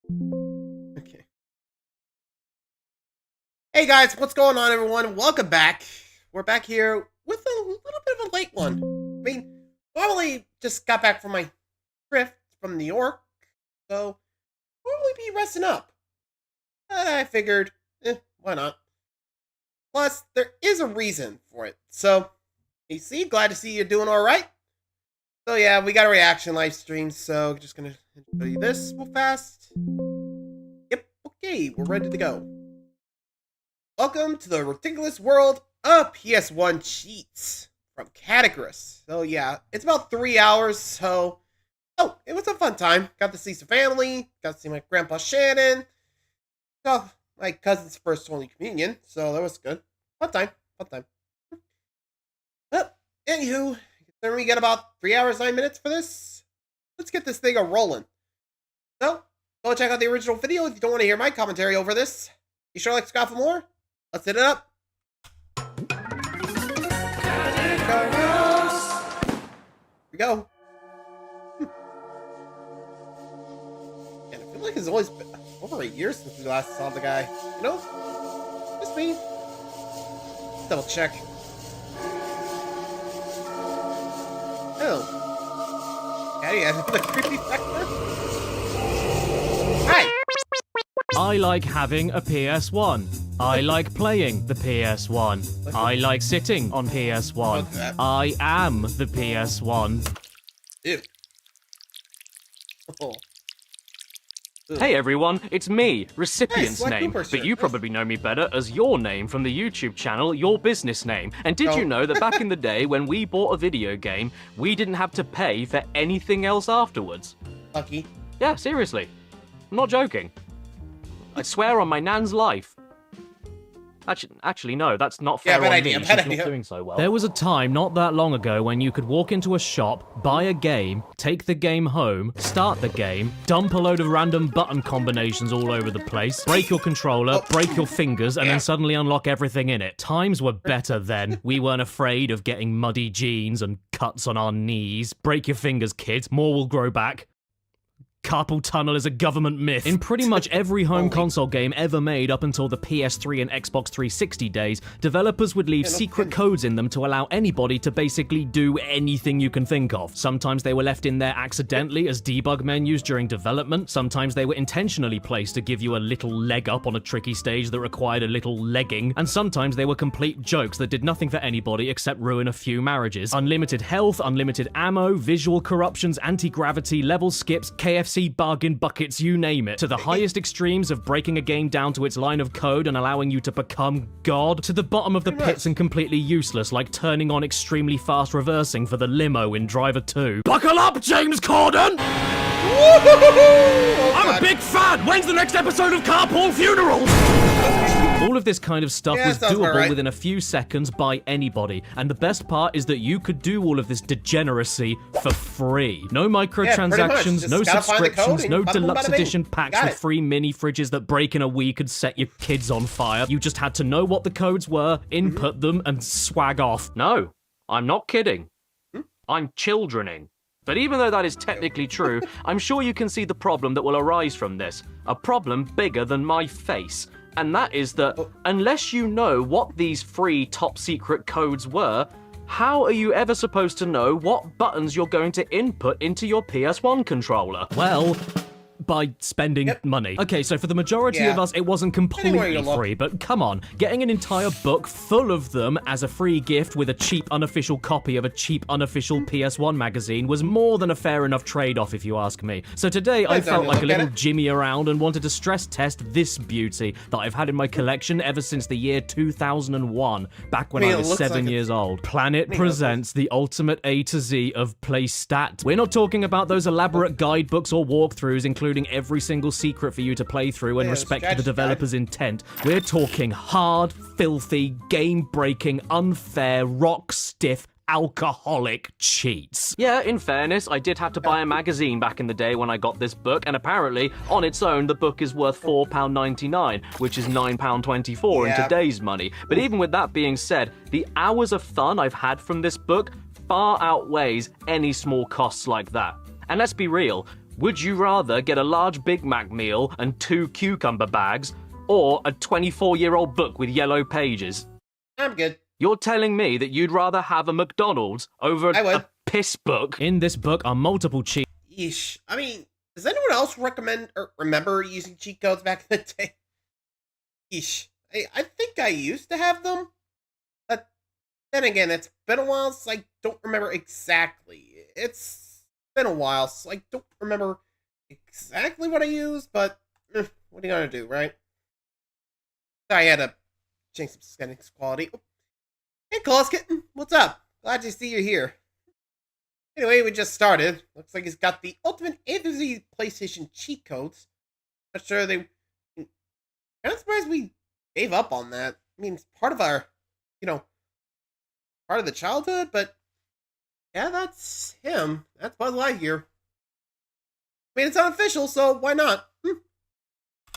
Okay. Hey guys, what's going on, everyone? Welcome back. We're back here with a little bit of a late one. I mean, normally just got back from my trip from New York, so normally be resting up. But I figured, why not? Plus, there is a reason for it. So, AC, glad to see you're doing all right. So yeah, we got a reaction live stream, so just gonna show you this real fast. Yep, okay, we're ready to go. Welcome to the ridiculous world of PS1 cheats from Caddicarus. So yeah, it's about 3 hours, so it was a fun time. Got to see some family, got to see my grandpa Shannon, saw my cousin's first Holy Communion, so that was good. Fun time. But, anywho, we got about 3 hours, 9 minutes for this. Let's get this thing a-rolling. So, go check out the original video if you don't want to hear my commentary over this. You sure like Scott for more? Let's hit it up. Here we go. And I feel like it's always been over a year since we last saw the guy. You know? Just me. Double check. Oh. Yeah, yeah, the creepy factor. Hi! I like having a PS1. I like playing the PS1. I like sitting on PS1. I am the PS1. Ew. Oh. Hey everyone, it's me, recipient's Hey, name, Cooper's but here. you probably know me better as your name from the YouTube channel, Your Business Name. And did you know that back in the day when we bought a video game, we didn't have to pay for anything else afterwards? Lucky. Yeah, seriously. I'm not joking. I swear on my nan's life. Actually, no, that's not fair bad on idea, me. bad She's idea. not doing so well. There was a time not that long ago when you could walk into a shop, buy a game, take the game home, start the game, dump a load of random button combinations all over the place, break your controller, break your fingers, and then suddenly unlock everything in it. Times were better then. We weren't afraid of getting muddy jeans and cuts on our knees. Break your fingers, kids. More will grow back. Carpal tunnel is a government myth. In pretty much every home console game ever made up until the PS3 and Xbox 360 days, developers would leave secret codes in them to allow anybody to basically do anything you can think of. Sometimes they were left in there accidentally as debug menus during development, sometimes they were intentionally placed to give you a little leg up on a tricky stage that required a little legging, and sometimes they were complete jokes that did nothing for anybody except ruin a few marriages. Unlimited health, unlimited ammo, visual corruptions, anti-gravity, level skips, KFC bargain buckets, you name it, to the highest extremes of breaking a game down to its line of code and allowing you to become God, to the bottom of the pits and completely useless, like turning on extremely fast reversing for the limo in Driver 2. Buckle up, James Corden! I'm a big fan! When's the next episode of Carpool Funerals? All of this kind of stuff was doable within a few seconds by anybody, and the best part is that you could do all of this degeneracy for free. No microtransactions, no subscriptions, no deluxe edition packs with free mini fridges that break in a week and set your kids on fire. You just had to know what the codes were, input them, and swag off. No, I'm not kidding. I'm childrening. But even though that is technically true, I'm sure you can see the problem that will arise from this. A problem bigger than my face. And that is that unless you know what these free top secret codes were, how are you ever supposed to know what buttons you're going to input into your PS1 controller? Well, by spending money. Okay, so for the majority of us, it wasn't completely free, but come on, getting an entire book full of them as a free gift with a cheap unofficial copy of a cheap unofficial PS1 magazine was more than a fair enough trade-off if you ask me. So today I felt like a little Jimmy around and wanted to stress test this beauty that I've had in my collection ever since the year 2001, back when I was 7 years old. Planet presents the ultimate A to Z of play stat. We're not talking about those elaborate guidebooks or walkthroughs including every single secret for you to play through and respect to the developer's intent. We're talking hard, filthy, game-breaking, unfair, rock-stiff, alcoholic cheats. Yeah, in fairness, I did have to buy a magazine back in the day when I got this book, and apparently, on its own, the book is worth £4.99, which is £9.24 in today's money. But even with that being said, the hours of fun I've had from this book far outweighs any small costs like that. And let's be real, Would you rather get a large Big Mac meal and 2 cucumber bags, or a 24-year-old book with yellow pages? I'm good. You're telling me that you'd rather have a McDonald's over a piss book? In this book are multiple cheat. Yeesh. I mean, does anyone else recommend or remember using cheat codes back in the day? Yeesh. I think I used to have them. But then again, it's been a while, so I don't remember exactly. It's been a while, so I don't remember exactly what I used, but what are you gonna do, right? I had to change some settings quality. Oh. Hey, Claus Kitten, what's up? Glad to see you here. Anyway, we just started. Looks like he's got the ultimate A to Z PlayStation cheat codes. Not sure they... Kind of surprised we gave up on that. I mean, it's part of our, part of the childhood, but yeah, that's him. That's Buzz Lightyear. I mean, it's unofficial, so why not?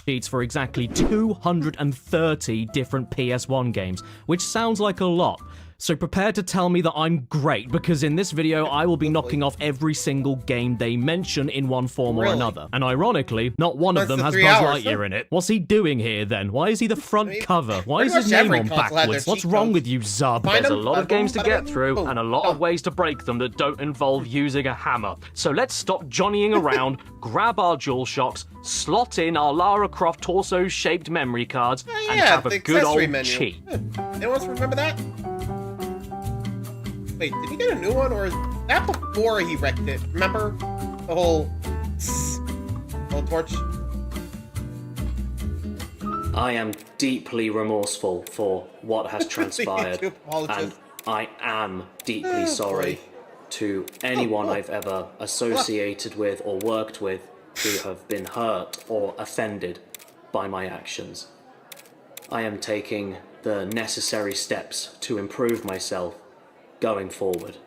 Cheats for exactly 230 different PS1 games, which sounds like a lot. So prepare to tell me that I'm great, because in this video I will be knocking off every single game they mention in one form or another. And ironically, not one of them has Buzz Lightyear in it. What's he doing here then? Why is he the front cover? Why is his name on backwards? What's wrong with you, Zub? There's a lot of games to get through, and a lot of ways to break them that don't involve using a hammer. So let's stop johnnying around, grab our DualShocks, slot in our Lara Croft torso-shaped memory cards, and have a good old cheat. Anyone else remember that? Wait, did he get a new one, or is that before he wrecked it? Remember? The whole torch? I am deeply remorseful for what has transpired, and I am deeply sorry to anyone I've ever associated with or worked with who have been hurt or offended by my actions. I am taking the necessary steps to improve myself going forward.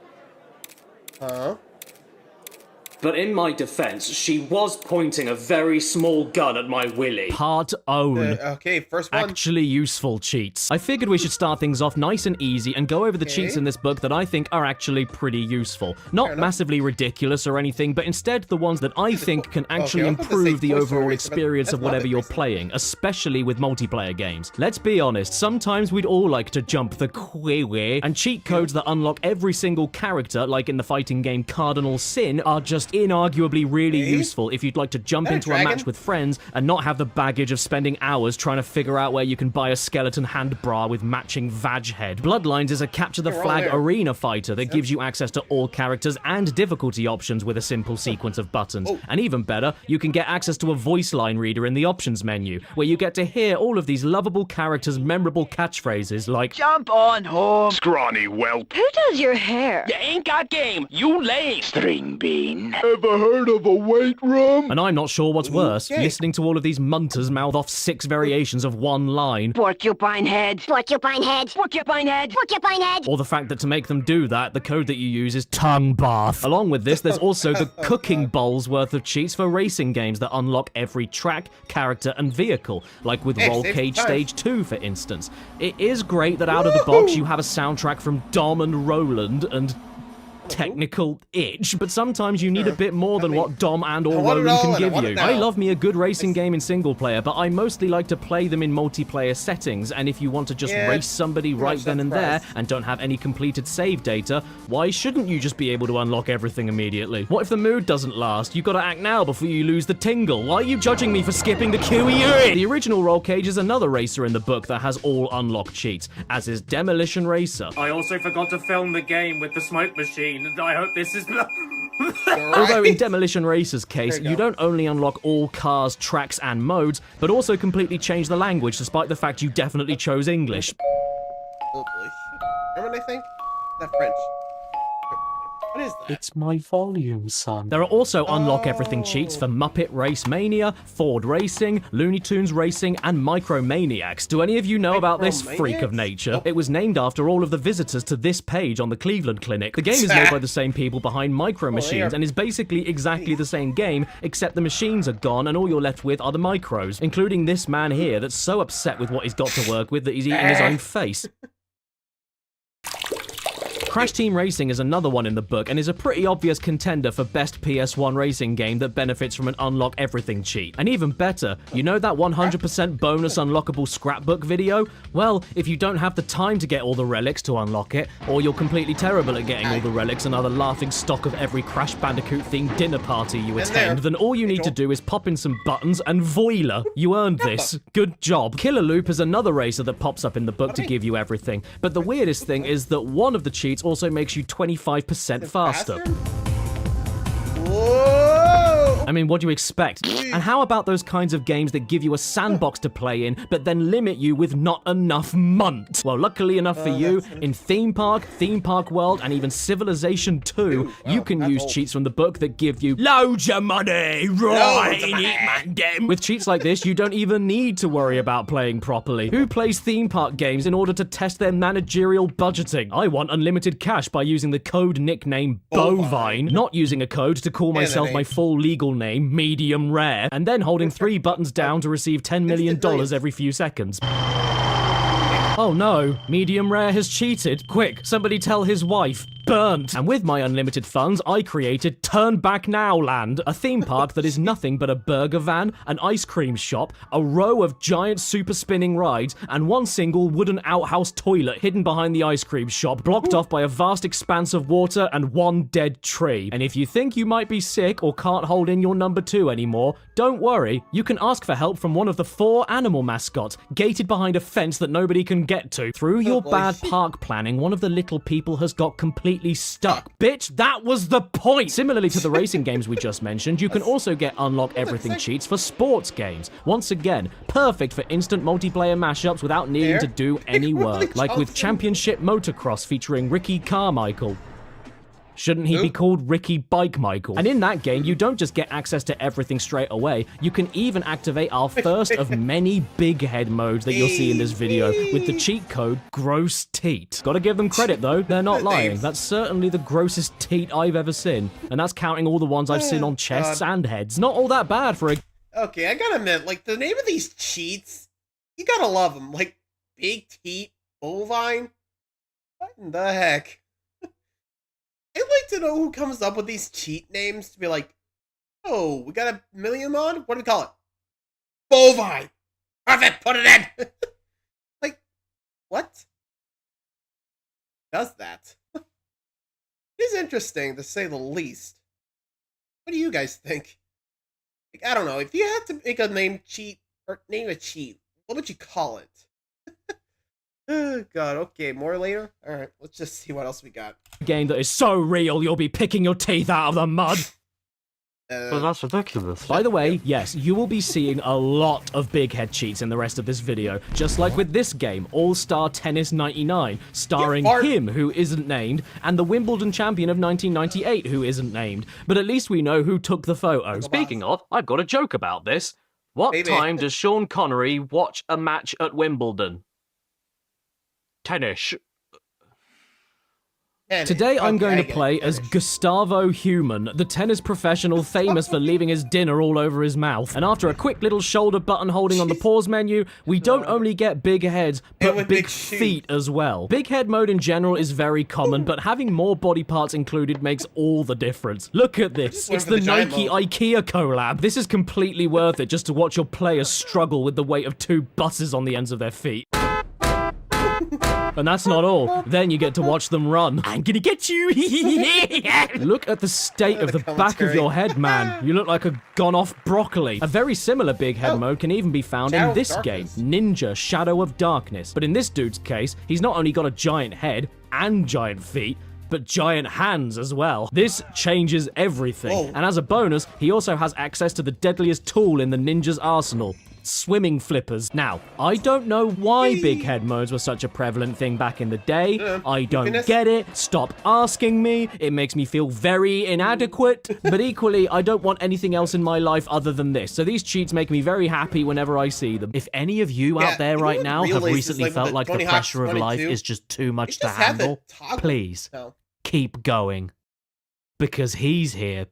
But in my defense, she was pointing a very small gun at my willy. Part own. Okay, first one. Actually useful cheats. I figured we should start things off nice and easy and go over the cheats in this book that I think are actually pretty useful. Not massively ridiculous or anything, but instead the ones that I think can actually improve the overall experience of whatever you're playing, especially with multiplayer games. Let's be honest, sometimes we'd all like to jump the queue, and cheat codes that unlock every single character, like in the fighting game Cardinal Sin, are just inarguably really useful if you'd like to jump into a match with friends and not have the baggage of spending hours trying to figure out where you can buy a skeleton hand bra with matching vag head. Bloodlines is a capture the flag arena fighter that gives you access to all characters and difficulty options with a simple sequence of buttons. And even better, you can get access to a voice line reader in the options menu, where you get to hear all of these lovable characters' memorable catchphrases like "Jump on home, scrawny whelp." Who does your hair? You ain't got game, you lame. String bean. Ever heard of a weight room? And I'm not sure what's worse, listening to all of these munters mouth off 6 variations of one line. Porcupine head. Porcupine head. Porcupine head. Porcupine head. Or the fact that to make them do that, the code that you use is tongue bath. Along with this, there's also the cooking bowl's worth of cheats for racing games that unlock every track, character, and vehicle, like with Roll Cage Stage 2, for instance. It is great that out of the box you have a soundtrack from Dom and Roland and technical itch, but sometimes you need a bit more than what Dom and or Roland can give you. I love me a good racing game in single player, but I mostly like to play them in multiplayer settings, and if you want to just race somebody right then and there and don't have any completed save data, why shouldn't you just be able to unlock everything immediately? What if the mood doesn't last? You gotta act now before you lose the tingle. Why are you judging me for skipping the QE? The original Roll Cage is another racer in the book that has all unlocked cheats, as is Demolition Racer. I also forgot to film the game with the smoke machine. I hope this is... Although in Demolition Racer's case, you don't only unlock all cars, tracks, and modes, but also completely change the language, despite the fact you definitely chose English. Oh boy. Remember anything? That French. What is that? It's my volume, son. There are also unlock everything cheats for Muppet Race Mania, Ford Racing, Looney Tunes Racing, and Micromaniacs. Do any of you know about this freak of nature? It was named after all of the visitors to this page on the Cleveland Clinic. The game is made by the same people behind Micro Machines and is basically exactly the same game, except the machines are gone and all you're left with are the micros, including this man here that's so upset with what he's got to work with that he's eating his own face. Crash Team Racing is another one in the book and is a pretty obvious contender for best PS1 racing game that benefits from an unlock everything cheat. And even better, you know that 100% bonus unlockable scrapbook video? Well, if you don't have the time to get all the relics to unlock it, or you're completely terrible at getting all the relics and are the laughing stock of every Crash Bandicoot themed dinner party you attend, then all you need to do is pop in some buttons and voila, you earned this. Good job. Killer Loop is another racer that pops up in the book to give you everything, but the weirdest thing is that one of the cheats also makes you 25% faster. Whoa! I mean, what do you expect? And how about those kinds of games that give you a sandbox to play in, but then limit you with not enough MUNT? Well, luckily enough for you, in Theme Park World, and even Civilization 2, you can use cheats from the book that give you loads of money, right? With cheats like this, you don't even need to worry about playing properly. Who plays theme park games in order to test their managerial budgeting? I want unlimited cash by using the code nickname Bovine, not using a code to call myself my full legal name, Medium Rare, and then holding 3 buttons down to receive $10 million every few seconds. Oh no, Medium Rare has cheated. Quick, somebody tell his wife. Burnt. And with my unlimited funds, I created Turn Back Now Land, a theme park that is nothing but a burger van, an ice cream shop, a row of giant super spinning rides, and one single wooden outhouse toilet hidden behind the ice cream shop, blocked off by a vast expanse of water and one dead tree. And if you think you might be sick or can't hold in your number 2 anymore, don't worry, you can ask for help from one of the 4 animal mascots, gated behind a fence that nobody can get to. Through your bad park planning, one of the little people has got completely stuck. Bitch, that was the point! Similarly to the racing games we just mentioned, you can also get unlock everything cheats for sports games. Once again, perfect for instant multiplayer mashups without needing to do any work. Like with Championship Motocross featuring Ricky Carmichael. Shouldn't he be called Ricky Bike Michael? And in that game, you don't just get access to everything straight away, you can even activate our first of many big head modes that you'll see in this video with the cheat code Gross Teat. Gotta give them credit though, they're not lying. That's certainly the grossest teat I've ever seen. And that's counting all the ones I've seen on chests and heads. Not all that bad for a... Okay, I gotta admit, like, the name of these cheats, you gotta love them. Like, Big Teat, Bovine? What in the heck? I'd like to know who comes up with these cheat names to be like, oh, we got a million on? What do we call it? Bovine! Perfect, put it in! Like, what? Does that? It is interesting, to say the least. What do you guys think? Like, I don't know, if you had to make a name a cheat, what would you call it? Oh god, okay, more later? Alright, let's just see what else we got. Game that is so real you'll be picking your teeth out of the mud. Well, that's ridiculous. By the way, yes, you will be seeing a lot of big head cheats in the rest of this video, just like with this game, All-Star Tennis 99, starring him, who isn't named, and the Wimbledon champion of 1998, who isn't named. But at least we know who took the photo. Speaking of, I've got a joke about this. What time does Sean Connery watch a match at Wimbledon? Tennis. Today I'm going to play as Gustavo Human, the tennis professional famous for leaving his dinner all over his mouth. And after a quick little shoulder button holding on the pause menu, we don't only get big heads, but big feet as well. Big head mode in general is very common, but having more body parts included makes all the difference. Look at this. It's the Nike IKEA collab. This is completely worth it just to watch your players struggle with the weight of 2 buses on the ends of their feet. And that's not all. Then you get to watch them run. I'm gonna get you! Look at the state of the back of your head, man. You look like a gone-off broccoli. A very similar big head mode can even be found in this game, Ninja Shadow of Darkness. But in this dude's case, he's not only got a giant head and giant feet, but giant hands as well. This changes everything. And as a bonus, he also has access to the deadliest tool in the ninja's arsenal. Swimming flippers. Now, I don't know why big head modes were such a prevalent thing back in the day. I don't get it. Stop asking me. It makes me feel very inadequate. But equally, I don't want anything else in my life other than this. So these cheats make me very happy whenever I see them. If any of you out there right now have recently felt like the pressure of life is just too much to handle, please keep going. Because he's here.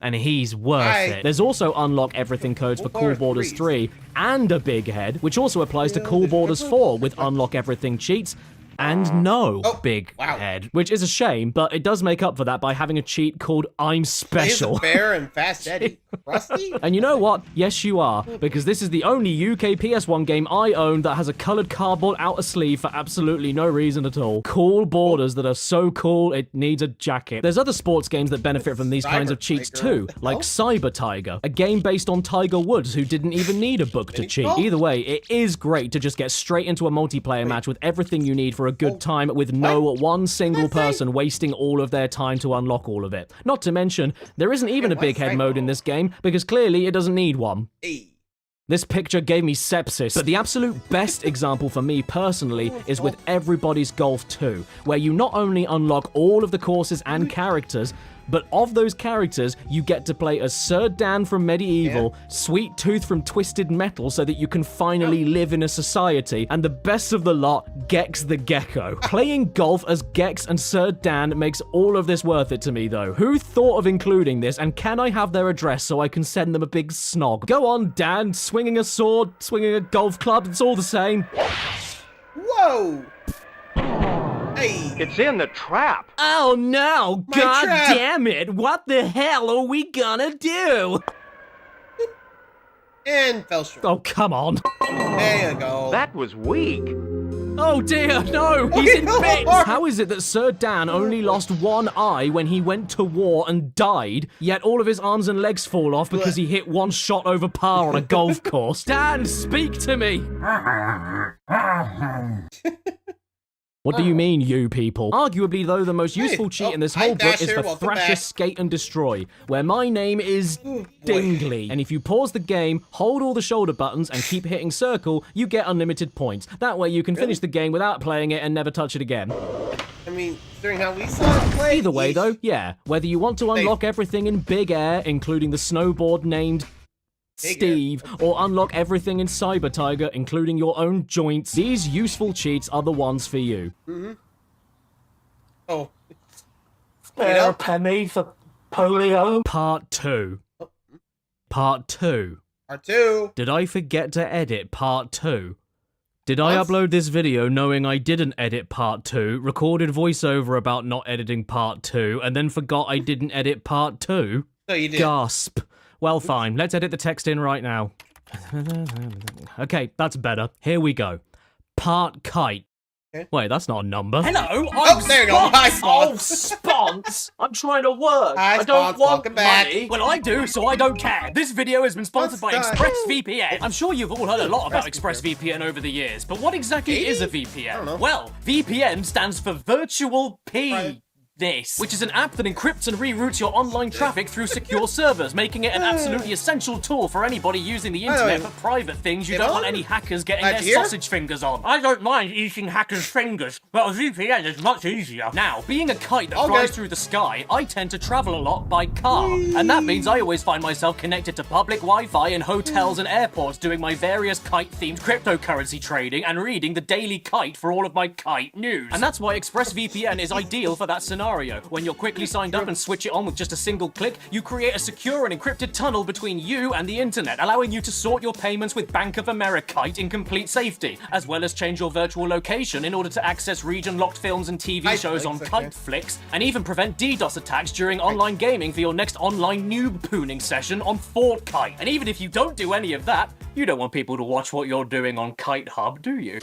And he's worth it. There's also unlock everything codes for Cool Borders 3 and a big head, which also applies to Cool Borders 4 with unlock everything cheats And no big wow. head, which is a shame, but it does make up for that by having a cheat called I'm Special. He's a bear and Fast Eddie. Rusty? And you know what? Yes, you are, because this is the only UK PS1 game I own that has a coloured cardboard outer sleeve for absolutely no reason at all. Cool borders that are so cool it needs a jacket. There's other sports games that benefit from these kinds of cheats too, like Cyber Tiger, a game based on Tiger Woods who didn't even need a book to cheat. Either way, it is great to just get straight into a multiplayer match with everything you need for a good time with no one single person wasting all of their time to unlock all of it. Not to mention, there isn't even a big head mode in this game because clearly it doesn't need one. This picture gave me sepsis, but the absolute best example for me personally is with Everybody's Golf 2, where you not only unlock all of the courses and characters, but of those characters, you get to play as Sir Dan from Medieval, Sweet Tooth from Twisted Metal so that you can finally live in a society, and the best of the lot, Gex the Gecko. Playing golf as Gex and Sir Dan makes all of this worth it to me though. Who thought of including this, and can I have their address so I can send them a big snog? Go on, Dan, swinging a sword, swinging a golf club, it's all the same. Whoa! Hey. It's in the trap. Oh no! My God trap. damn it! What the hell are we gonna do? And fell short. Oh, come on. There you go. That was weak. Oh dear, no! He's in bits! How is it that Sir Dan only lost one eye when he went to war and died, yet all of his arms and legs fall off because he hit one shot over par on a golf course? Dan, speak to me! What do you mean, you people? Arguably, though, the most useful cheat in this whole book is the Thrasher Skate and Destroy, where my name is Dingley. And if you pause the game, hold all the shoulder buttons, and keep hitting circle, you get unlimited points. That way you can finish the game without playing it and never touch it again. I mean, during how we saw it play. Either way, though, yeah. Whether you want to unlock everything in Big Air, including the snowboard named Steve, or unlock everything in Cyber Tiger, including your own joints, these useful cheats are the ones for you. Oh. Spare a penny for polio. Part 2. Part 2. Part 2. Did I forget to edit Part 2? Did I upload this video knowing I didn't edit Part 2, recorded voiceover about not editing Part 2, and then forgot I didn't edit Part 2? No, you did. Gasp. Well, fine. Let's edit the text in right now. Okay, that's better. Here we go. Part Kite. Okay. Wait, that's not a number. Hello, there you go. Hi, Spons. Spons. I'm trying to work. Hi, I don't Spons. want Welcome back. money. Well, I do, so I don't care. This video has been sponsored by Let's ExpressVPN. I'm sure you've all heard a lot about ExpressVPN over the years, but what exactly is a VPN? Well, VPN stands for Virtual P. Which is an app that encrypts and reroutes your online traffic through secure servers, making it an absolutely essential tool for anybody using the internet for private things you don't want any hackers getting their sausage fingers on. I don't mind eating hackers' fingers, but a VPN is much easier. Now, being a kite that flies through the sky, I tend to travel a lot by car, and that means I always find myself connected to public Wi-Fi in hotels and airports doing my various kite-themed cryptocurrency trading and reading the Daily Kite for all of my kite news. And that's why ExpressVPN is ideal for that scenario. When you're quickly signed up and switch it on with just a single click, you create a secure and encrypted tunnel between you and the internet, allowing you to sort your payments with Bank of America in complete safety, as well as change your virtual location in order to access region-locked films and TV shows on KiteFlix, and even prevent DDoS attacks during online gaming for your next online noob pooning session on Fortkite. And even if you don't do any of that, you don't want people to watch what you're doing on Kite Hub, do you?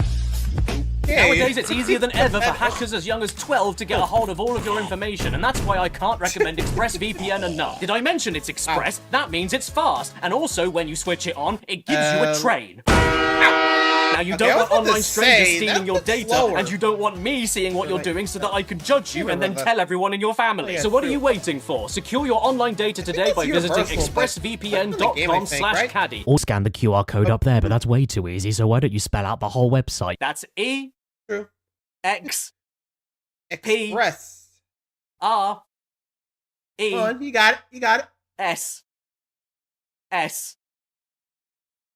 Nowadays, it's easier than ever for hackers as young as 12 to get a hold of all of your information, and that's why I can't recommend ExpressVPN enough. Did I mention it's express? That means it's fast, and also when you switch it on, it gives you a train. Now, you don't want online strangers stealing your data, and you don't want me seeing what you're doing so that I can judge you and then tell everyone in your family. So what are you waiting for? Secure your online data today by visiting expressvpn.com/caddy. Or scan the QR code up there, but that's way too easy, so why don't you spell out the whole website? That's E X Express. R E Come on, you got it. You got it. S S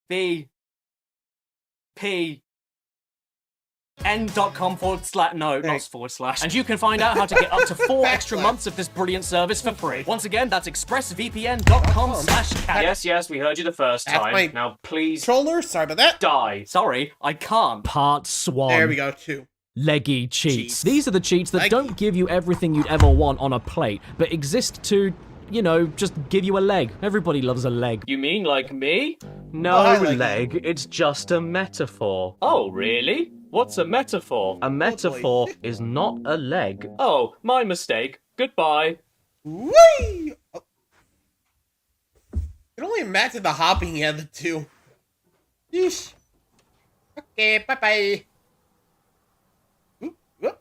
V P n.com/. And you can find out how to get up to 4 extra months of this brilliant service for free. Once again, that's expressvpn.com/cat. Yes, we heard you the first time. Now, please. Controller, sorry about that. Die. Sorry, I can't. Part Swan. There we go, 2. Leggy cheats. Cheats. These are the cheats that don't give you everything you'd ever want on a plate, but exist to, you know, just give you a leg. Everybody loves a leg. You mean like me? No, I like leg, it's just a metaphor. Oh, really? What's a metaphor? A metaphor is not a leg. Oh, my mistake. Goodbye. Whee! Oh. You can only imagine the hopping he had to do. Yeesh. Okay, bye-bye.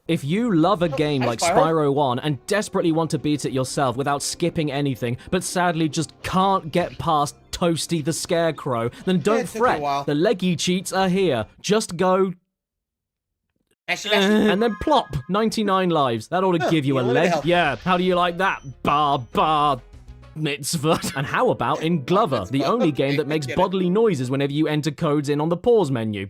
If you love a game hi, like Spyro. Spyro 1 and desperately want to beat it yourself without skipping anything, but sadly just can't get past Toasty the Scarecrow, then don't it took a fret. while. The leggy cheats are here. Just go and then plop 99 lives. That ought to give you a you want leg. to help. Yeah, how do you like that? Bar mitzvah. And how about in Glover, the only game that makes Get it. bodily noises whenever you enter codes in on the pause menu?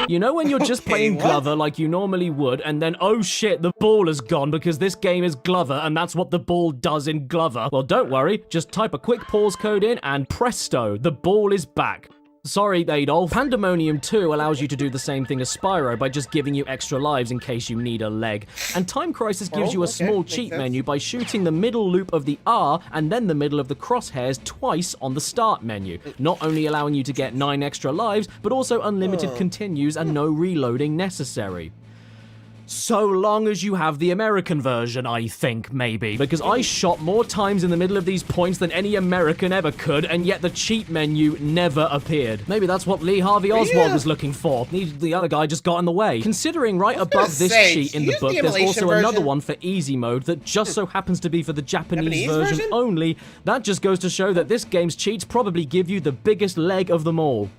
You know when you're just playing what? Glover like you normally would, and then, oh shit, the ball is gone because this game is Glover, and that's what the ball does in Glover? Well, don't worry, just type a quick pause code in, and presto, the ball is back. Sorry, Adolf. Pandemonium 2 allows you to do the same thing as Spyro by just giving you extra lives in case you need a leg. And Time Crisis gives you a okay, small makes cheat sense. menu by shooting the middle loop of the R and then the middle of the crosshairs twice on the start menu, not only allowing you to get 9 extra lives, but also unlimited continues and no reloading necessary. So long as you have the American version, I think, maybe. Because I shot more times in the middle of these points than any American ever could, and yet the cheat menu never appeared. Maybe that's what Lee Harvey Oswald was looking for. The other guy just got in the way. Considering right above this say, cheat in the use book, the there's emulation also another version. one for easy mode that just so happens to be for the Japanese Japanese version? only. That just goes to show that this game's cheats probably give you the biggest leg of them all.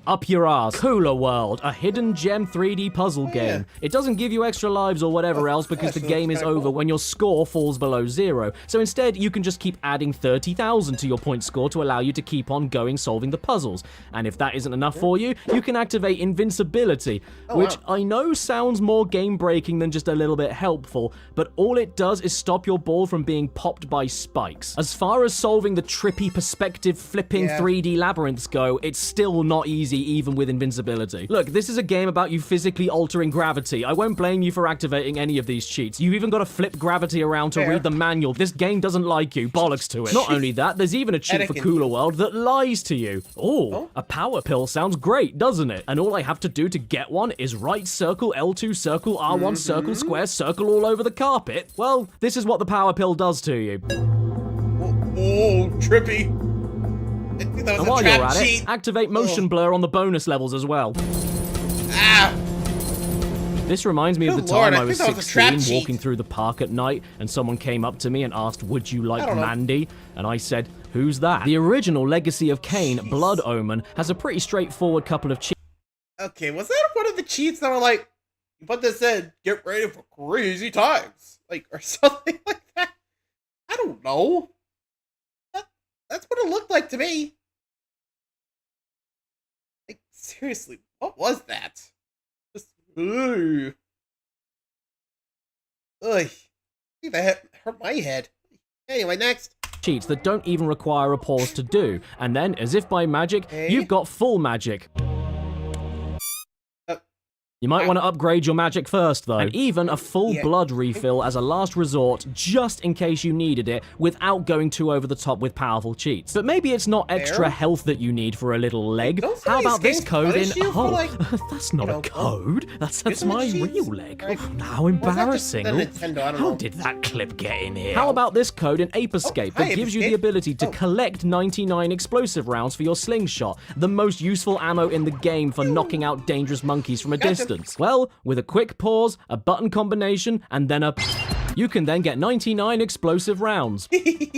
Up your ass. Cooler World, a hidden gem 3D puzzle game. It doesn't give you extra lives or whatever else because the so game it's is kinda over cool. when your score falls below 0. So instead, you can just keep adding 30,000 to your point score to allow you to keep on going solving the puzzles. And if that isn't enough for you, you can activate invincibility, which I know sounds more game-breaking than just a little bit helpful, but all it does is stop your ball from being popped by spikes. As far as solving the trippy perspective flipping 3D labyrinths go, it's still not easy even with invincibility. Look, this is a game about you physically altering gravity. I won't blame you for activating any of these cheats. You've even got to flip gravity around to read the manual. This game doesn't like you. Bollocks to it. Not only that, there's even a cheat for Etiquette. Cooler World that lies to you. Oh, a power pill sounds great, doesn't it? And all I have to do to get one is right circle, L2 circle, R1 circle, square circle all over the carpet. Well, this is what the power pill does to you. Oh, trippy. I think that And was a while you're trap at cheat. it, activate motion blur on the bonus levels as well. Ah, This reminds me of the Good time Lord, I I was think that was a trap 16 cheat. walking through the park at night and someone came up to me and asked, would you like don't know. Mandy? And I said, who's that? The original Legacy of Kain, Blood Omen, has a pretty straightforward couple of cheats. okay, was that one of the cheats that were like, you put this in, get ready for crazy times? Like, or something like that? I don't know. That's what it looked like to me. Like, seriously, what was that? Just, ooh. Ugh. I think that hurt my head. Anyway, next. Cheats that don't even require a pause to do. And then, as if by magic, you've got full magic. You might want to upgrade your magic first, though. And even a full blood refill as a last resort, just in case you needed it, without going too over the top with powerful cheats. But maybe it's not extra health that you need for a little leg. Don't some How of these about this games code in... punish you for, like, that's not a code. That's some of my the cheats? real leg. Right. How Or is that just embarrassing. the Nintendo? I don't How know. did that clip get in here? How about this code in Ape Escape hi, that Ape gives you the Escape. ability to collect 99 explosive rounds for your slingshot, the most useful ammo in the game for knocking out dangerous monkeys from a distance? Well, with a quick pause, a button combination, and then you can then get 99 explosive rounds.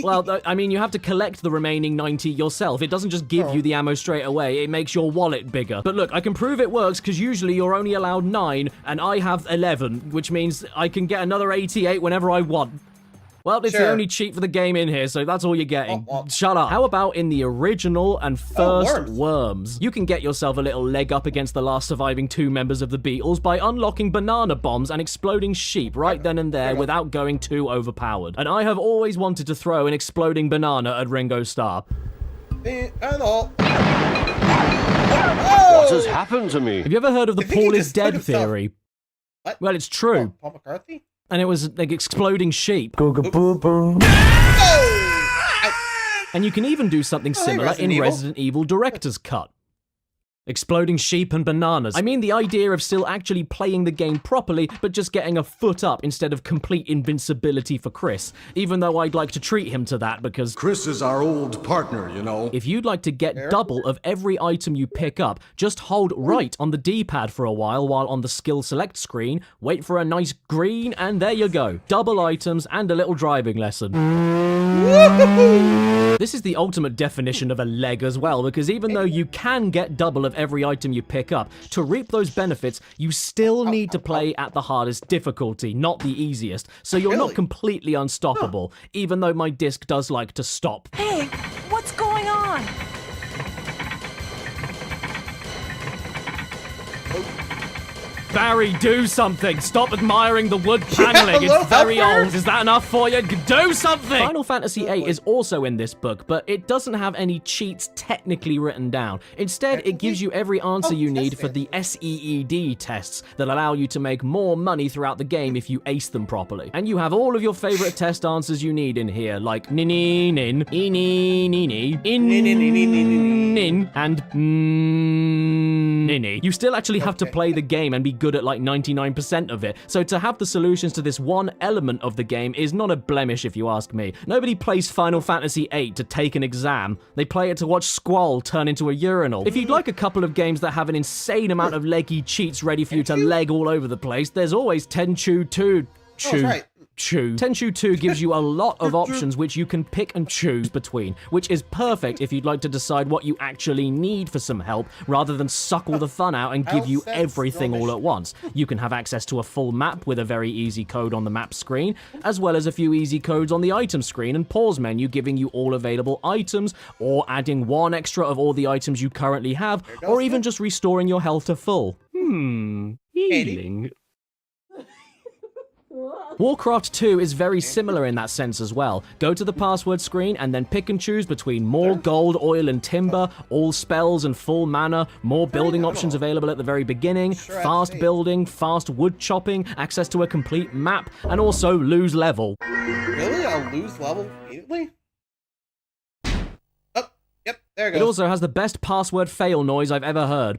Well, I mean, you have to collect the remaining 90 yourself. It doesn't just give you the ammo straight away, it makes your wallet bigger. But look, I can prove it works because usually you're only allowed 9, and I have 11, which means I can get another 88 whenever I want. Well, it's the only cheat for the game in here, so that's all you're getting. Shut up. How about in the original and first Worms? You can get yourself a little leg up against the last surviving 2 members of the Beatles by unlocking banana bombs and exploding sheep right then and there without going too overpowered. And I have always wanted to throw an exploding banana at Ringo Starr. And all. What has happened to me? Have you ever heard of the I think he Paul is just put dead himself- theory? What? Well, it's true. Paul McCarthy? And it was like exploding sheep. Oh! And you can even do something hey, similar Resident in Evil. Resident Evil Director's Cut. Exploding sheep and bananas. I mean the idea of still actually playing the game properly, but just getting a foot up instead of complete invincibility for Chris. Even though I'd like to treat him to that because Chris is our old partner, you know. if you'd like to get double of every item you pick up, just hold right on the D-pad for a while on the skill select screen, wait for a nice green, and there you go. Double items and a little driving lesson. This is the ultimate definition of a leg as well, because even though you can get double of every item you pick up, to reap those benefits, you still need to play at the hardest difficulty, not the easiest. So you're not completely unstoppable, even though my disc does like to stop. Hey, what's going on? Barry, do something! Stop admiring the wood paneling, hello, it's very helper. old. Is that enough for you? Do something! Final Fantasy VIII is also in this book, but it doesn't have any cheats technically written down. Instead, it gives you every answer you need for the SEED tests that allow you to make more money throughout the game if you ace them properly. And you have all of your favorite test answers you need in here, like nini nin, ini nini, in nin, and nini. You still actually have to play the game and be good at like 99% of it, so to have the solutions to this one element of the game is not a blemish if you ask me. Nobody plays Final Fantasy VIII to take an exam. They play it to watch Squall turn into a urinal. If you'd like a couple of games that have an insane amount of leggy cheats ready for you to leg all over the place, there's always Tenchu 2. Tenchu 2 gives you a lot of options which you can pick and choose between, which is perfect if you'd like to decide what you actually need for some help, rather than suck all the fun out and give you everything all at once. You can have access to a full map with a very easy code on the map screen, as well as a few easy codes on the item screen and pause menu giving you all available items, or adding one extra of all the items you currently have, or even just restoring your health to full. Healing. Warcraft 2 is very similar in that sense as well. Go to the password screen and then pick and choose between more gold, oil and timber, all spells and full mana, more building options available at the very beginning, fast building, fast wood chopping, access to a complete map, and also lose level. Really? I'll lose level immediately? Oh, yep, there it goes. It also has the best password fail noise I've ever heard.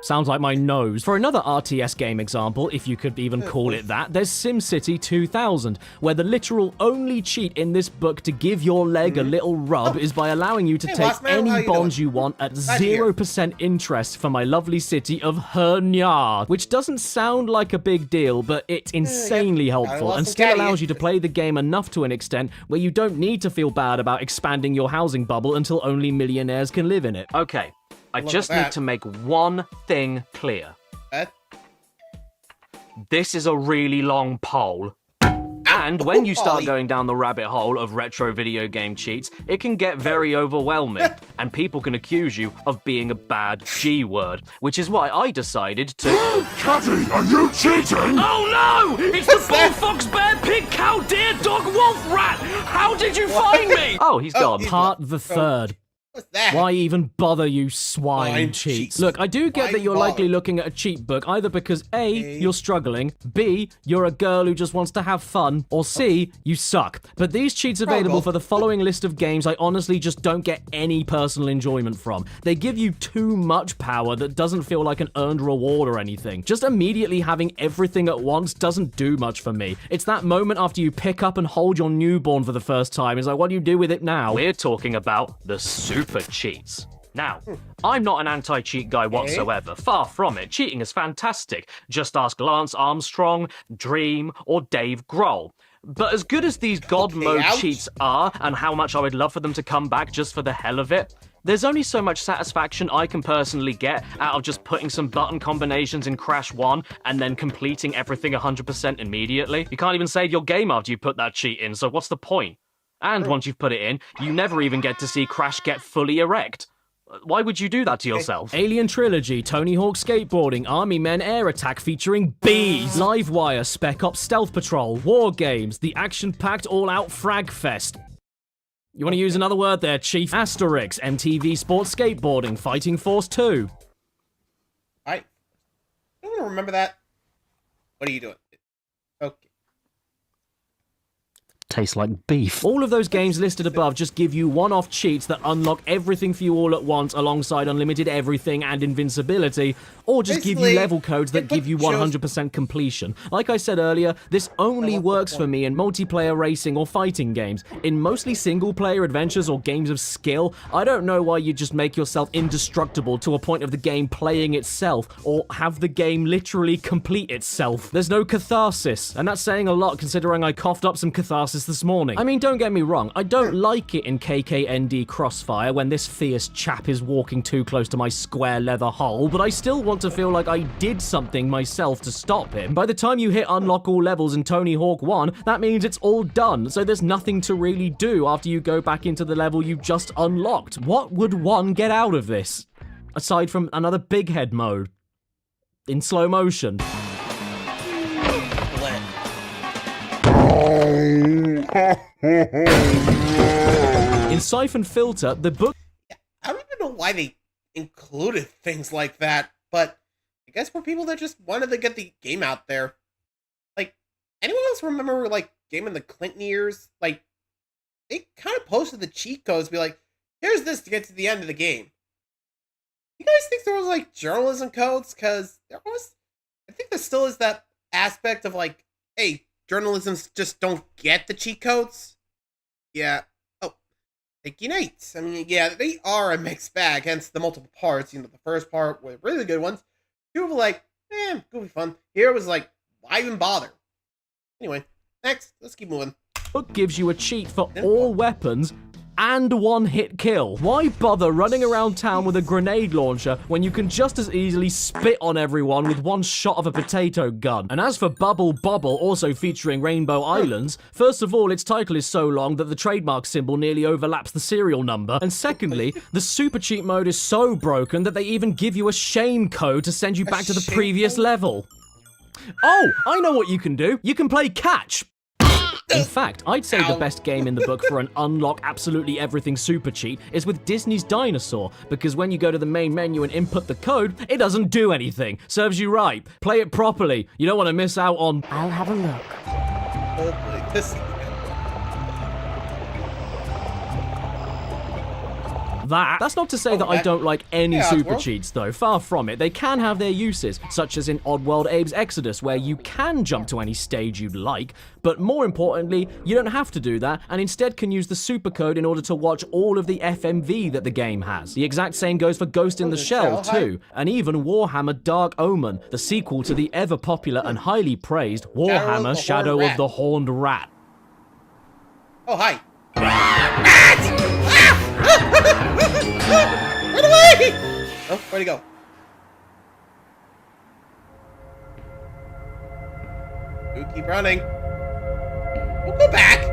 Sounds like my nose. For another RTS game example, if you could even call it that, there's SimCity 2000, where the literal only cheat in this book to give your leg a little rub is by allowing you to take Last Man, how any you bonds doing? you want at Glad you're 0% interest for my lovely city of Hernyard, which doesn't sound like a big deal, but it's insanely helpful lost and some still caddy allows you to interest. play the game enough to an extent where you don't need to feel bad about expanding your housing bubble until only millionaires can live in it. Okay. I just need to make one thing clear. This is a really long poll. And when you start going down the rabbit hole of retro video game cheats, it can get very overwhelming, and people can accuse you of being a bad G-word, which is why I decided to... Caddy, are you cheating? Oh no! It's the bull, fox, bear, pig, cow, deer, dog, wolf, rat! How did you find me? Oh, he's gone. he's Part the third. What's that? Why even bother, you swine Swine cheats? cheats. Look, I do get Why that you're bother? likely looking at a cheat book either because A, you're struggling, B, you're a girl who just wants to have fun, or C, you suck. But these cheats available for the following list of games I honestly just don't get any personal enjoyment from. They give you too much power that doesn't feel like an earned reward or anything. Just immediately having everything at once doesn't do much for me. It's that moment after you pick up and hold your newborn for the first time. It's like, what do you do with it now? We're talking about the super cheats. Now, I'm not an anti-cheat guy whatsoever. Far from it. Cheating is fantastic. Just ask Lance Armstrong, Dream, or Dave Grohl. But as good as these God mode cheats are, and how much I would love for them to come back just for the hell of it, there's only so much satisfaction I can personally get out of just putting some button combinations in Crash 1 and then completing everything 100% immediately. You can't even save your game after you put that cheat in, so what's the point? And once you've put it in, you never even get to see Crash get fully erect. Why would you do that to yourself? Alien Trilogy, Tony Hawk Skateboarding, Army Men Air Attack featuring bees, Livewire, Spec Ops Stealth Patrol, War Games, the action-packed all-out Frag Fest. You want to use another word there, Chief? Asterix, MTV Sports Skateboarding, Fighting Force 2. I don't remember that. What are you doing? Okay. Tastes like beef. All of those games listed above just give you one-off cheats that unlock everything for you all at once alongside unlimited everything and invincibility, or just give you level codes that give you 100% completion. Like I said earlier, this only works for me in multiplayer racing or fighting games. In mostly single-player adventures or games of skill, I don't know why you just make yourself indestructible to a point of the game playing itself, or have the game literally complete itself. There's no catharsis, and that's saying a lot considering I coughed up some catharsis this morning. I mean, don't get me wrong, I don't like it in KKND Crossfire when this fierce chap is walking too close to my square leather hull, but I still want to feel like I did something myself to stop him. By the time you hit unlock all levels in Tony Hawk 1, that means it's all done, so there's nothing to really do after you go back into the level you just unlocked. What would one get out of this? Aside from another big head mode. In slow motion. In Siphon Filter, the book... I don't even know why they included things like that, but I guess for people that just wanted to get the game out there. Like, anyone else remember, like, Game in the Clinton years? Like, they kind of posted the cheat codes, be like, here's this to get to the end of the game. You guys think there was, like, journalism codes? Because there was... I think there still is that aspect of, like, hey, journalisms just don't get the cheat codes. Yeah. Oh, thank you, Knights. I mean, yeah, they are a mixed bag, hence the multiple parts. You know, the first part were really good ones. Two were like, goofy fun. Here it was like, why even bother? Anyway, next, let's keep moving. Book gives you a cheat for all weapons and one-hit kill. Why bother running around town with a grenade launcher when you can just as easily spit on everyone with one shot of a potato gun? And as for Bubble Bobble, also featuring Rainbow Islands, first of all, its title is so long that the trademark symbol nearly overlaps the serial number, and secondly, the super cheat mode is so broken that they even give you a shame code to send you back to the previous level. Oh, I know what you can do. You can play catch. In fact, I'd say the best game in the book for an unlock absolutely everything super cheat is with Disney's Dinosaur, because when you go to the main menu and input the code, it doesn't do anything. Serves you right. Play it properly. You don't want to miss out on... I'll have a look. Oh, this... That's not to say that I don't like any super cheats, though. Far from it. They can have their uses, such as in Oddworld Abe's Exodus, where you can jump to any stage you'd like, but more importantly, you don't have to do that, and instead can use the super code in order to watch all of the FMV that the game has. The exact same goes for Ghost in the Shell, too, and even Warhammer Dark Omen, the sequel to the ever-popular and highly praised Warhammer Shadow of the Horned Rat. Oh, hi. Run away! Oh, where'd he go? You keep running. We'll go back.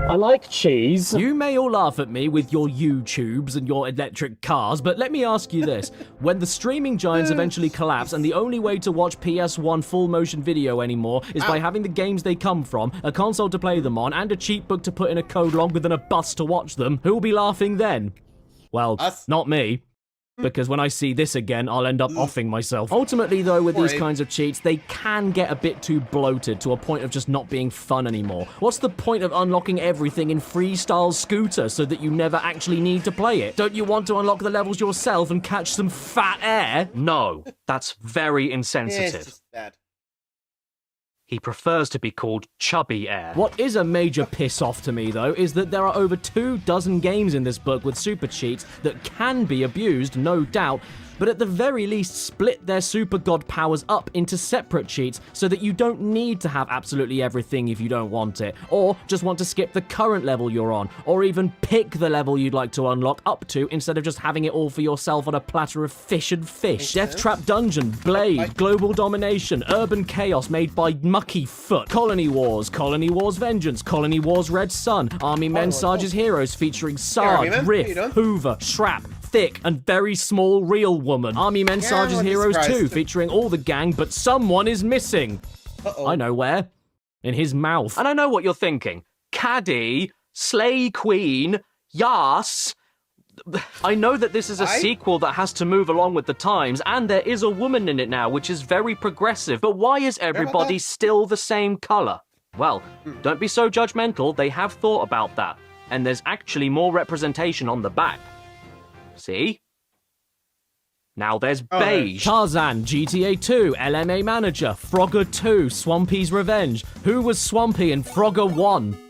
I like cheese. You may all laugh at me with your YouTubes and your electric cars, but let me ask you this. When the streaming giants eventually collapse and the only way to watch PS1 full motion video anymore is by having the games they come from, a console to play them on, and a cheat book to put in a code longer than a bus to watch them, who will be laughing then? Well, not me. Because when I see this again, I'll end up offing myself. Ultimately, though, with these kinds of cheats, they can get a bit too bloated to a point of just not being fun anymore. What's the point of unlocking everything in Freestyle Scooter so that you never actually need to play it? Don't you want to unlock the levels yourself and catch some fat air? No, that's very Yeah, insensitive. it's just bad. He prefers to be called Chubby Air. What is a major piss-off to me, though, is that there are over 24 games in this book with super cheats that can be abused, no doubt, but at the very least split their super god powers up into separate cheats so that you don't need to have absolutely everything if you don't want it, or just want to skip the current level you're on, or even pick the level you'd like to unlock up to instead of just having it all for yourself on a platter of fish and fish. Death Trap Dungeon, Blade, Global Domination, Urban Chaos made by Mucky Foot, Colony Wars Vengeance, Colony Wars Red Sun, Army Men Sarge's Heroes featuring Sarge, Riff, Hoover, Shrap, Thick, and Very Small Real Woman. Army Men Sarge's Heroes 2, featuring all the gang, but someone is missing. I know where. In his mouth. And I know what you're thinking. Caddy, Slay Queen, yas. I know that this is a sequel that has to move along with the times, and there is a woman in it now, which is very progressive, but why is everybody still the same colour? Well, don't be so judgmental, they have thought about that, and there's actually more representation on the back. See? Now there's beige. Tarzan, GTA 2, LMA Manager, Frogger 2, Swampy's Revenge. Who was Swampy in Frogger 1?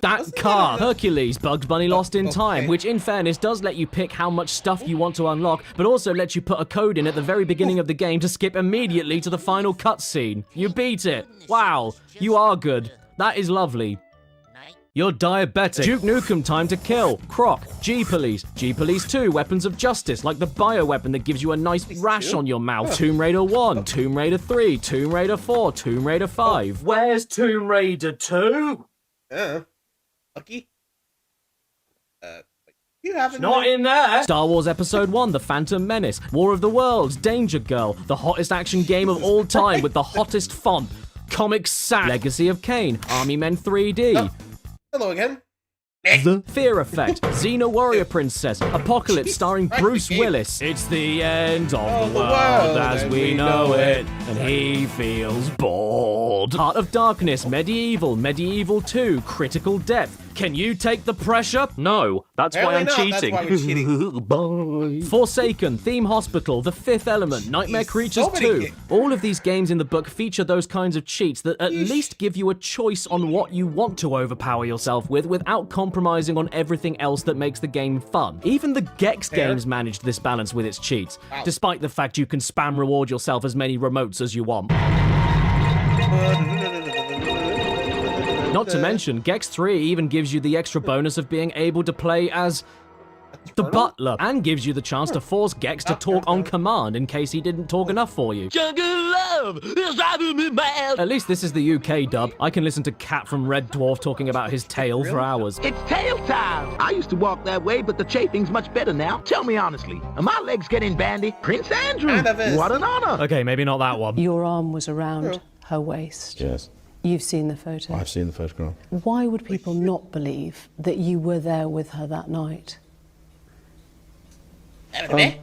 That car, Hercules, Bugs Bunny Lost in Time, which in fairness does let you pick how much stuff you want to unlock, but also lets you put a code in at the very beginning of the game to skip immediately to the final cutscene. You beat it. Wow, you are good. That is lovely. You're diabetic. Duke Nukem Time to Kill. Croc. G-Police. G-Police 2, Weapons of Justice, like the bioweapon that gives you a nice rash on your mouth. Tomb Raider 1, Tomb Raider 3, Tomb Raider 4, Tomb Raider 5. Where's Tomb Raider 2? Lucky? You haven't. Not in there. Star Wars Episode 1, The Phantom Menace. War of the Worlds, Danger Girl. The hottest action game of all time with the hottest font. Comic Sans. Legacy of Kain. Army Men 3D. Hello again. The Fear Effect, Xena Warrior Princess, Apocalypse starring Bruce Willis. It's the end of the world as we know it, and he feels bored. Heart of Darkness, Medieval, Medieval 2, Critical Depth. Can you take the pressure? No, that's why I'm cheating. That's why we're cheating. Bye. Forsaken, Theme Hospital, The Fifth Element, Nightmare Creatures 2. All of these games in the book feature those kinds of cheats that at least give you a choice on what you want to overpower yourself with without compromising on everything else that makes the game fun. Even the Gex games managed this balance with its cheats, despite the fact you can spam reward yourself as many remotes as you want. Not to mention, Gex 3 even gives you the extra bonus of being able to play as the butler, and gives you the chance to force Gex to talk on command in case he didn't talk enough for you. Jungle love is driving me mad. At least this is the UK dub. I can listen to Cat from Red Dwarf talking about his tail for hours. It's tail time! I used to walk that way, but the chafing's much better now. Tell me honestly, are my legs getting bandy? Prince Andrew! What an honor! Okay, maybe not that one. Your arm was around her waist. Yes. You've seen the photo. I've seen the photograph. Why would people not believe that you were there with her that night? Sorry,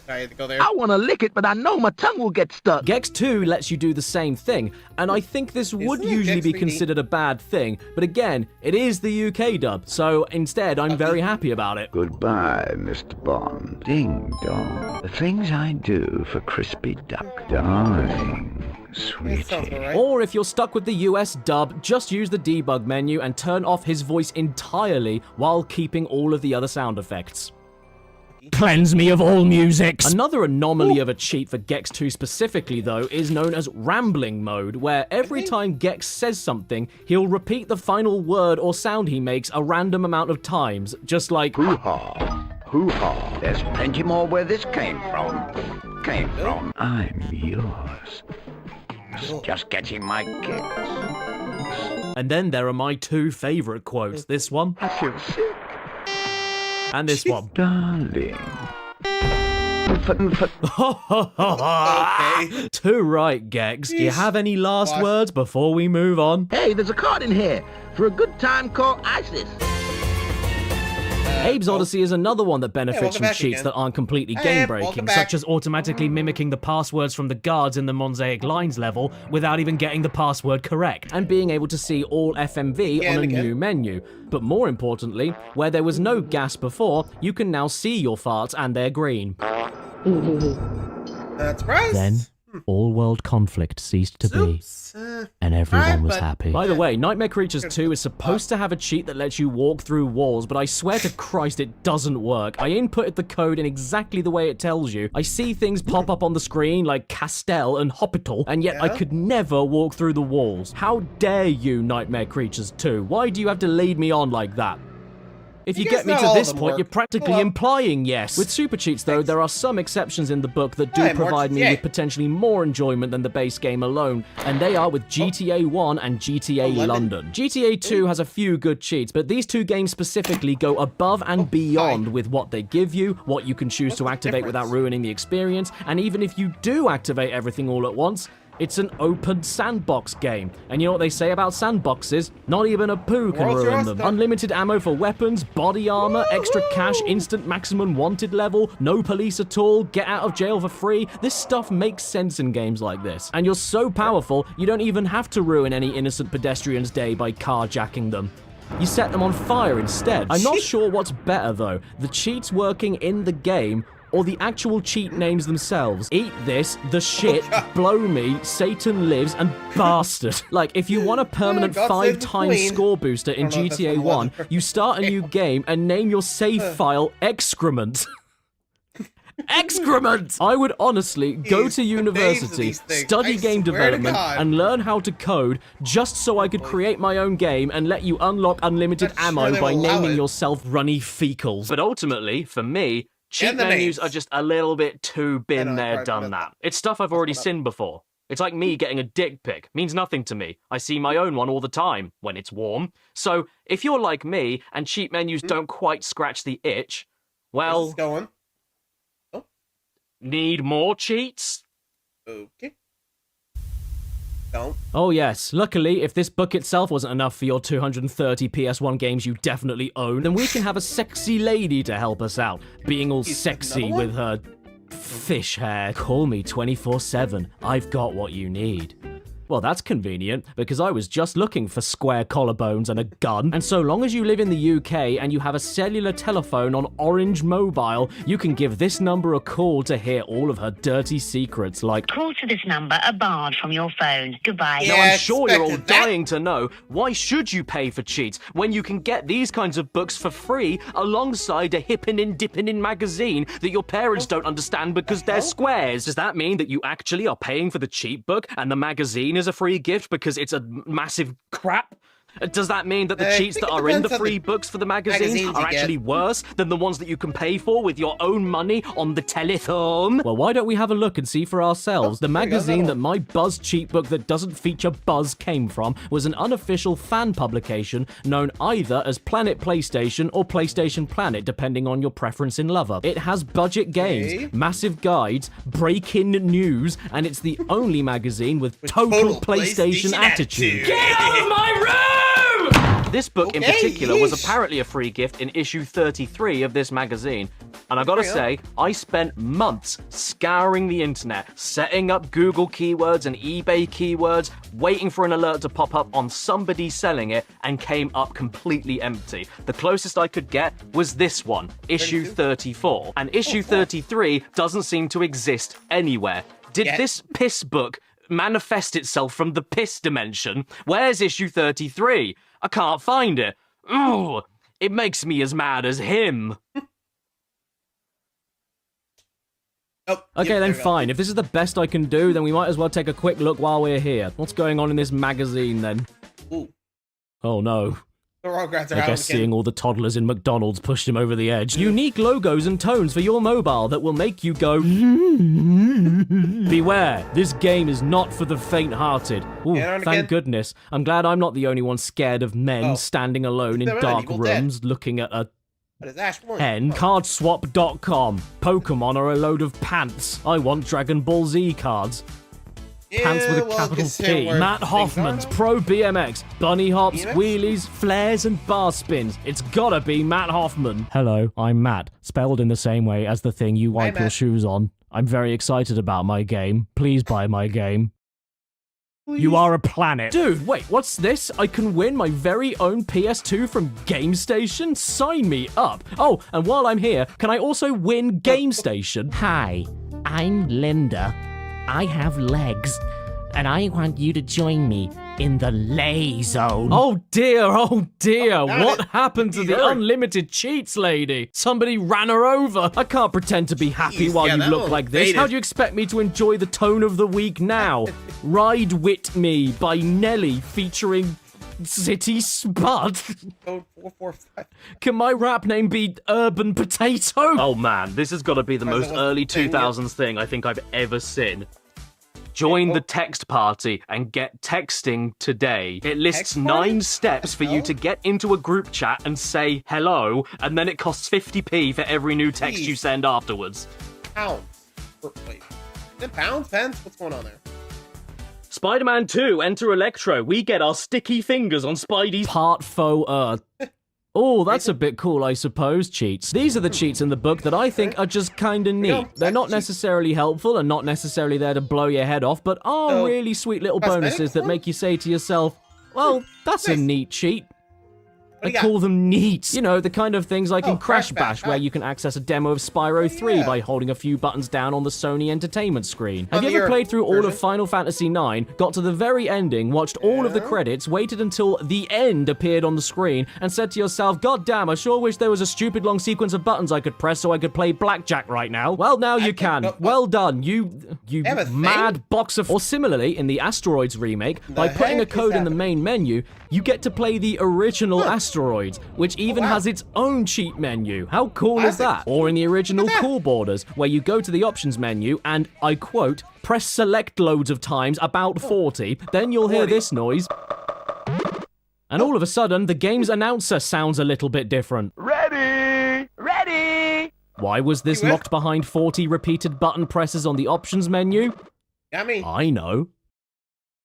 to go there. I want to lick it, but I know my tongue will get stuck. Gex 2 lets you do the same thing, and I think this would usually be considered a bad thing, but again, it is the UK dub, so instead I'm very happy about it. Goodbye, Mr. Bond. Ding dong. The things I do for crispy duck. Darling. Sweetie. Or if you're stuck with the US dub, just use the debug menu and turn off his voice entirely while keeping all of the other sound effects. Cleanse me of all musics. Another anomaly of a cheat for Gex 2 specifically, though, is known as rambling mode, where every time Gex says something, he'll repeat the final word or sound he makes a random amount of times, just like hoo-ha, hoo-ha. There's plenty more where this came from. I'm yours. Just getting my kicks. And then there are my two favorite quotes. This one. I feel sick. And this one. Darling. Okay. Too right, Gex. Do you have any last words before we move on? Hey, there's a card in here for a good time called ISIS. Abe's Odyssey is another one that benefits from cheats that aren't completely game-breaking, welcome such as automatically mimicking the passwords from the guards in the Mosaic Lines level without even getting the password correct, and being able to see all FMV on a new menu. But more importantly, where there was no gas before, you can now see your farts and they're green. That's right. Then, all world conflict ceased to be, and everyone was happy. By the way, Nightmare Creatures 2 is supposed to have a cheat that lets you walk through walls, but I swear to Christ it doesn't work. I inputted the code in exactly the way it tells you. I see things pop up on the screen like Castell and Hospital, and yet I could never walk through the walls. How dare you, Nightmare Creatures 2? Why do you have to lead me on like that? If you get me to this point, you're practically implying yes. With super cheats, though, there are some exceptions in the book that do provide me with potentially more enjoyment than the base game alone, and they are with GTA 1 and GTA London. GTA 2 has a few good cheats, but these two games specifically go above and beyond with what they give you, what you can choose to activate without ruining the experience, and even if you do activate everything all at once, It's an open sandbox game. And you know what they say about sandboxes? Not even a poo can ruin them. Unlimited ammo for weapons, body armor, extra cash, instant maximum wanted level, no police at all, get out of jail for free. This stuff makes sense in games like this. And you're so powerful, you don't even have to ruin any innocent pedestrian's day by carjacking them. You set them on fire instead. I'm not sure what's better though, the cheats working in the game or the actual cheat names themselves. Eat this, the shit, blow me, Satan lives, and bastard. Like, if you want a permanent 5-time score booster in GTA 1, you start a new game and name your save file Excrement. Excrement! I would honestly go to university, study game development, and learn how to code just so I could create my own game and let you unlock unlimited ammo by naming yourself Runny Fecals. But ultimately, for me, cheat menus are just a little bit too been there, done that. It's stuff I've already seen before. It's like me getting a dick pic. Means nothing to me. I see my own one all the time, when it's warm. So, if you're like me, and cheat menus don't quite scratch the itch, well... Need more cheats? Okay. Don't. Oh yes, luckily, if this book itself wasn't enough for your 230 PS1 games you definitely own, then we can have a sexy lady to help us out, being all sexy with her fish hair. Call me 24/7, I've got what you need. Well, that's convenient, because I was just looking for square collarbones and a gun. And so long as you live in the UK and you have a cellular telephone on Orange Mobile, you can give this number a call to hear all of her dirty secrets, like... Call to this number are barred from your phone. Goodbye. Now, I'm sure you're all dying to know, why should you pay for cheats when you can get these kinds of books for free alongside a hippin' dippin' magazine that your parents don't understand because they're squares? Does that mean that you actually are paying for the cheat book and the magazine is a free gift because it's a massive crap? Does that mean that the cheats that are in the free books for the magazines are actually worse than the ones that you can pay for with your own money on the telephone? Well, why don't we have a look and see for ourselves? The magazine that my Buzz cheat book that doesn't feature Buzz came from was an unofficial fan publication known either as Planet PlayStation or PlayStation Planet, depending on your preference in lover. It has budget games, massive guides, break-in news, and it's the only magazine with total PlayStation attitude. Get out of my room! This book in particular was apparently a free gift in issue 33 of this magazine. And I gotta say, I spent months scouring the internet, setting up Google keywords and eBay keywords, waiting for an alert to pop up on somebody selling it, and came up completely empty. The closest I could get was this one, issue 34. And issue 33 doesn't seem to exist anywhere. Did this piss book manifest itself from the piss dimension? Where's issue 33? I can't find it. Ooh, it makes me as mad as him. Okay, then fine. If this is the best I can do, then we might as well take a quick look while we're here. What's going on in this magazine, then? Ooh. Oh, no. The Rugrats are I guess seeing all the toddlers in McDonald's pushed him over the edge. Unique logos and tones for your mobile that will make you go... Beware, this game is not for the faint-hearted. Ooh, thank goodness. I'm glad I'm not the only one scared of men standing alone in dark rooms looking at a... hen. Cardswap.com. Pokemon are a load of pants. I want Dragon Ball Z cards. Pants with a capital P. Matt Hoffman's Pro BMX. Bunny hops, wheelies, flares, and bar spins. It's gotta be Matt Hoffman. Hello, I'm Matt, spelled in the same way as the thing you wipe your shoes on. I'm very excited about my game. Please buy my game. You are a planet. Dude, wait, what's this? I can win my very own PS2 from GameStation? Sign me up. Oh, and while I'm here, can I also win GameStation? Hi, I'm Linda. I have legs, and I want you to join me in the lay zone. Oh dear, what happened to the unlimited cheats lady? Somebody ran her over. I can't pretend to be happy while you look like this. How do you expect me to enjoy the tone of the week now? Ride Wit Me by Nelly featuring City Spud. Code 445. Can my rap name be Urban Potato? Oh man, this has got to be the most early 2000s thing I think I've ever seen. Join the text party and get texting today. It lists 9 steps for you to get into a group chat and say hello, and then it costs 50p for every new text you send afterwards. Pounds. Wait. Is it pounds? Pence? What's going on there? Spider-Man 2, Enter Electro. We get our sticky fingers on Spidey's part faux Earth. Oh, that's a bit cool, I suppose, cheats. These are the cheats in the book that I think are just kinda neat. They're not necessarily helpful and not necessarily there to blow your head off, but are really sweet little bonuses that make you say to yourself, well, that's a neat cheat. I call them neats. You know, the kind of things like in Crash Bash, where you can access a demo of Spyro 3 by holding a few buttons down on the Sony Entertainment screen. Have you ever played through all of Final Fantasy IX, got to the very ending, watched all of the credits, waited until the end appeared on the screen, and said to yourself, God damn, I sure wish there was a stupid long sequence of buttons I could press so I could play blackjack right now? Well, now you can. Well done, you mad box of... Or similarly, in the Asteroids remake, by putting a code in the main menu, you get to play the original Asteroids, which even has its own cheat menu. How cool is that? Or in the original Cool Borders, where you go to the options menu and, I quote, press select loads of times, about 40, then you'll hear this noise. And all of a sudden, the game's announcer sounds a little bit different. Ready! Ready! Why was this locked behind 40 repeated button presses on the options menu? I know.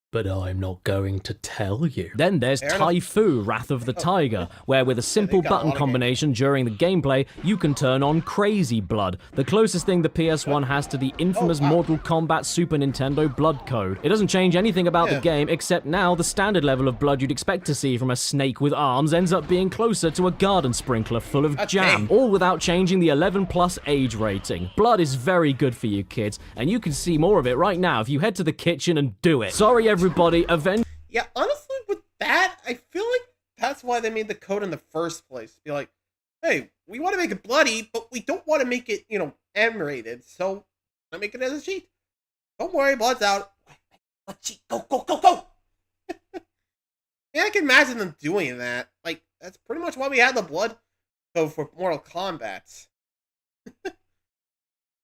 But I'm not going to tell you. Then there's Taifu, Wrath of the Tiger, where with a simple button combination during the gameplay, you can turn on Crazy Blood, the closest thing the PS1 has to the infamous Mortal Kombat Super Nintendo blood code. It doesn't change anything about the game, except now the standard level of blood you'd expect to see from a snake with arms ends up being closer to a garden sprinkler full of jam, all without changing the 11+ age rating. Blood is very good for you kids, and you can see more of it right now if you head to the kitchen and do it. Sorry everybody, Yeah, honestly, with that, I feel like that's why they made the code in the first place. Be like, hey, we want to make it bloody, but we don't want to make it, you know, M-rated, so I make it as a cheat. Don't worry, blood's out. Let's cheat. Go, go, go, go! Yeah, I can imagine them doing that. Like, that's pretty much why we had the blood code for Mortal Kombat.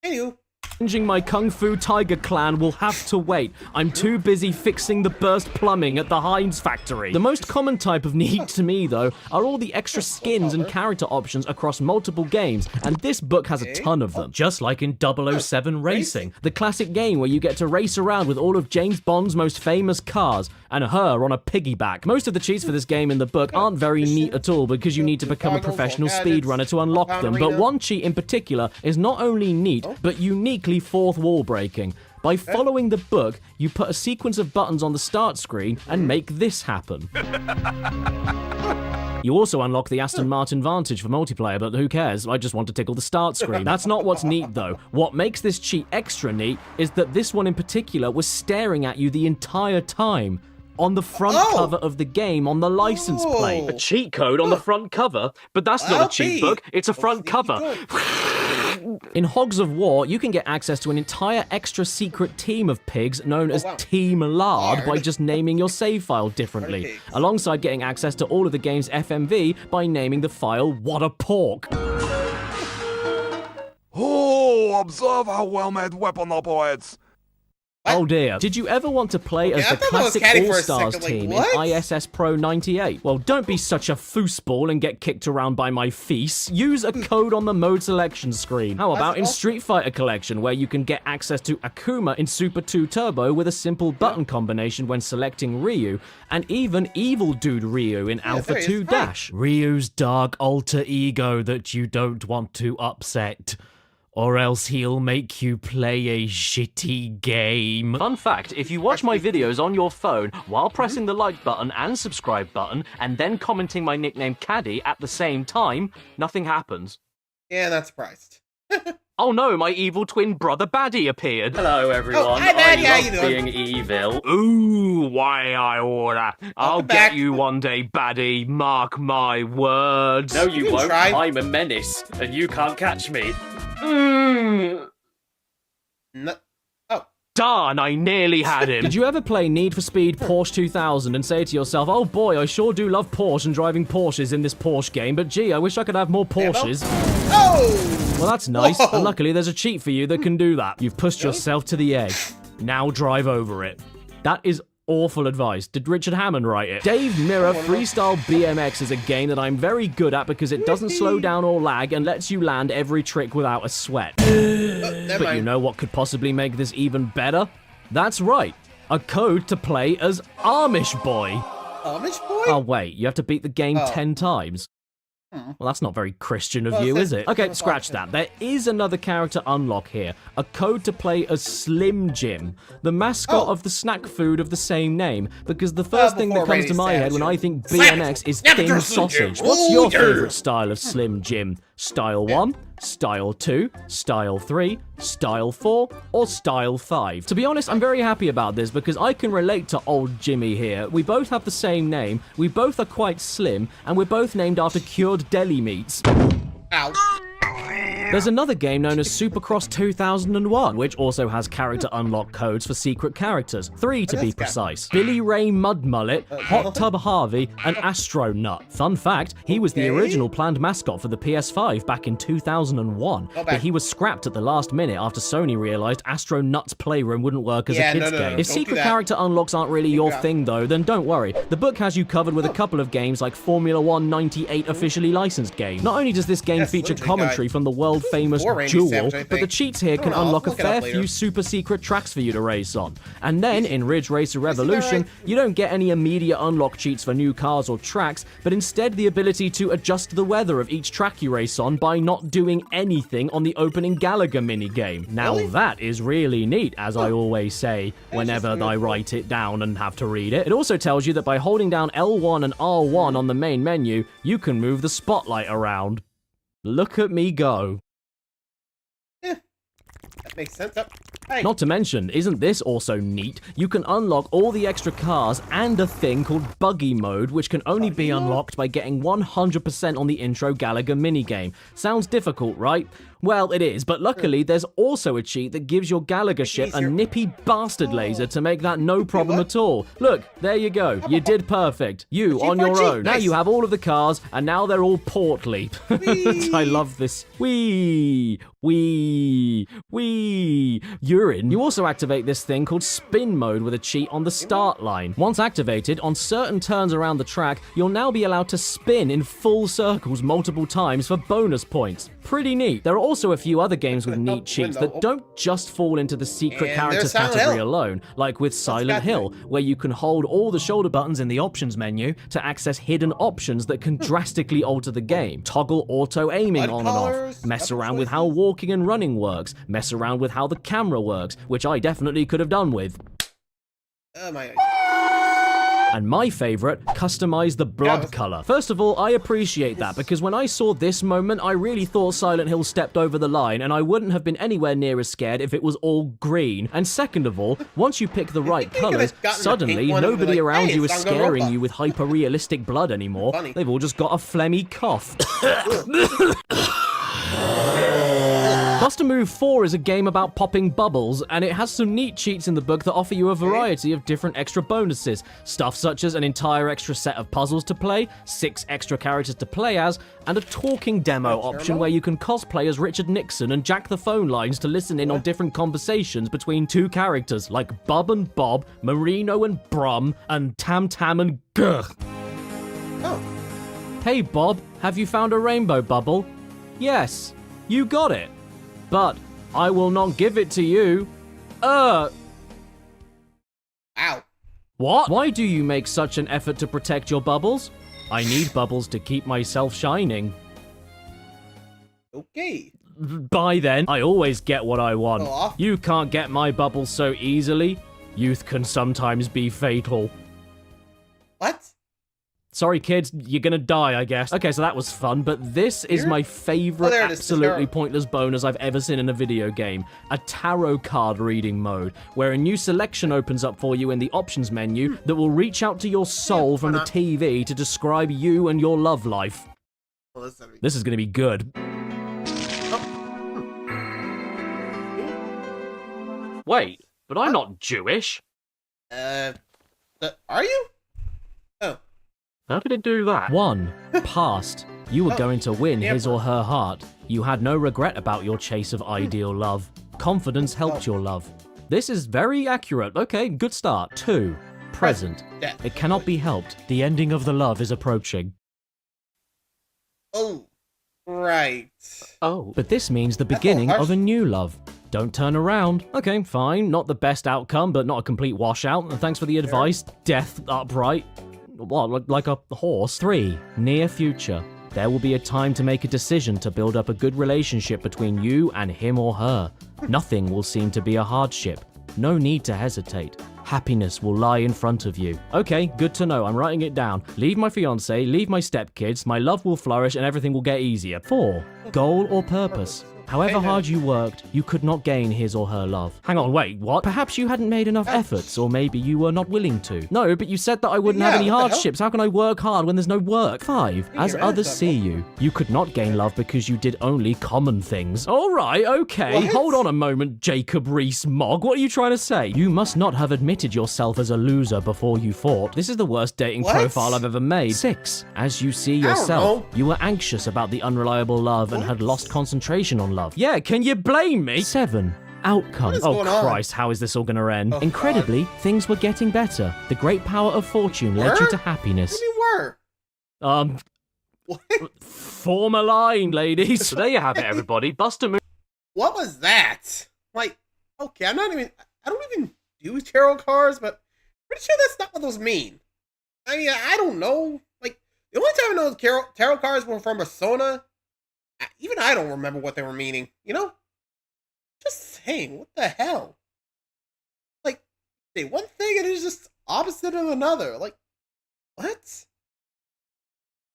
Anywho. Changing my Kung Fu Tiger clan will have to wait. I'm too busy fixing the burst plumbing at the Heinz factory. The most common type of need to me, though, are all the extra skins and character options across multiple games, and this book has a ton of them. Just like in 007 Racing, the classic game where you get to race around with all of James Bond's most famous cars, and her on a piggyback. Most of the cheats for this game in the book aren't very neat at all because you need to become a professional speedrunner to unlock them, but one cheat in particular is not only neat, but uniquely fourth wall breaking. By following the book, you put a sequence of buttons on the start screen and make this happen. You also unlock the Aston Martin Vantage for multiplayer, but who cares? I just want to tickle the start screen. That's not what's neat, though. What makes this cheat extra neat is that this one in particular was staring at you the entire time. On the front cover of the game, on the license plate. A cheat code on the front cover? But that's not a cheat book, it's a front cover. In Hogs of War, you can get access to an entire extra secret team of pigs known as Team Lard by just naming your save file differently, alongside getting access to all of the game's FMV by naming the file What a Pork. Oh, observe how well-made weapon operates. Oh dear. Did you ever want to play as the classic All-Stars team in ISS Pro 98? Well, don't be such a foosball and get kicked around by my feast. Use a code on the mode selection screen. How about in Street Fighter Collection, where you can get access to Akuma in Super 2 Turbo with a simple button combination when selecting Ryu, and even Evil Dude Ryu in Alpha 2 Dash. Ryu's dark alter ego that you don't want to upset. Or else he'll make you play a shitty game. Fun fact, if you watch my videos on your phone while pressing the like button and subscribe button, and then commenting my nickname Caddy at the same time, nothing happens. Yeah, not surprised. Oh no, my evil twin brother Baddie appeared. Hello everyone, oh, hi, Baddie, I love being evil. Ooh, why I order. I'll get you one day, Baddie, mark my words. No you won't, try. I'm a menace, and you can't catch me. No. Oh. Darn, I nearly had him. Did you ever play Need for Speed Porsche 2000 and say to yourself, oh boy, I sure do love Porsche and driving Porsches in this Porsche game, but gee, I wish I could have more Porsches. Oh! Well, that's nice, Whoa. and luckily there's a cheat for you that can do that. You've pushed yourself to the edge. Now drive over it. That is awful advice. Did Richard Hammond write it? Dave Mirror Freestyle BMX is a game that I'm very good at because it doesn't slow down or lag and lets you land every trick without a sweat. But you know what could possibly make this even better? That's right. a code to play as Amish Boy. Amish Boy? Oh, wait, you have to beat the game 10 times. Well, that's not very Christian of you, is it? Okay, scratch that. There is another character unlock here. A code to play as Slim Jim, the mascot of the snack food of the same name. Because the first thing that comes to my head when I think BMX is thin sausage. What's your favorite style of Slim Jim? Style 1, Style 2, Style 3, Style 4, or Style 5? To be honest, I'm very happy about this because I can relate to old Jimmy here. We both have the same name, we both are quite slim, and we're both named after cured deli meats. Ow. There's another game known as Supercross 2001, which also has character unlock codes for secret characters. 3 to be precise. Billy Ray Mudmullet, Hot Tub Harvey, and Astronut. Fun fact, he was the original planned mascot for the PS5 back in 2001, but he was scrapped at the last minute after Sony realized Astronut's Playroom wouldn't work as a kid's game. If secret character unlocks aren't really your thing though, then don't worry. The book has you covered with a couple of games like Formula 1 98 officially licensed game. Not only does this game feature commentary from the world-famous Jewel, but the cheats here can unlock a fair few super secret tracks for you to race on. And then, in Ridge Racer Revolution, you don't get any immediate unlock cheats for new cars or tracks, but instead the ability to adjust the weather of each track you race on by not doing anything on the opening Gallagher minigame. Now that is really neat, as I always say, whenever I write it down and have to read it. It also tells you that by holding down L1 and R1 on the main menu, you can move the spotlight around. Look at me go. That makes sense. Hey. Not to mention, isn't this also neat? You can unlock all the extra cars and a thing called Buggy Mode, which can only be unlocked by getting 100% on the intro Gallagher minigame. Sounds difficult, right? Well, it is, but luckily there's also a cheat that gives your Gallagher ship a nippy bastard laser to make that no problem at all. Look, there you go. You did perfect. You on your own. Now you have all of the cars, and now they're all portly. I love this. Wee. Urine. You also activate this thing called Spin Mode with a cheat on the start line. Once activated, on certain turns around the track, you'll now be allowed to spin in full circles multiple times for bonus points. Pretty neat. There are also a few other games with neat cheats that don't just fall into the secret characters category alone, like with Silent Hill, where you can hold all the shoulder buttons in the options menu to access hidden options that can drastically alter the game. Toggle auto aiming on and off, mess around with how walking and running works, mess around with how the camera works, which I definitely could have done with. Oh my. And my favorite, customize the blood color. First of all, I appreciate that because when I saw this moment, I really thought Silent Hill stepped over the line and I wouldn't have been anywhere near as scared if it was all green. And second of all, once you pick the right colors, suddenly nobody around you is scaring you with hyper-realistic blood anymore. They've all just got a phlegmy cough. Buster Move 4 is a game about popping bubbles, and it has some neat cheats in the book that offer you a variety of different extra bonuses. Stuff such as an entire extra set of puzzles to play, 6 extra characters to play as, and a talking demo option where you can cosplay as Richard Nixon and jack the phone lines to listen in on different conversations between 2 characters, like Bub and Bob, Marino and Brum, and Tam Tam and Gurr. Hey Bob, have you found a rainbow bubble? Yes, you got it. But I will not give it to you. Ow. What? Why do you make such an effort to protect your bubbles? I need bubbles to keep myself shining. Okay. Bye then. I always get what I want. You can't get my bubbles so easily. Youth can sometimes be fatal. What? Sorry, kids, you're gonna die, I guess. Okay, so that was fun, but this is my favorite absolutely pointless bonus I've ever seen in a video game. A tarot card reading mode, where a new selection opens up for you in the options menu that will reach out to your soul from the TV to describe you and your love life. This is gonna be good. Wait, but I'm not Jewish. Are you? Oh. How did it do that? 1. Past. You were going to win his or her heart. You had no regret about your chase of ideal love. Confidence helped your love. This is very accurate. Okay, good start. 2. Present. It cannot be helped. The ending of the love is approaching. Oh, right. Oh. But this means the beginning of a new love. Don't turn around. Okay, fine. Not the best outcome, but not a complete washout. Thanks for the advice. Death upright. What, like a horse? 3. Near future. There will be a time to make a decision to build up a good relationship between you and him or her. Nothing will seem to be a hardship. No need to hesitate. Happiness will lie in front of you. Okay, good to know. I'm writing it down. Leave my fiancé, leave my stepkids, my love will flourish and everything will get easier. 4. Goal or purpose. However hard you worked, you could not gain his or her love. Hang on, wait, what? Perhaps you hadn't made enough efforts, or maybe you were not willing to. No, but you said that I wouldn't have any hardships. How can I work hard when there's no work? 5. As others see you, you could not gain love because you did only common things. All right, okay. What? Hold on a moment, Jacob Rees-Mogg. What are you trying to say? You must not have admitted yourself as a loser before you fought. This is the worst dating profile I've ever made. 6. As you see yourself, you were anxious about the unreliable love and had lost concentration on love. Yeah, can you blame me? 7. Outcome. Oh Christ, how is this all gonna end? Incredibly, things were getting better. The great power of fortune led you to happiness. What do you mean What? Form a line, ladies. So there you have it, everybody. Bust a move. What was that? Like, okay, I don't even do tarot cards, but I'm pretty sure that's not what those mean. I mean, I don't know. Like, the only time I know tarot cards were from Persona, even I don't remember what they were meaning, you know? Just saying, what the hell? Like, say one thing and it's just opposite of another. Like, what?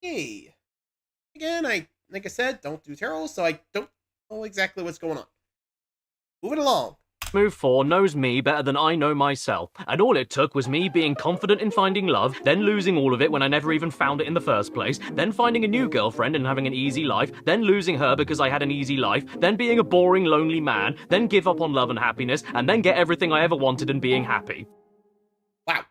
Hey. Again, like I said, don't do tarot, so I don't know exactly what's going on. Moving along. Move 4 knows me better than I know myself, and all it took was me being confident in finding love, then losing all of it when I never even found it in the first place, then finding a new girlfriend and having an easy life, then losing her because I had an easy life, then being a boring, lonely man, then give up on love and happiness, and then get everything I ever wanted and being happy. Wow.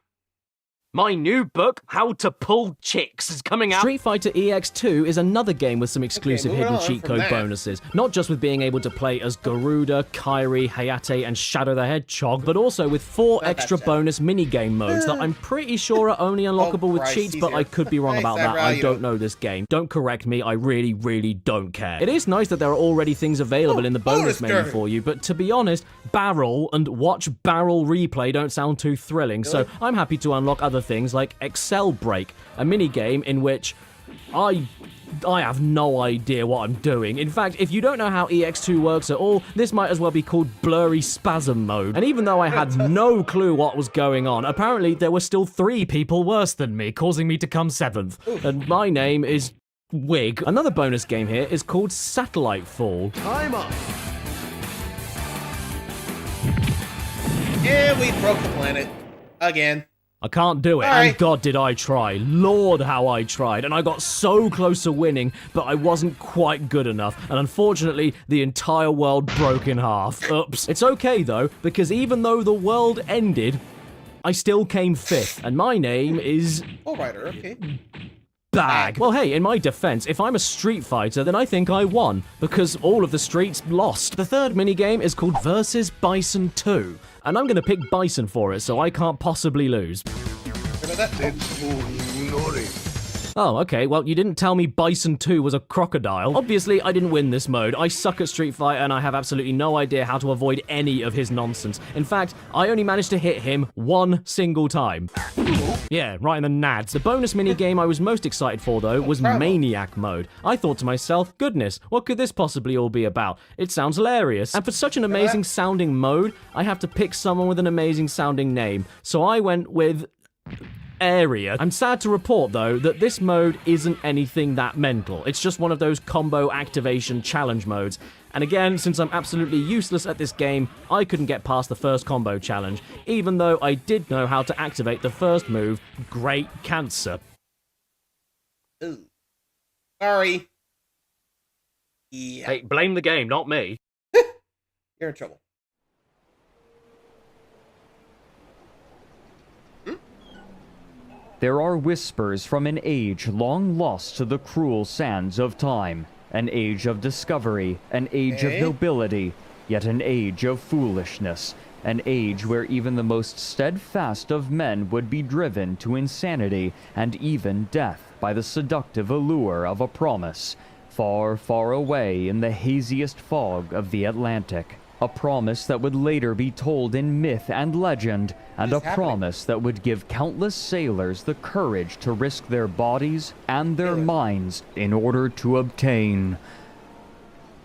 My new book, How to Pull Chicks, is coming out. Street Fighter EX2 is another game with some exclusive hidden cheat code bonuses. Not just with being able to play as Garuda, Kairi, Hayate, and Shadow the Hedgehog, but also with 4 extra bonus minigame modes that I'm pretty sure are only unlockable with cheats, but I could be wrong about that. I don't know this game. Don't correct me, I really, really don't care. It is nice that there are already things available in the bonus menu for you, but to be honest, barrel and watch barrel replay don't sound too thrilling, so I'm happy to unlock other things like Excel Break, a minigame in which I have no idea what I'm doing. In fact, if you don't know how EX2 works at all, this might as well be called Blurry Spasm Mode. And even though I had no clue what was going on, apparently there were still 3 people worse than me, causing me to come 7th. And my name is Wig. Another bonus game here is called Satellite Fall. Time up. Yeah, we broke the planet. Again. I can't do it, and God did I try. Lord, how I tried, and I got so close to winning, but I wasn't quite good enough, and unfortunately, the entire world broke in half. Oops. It's okay, though, because even though the world ended, I still came 5th, and my name is... Rider, okay. Bag. Well, hey, in my defense, if I'm a Street Fighter, then I think I won, because all of the streets lost. The third minigame is called Versus Bison 2, and I'm gonna pick Bison for it, so I can't possibly lose. Oh, okay, well, you didn't tell me Bison 2 was a crocodile. Obviously, I didn't win this mode. I suck at Street Fighter, and I have absolutely no idea how to avoid any of his nonsense. In fact, I only managed to hit him 1 single time. Yeah, right in the nads. The bonus minigame I was most excited for, though, was Maniac Mode. I thought to myself, goodness, what could this possibly all be about? It sounds hilarious. And for such an amazing sounding mode, I have to pick someone with an amazing sounding name. So I went with... Area. I'm sad to report, though, that this mode isn't anything that mental. It's just one of those combo activation challenge modes. And again, since I'm absolutely useless at this game, I couldn't get past the first combo challenge, even though I did know how to activate the first move, Great Cancer. Ooh. Sorry. Yeah. Hey, blame the game, not me. You're in trouble. There are whispers from an age long lost to the cruel sands of time, an age of discovery, an age of nobility, yet an age of foolishness, an age where even the most steadfast of men would be driven to insanity and even death by the seductive allure of a promise, far, far away in the haziest fog of the Atlantic. A promise that would later be told in myth and legend, and a promise that would give countless sailors the courage to risk their bodies and their minds in order to obtain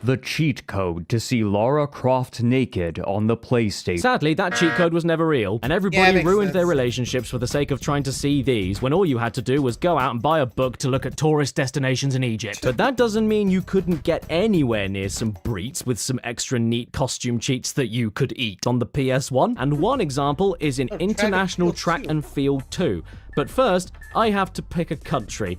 the cheat code to see Lara Croft naked on the PlayStation. Sadly, that cheat code was never real, and everybody ruined their relationships for the sake of trying to see these, when all you had to do was go out and buy a book to look at tourist destinations in Egypt. But that doesn't mean you couldn't get anywhere near some breets with some extra neat costume cheats that you could eat on the PS1, and one example is in International Track and Field 2. But first, I have to pick a country.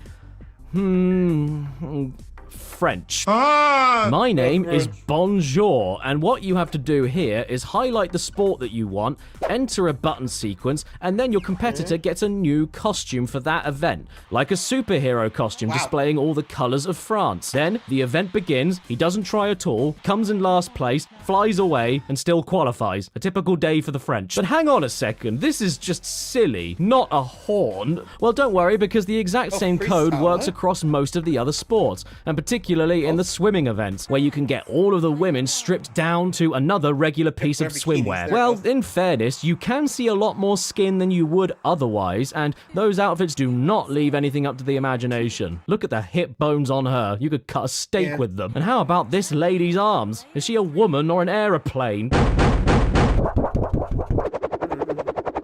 French. My name is Bonjour, and what you have to do here is highlight the sport that you want, enter a button sequence, and then your competitor gets a new costume for that event, like a superhero costume displaying all the colours of France. Then the event begins, he doesn't try at all, comes in last place, flies away, and still qualifies. A typical day for the French. But hang on a second, this is just silly, not a horn. Well, don't worry, because the exact same code works across most of the other sports, and particularly in the swimming events, where you can get all of the women stripped down to another regular piece of swimwear. Well, in fairness, you can see a lot more skin than you would otherwise, and those outfits do not leave anything up to the imagination. Look at the hip bones on her. You could cut a steak with them. And how about this lady's arms? Is she a woman or an aeroplane?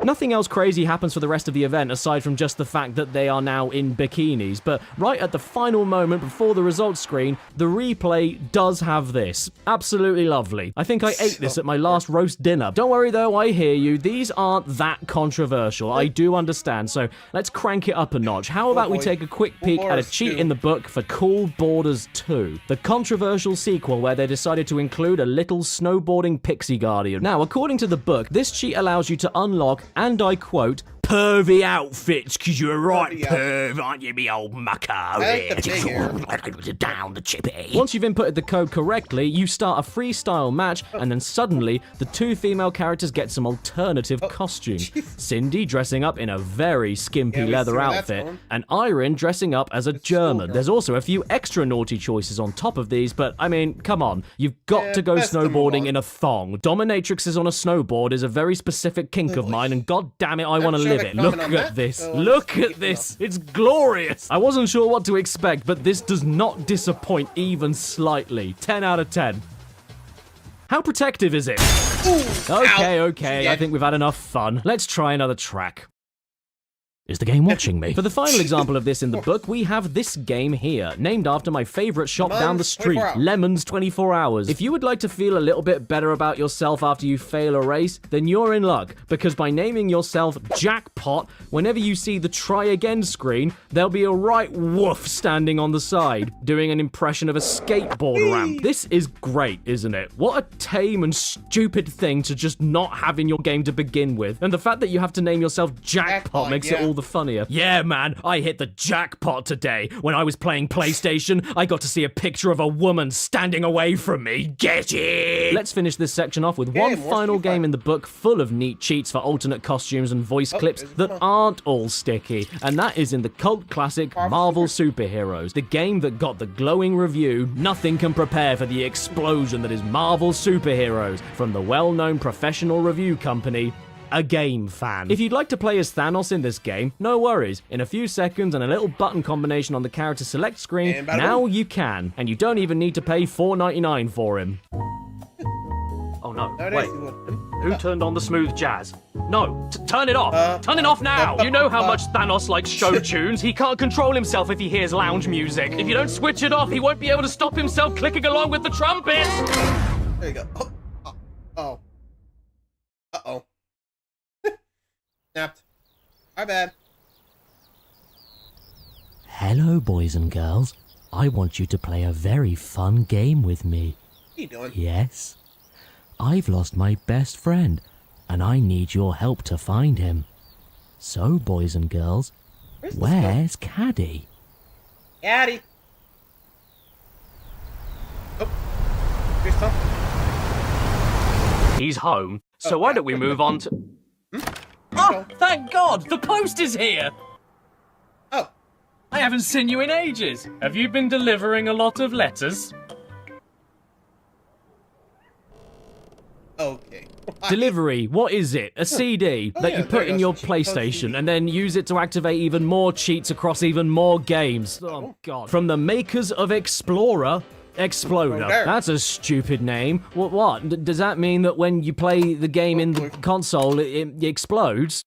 Nothing else crazy happens for the rest of the event aside from just the fact that they are now in bikinis, but right at the final moment before the results screen, the replay does have this. Absolutely lovely. I think I ate this at my last roast dinner. Don't worry though, I hear you. These aren't that controversial. I do understand, so let's crank it up a notch. How about we take a quick peek at a cheat in the book for Cool Borders 2, the controversial sequel where they decided to include a little snowboarding pixie guardian. Now, according to the book, this cheat allows you to unlock, and I quote, pervy outfits, cause you're a right perv, aren't you, me old mucker? Down the chippy. Once you've inputted the code correctly, you start a freestyle match, and then suddenly, the two female characters get some alternative costumes. Cindy dressing up in a very skimpy leather outfit, and Irene dressing up as a German. There's also a few extra naughty choices on top of these, but I mean, come on, you've got to go snowboarding in a thong. Dominatrixes on a snowboard is a very specific kink of mine, and god damn it, I want to live it. Look at this. Look at this. It's glorious. I wasn't sure what to expect, but this does not disappoint even slightly. 10 out of 10. How protective is it? Okay. I think we've had enough fun. Let's try another track. Is the game watching me? For the final example of this in the book, we have this game here, named after my favourite shop down the street, Lemon's 24 Hours. If you would like to feel a little bit better about yourself after you fail a race, then you're in luck, because by naming yourself Jackpot, whenever you see the try again screen, there'll be a right woof standing on the side, doing an impression of a skateboard ramp. This is great, isn't it? What a tame and stupid thing to just not have in your game to begin with. And the fact that you have to name yourself Jackpot makes it all the funnier. Yeah, man, I hit the jackpot today. When I was playing PlayStation, I got to see a picture of a woman standing away from me. Get it! Let's finish this section off with one final game in the book full of neat cheats for alternate costumes and voice clips that aren't all sticky, and that is in the cult classic Marvel Superheroes, the game that got the glowing review, "Nothing can prepare for the explosion that is Marvel Superheroes," from the well-known professional review company, A Game Fan. If you'd like to play as Thanos in this game, no worries. In a few seconds and a little button combination on the character select screen, now you can. And you don't even need to pay $4.99 for him. Oh no, wait. Who turned on the smooth jazz? No, turn it off! Turn it off now! You know how much Thanos likes show tunes? He can't control himself if he hears lounge music. If you don't switch it off, he won't be able to stop himself clicking along with the trumpets! There you go. Oh. Uh-oh. Snapped. My bad. Hello, boys and girls. I want you to play a very fun game with me. What are you doing? Yes. I've lost my best friend, and I need your help to find him. So, boys and girls, where's Caddy? Caddy. Oh. Here's something. He's home, so why don't we move on to... Oh, thank God! The post is here! Oh. I haven't seen you in ages. Have you been delivering a lot of letters? Okay. Delivery, what is it? A CD that you put in your PlayStation and then use it to activate even more cheats across even more games. Oh, God. From the makers of Explorer, Exploder. That's a stupid name. What? Does that mean that when you play the game in the console, it explodes?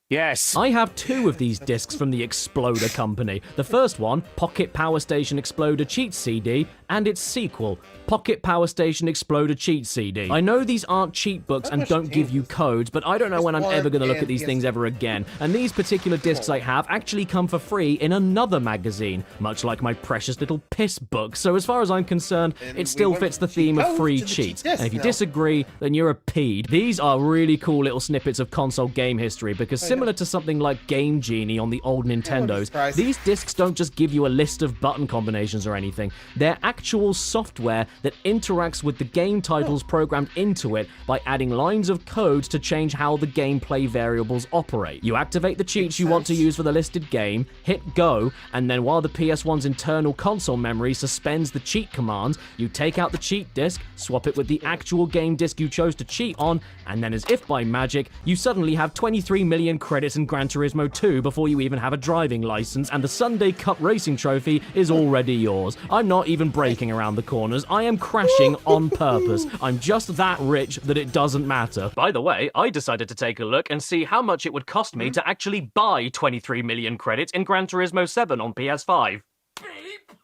Yes. I have 2 of these discs from the Exploder company. The first one, Pocket Power Station Exploder Cheat CD, and its sequel, Pocket Power Station Exploder Cheat CD. I know these aren't cheat books and don't give you codes, but I don't know when I'm ever going to look at these things ever again. And these particular discs I have actually come for free in another magazine, much like my precious little piss book. So as far as I'm concerned, it still fits the theme of free cheats. And if you disagree, then you're a peed. These are really cool little snippets of console game history because similar to something like Game Genie on the old Nintendos, these discs don't just give you a list of button combinations or anything. They're actual software that interacts with the game titles programmed into it by adding lines of code to change how the gameplay variables operate. You activate the cheats you want to use for the listed game, hit go, and then while the PS1's internal console memory suspends the cheat commands, you take out the cheat disc, swap it with the actual game disc you chose to cheat on, and then as if by magic, you suddenly have 23 million credits in Gran Turismo 2 before you even have a driving license, and the Sunday Cup Racing Trophy is already yours. I'm not even braking around the corners, I am crashing on purpose. I'm just that rich that it doesn't matter. By the way, I decided to take a look and see how much it would cost me to actually buy 23 million credits in Gran Turismo 7 on PS5.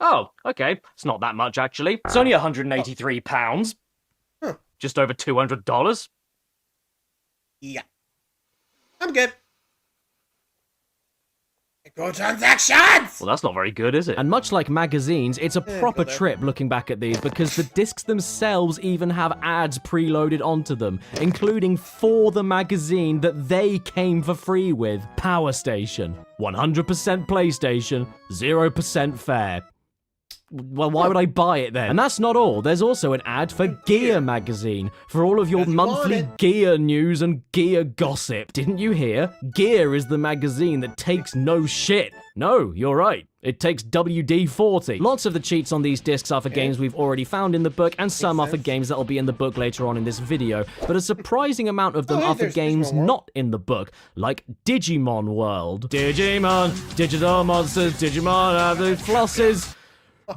Oh, okay. It's not that much, actually. It's only £183. Just over $200. Yeah. I'm good. Microtransactions! Well, that's not very good, is it? And much like magazines, it's a proper trip looking back at these because the discs themselves even have ads preloaded onto them, including for the magazine that they came for free with. Power Station. 100% PlayStation, 0% fair. Well, why would I buy it then? And that's not all. There's also an ad for Gear magazine for all of your monthly gear news and gear gossip. Didn't you hear? Gear is the magazine that takes no shit. No, you're right. It takes WD-40. Lots of the cheats on these discs are for games we've already found in the book, and some are for games that will be in the book later on in this video. But a surprising amount of them are for games not in the book, like Digimon World. Digimon, digital monsters, Digimon have the flosses.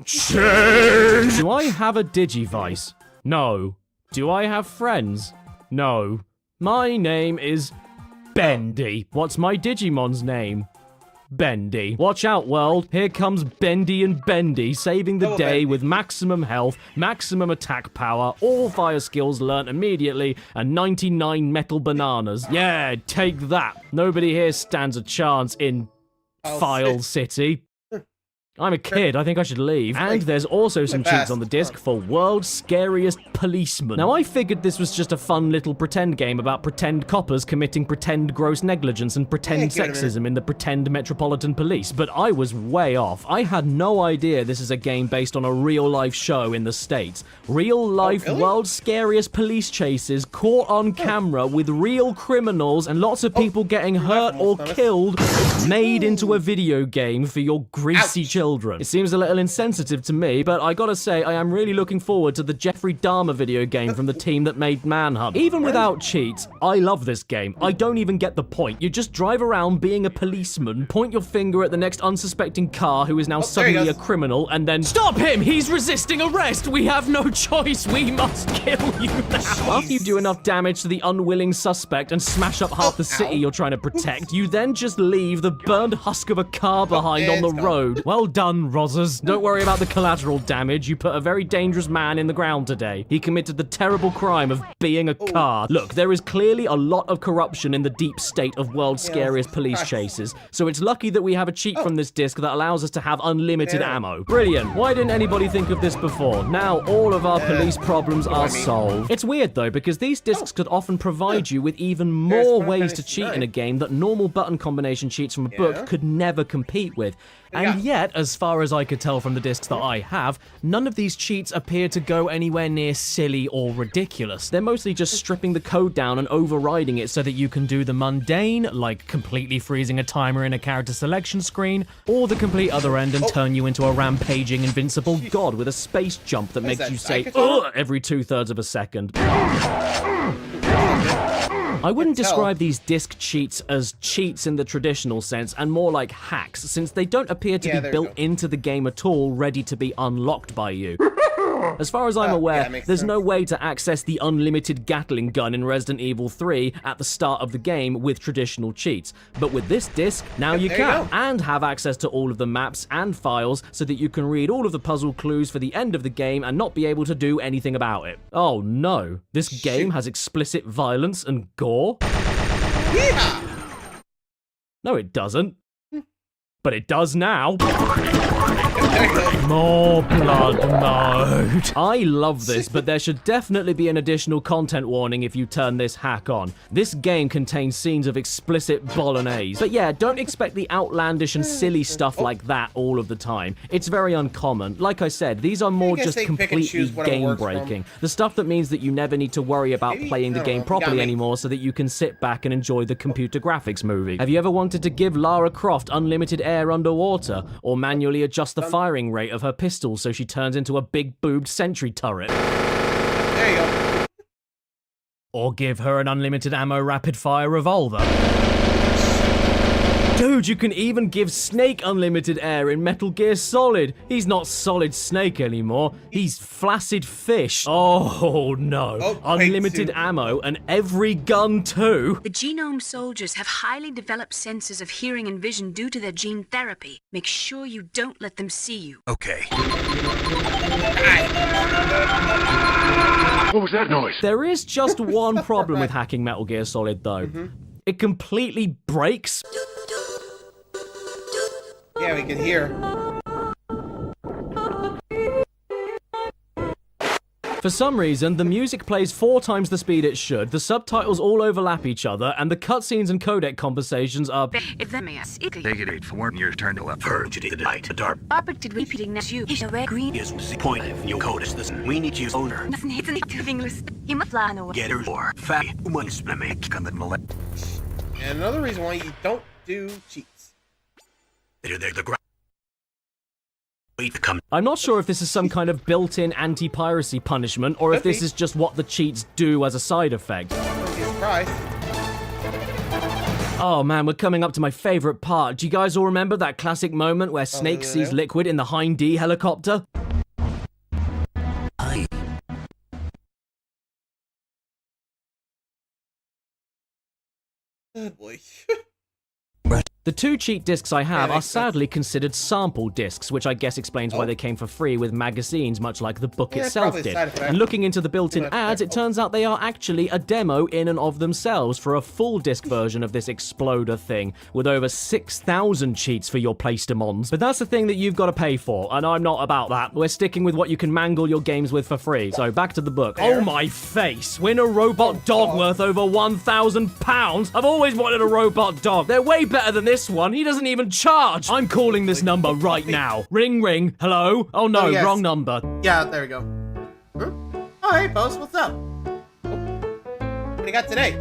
Change! Do I have a Digivice? No. Do I have friends? No. My name is Bendy. What's my Digimon's name? Bendy. Watch out, world. Here comes Bendy and Bendy, saving the day with maximum health, maximum attack power, all fire skills learnt immediately, and 99 metal bananas. Yeah, take that. Nobody here stands a chance in File City. I'm a kid, I think I should leave. And there's also some cheats on the disc for World's Scariest Policeman. Now, I figured this was just a fun little pretend game about pretend coppers committing pretend gross negligence and pretend sexism in the pretend Metropolitan Police, but I was way off. I had no idea this is a game based on a real-life show in the States. Real-life World's Scariest Police chases caught on camera with real criminals and lots of people getting hurt or killed made into a video game for your greasy children. It seems a little insensitive to me, but I gotta say, I am really looking forward to the Jeffrey Dahmer video game from the team that made Manhunt. Even without cheats, I love this game. I don't even get the point. You just drive around being a policeman, point your finger at the next unsuspecting car who is now suddenly a criminal, and then stop him! He's resisting arrest! We have no choice! We must kill you now! After you do enough damage to the unwilling suspect and smash up half the city you're trying to protect, you then just leave the burned husk of a car behind on the road. Well done, Rozzers. Don't worry about the collateral damage. You put a very dangerous man in the ground today. He committed the terrible crime of being a car. Look, there is clearly a lot of corruption in the deep state of World's Scariest Police chases, so it's lucky that we have a cheat from this disc that allows us to have unlimited ammo. Brilliant. Why didn't anybody think of this before? Now all of our police problems are solved. It's weird though, because these discs could often provide you with even more ways to cheat in a game that normal button combination cheats from a book could never compete with. And yet, as as far as I could tell from the discs that I have, none of these cheats appear to go anywhere near silly or ridiculous. They're mostly just stripping the code down and overriding it so that you can do the mundane, like completely freezing a timer in a character selection screen, or the complete other end and turn you into a rampaging invincible god with a space jump that makes you say "ugh" every 2/3 of a second. I wouldn't describe these disc cheats as cheats in the traditional sense, and more like hacks, since they don't appear to be built into the game at all, ready to be unlocked by you. As far as I'm aware, there's no way to access the unlimited Gatling gun in Resident Evil 3 at the start of the game with traditional cheats. But with this disc, now you can, and have access to all of the maps and files so that you can read all of the puzzle clues for the end of the game and not be able to do anything about it. Oh no, this game has explicit violence and gore? Yeah. No, it doesn't. But it does now. More blood mode. I love this, but there should definitely be an additional content warning if you turn this hack on. This game contains scenes of explicit bolognese. But yeah, don't expect the outlandish and silly stuff like that all of the time. It's very uncommon. Like I said, these are more just completely game-breaking. The stuff that means that you never need to worry about playing the game properly anymore so that you can sit back and enjoy the computer graphics movie. Have you ever wanted to give Lara Croft unlimited air underwater, or manually adjust the firing rate of her pistol so she turns into a big-boobed sentry turret? There you go. Or give her an unlimited ammo rapid-fire revolver? Dude, you can even give Snake unlimited air in Metal Gear Solid. He's not Solid Snake anymore. He's Flaccid Fish. Oh no. Unlimited ammo and every gun too. The genome soldiers have highly developed senses of hearing and vision due to their gene therapy. Make sure you don't let them see you. Okay. What was that noise? There is just one problem with hacking Metal Gear Solid though. It completely breaks. Yeah, we can hear. For some reason, the music plays 4 times the speed it should, the subtitles all overlap each other, and the cutscenes and codec conversations are... Negative 4 years turned to left. The dark. Operated repeating that you is a red green is the point of your code is this. We need to use owner. Nothing hits an English. He must fly no Get her or fat woman's make come in And another reason why you don't do cheats. I'm not sure if this is some kind of built-in anti-piracy punishment, or if this is just what the cheats do as a side effect. Oh man, we're coming up to my favorite part. Do you guys all remember that classic moment where Snake sees Liquid in the Hind D helicopter? Oh boy. The 2 cheat discs I have are sadly considered sample discs, which I guess explains why they came for free with magazines, much like the book itself did. And looking into the built-in ads, it turns out they are actually a demo in and of themselves for a full disc version of this exploder thing, with over 6,000 cheats for your placements. But that's the thing that you've got to pay for, and I'm not about that. We're sticking with what you can mangle your games with for free. So back to the book. Oh my face! Win a robot dog worth over £1,000? I've always wanted a robot dog. They're way better than this one. He doesn't even charge. I'm calling this number right now. Ring, ring. Hello? Oh no, wrong number. Yeah, there we go. Oh, hey, Post, what's up? What do you got today?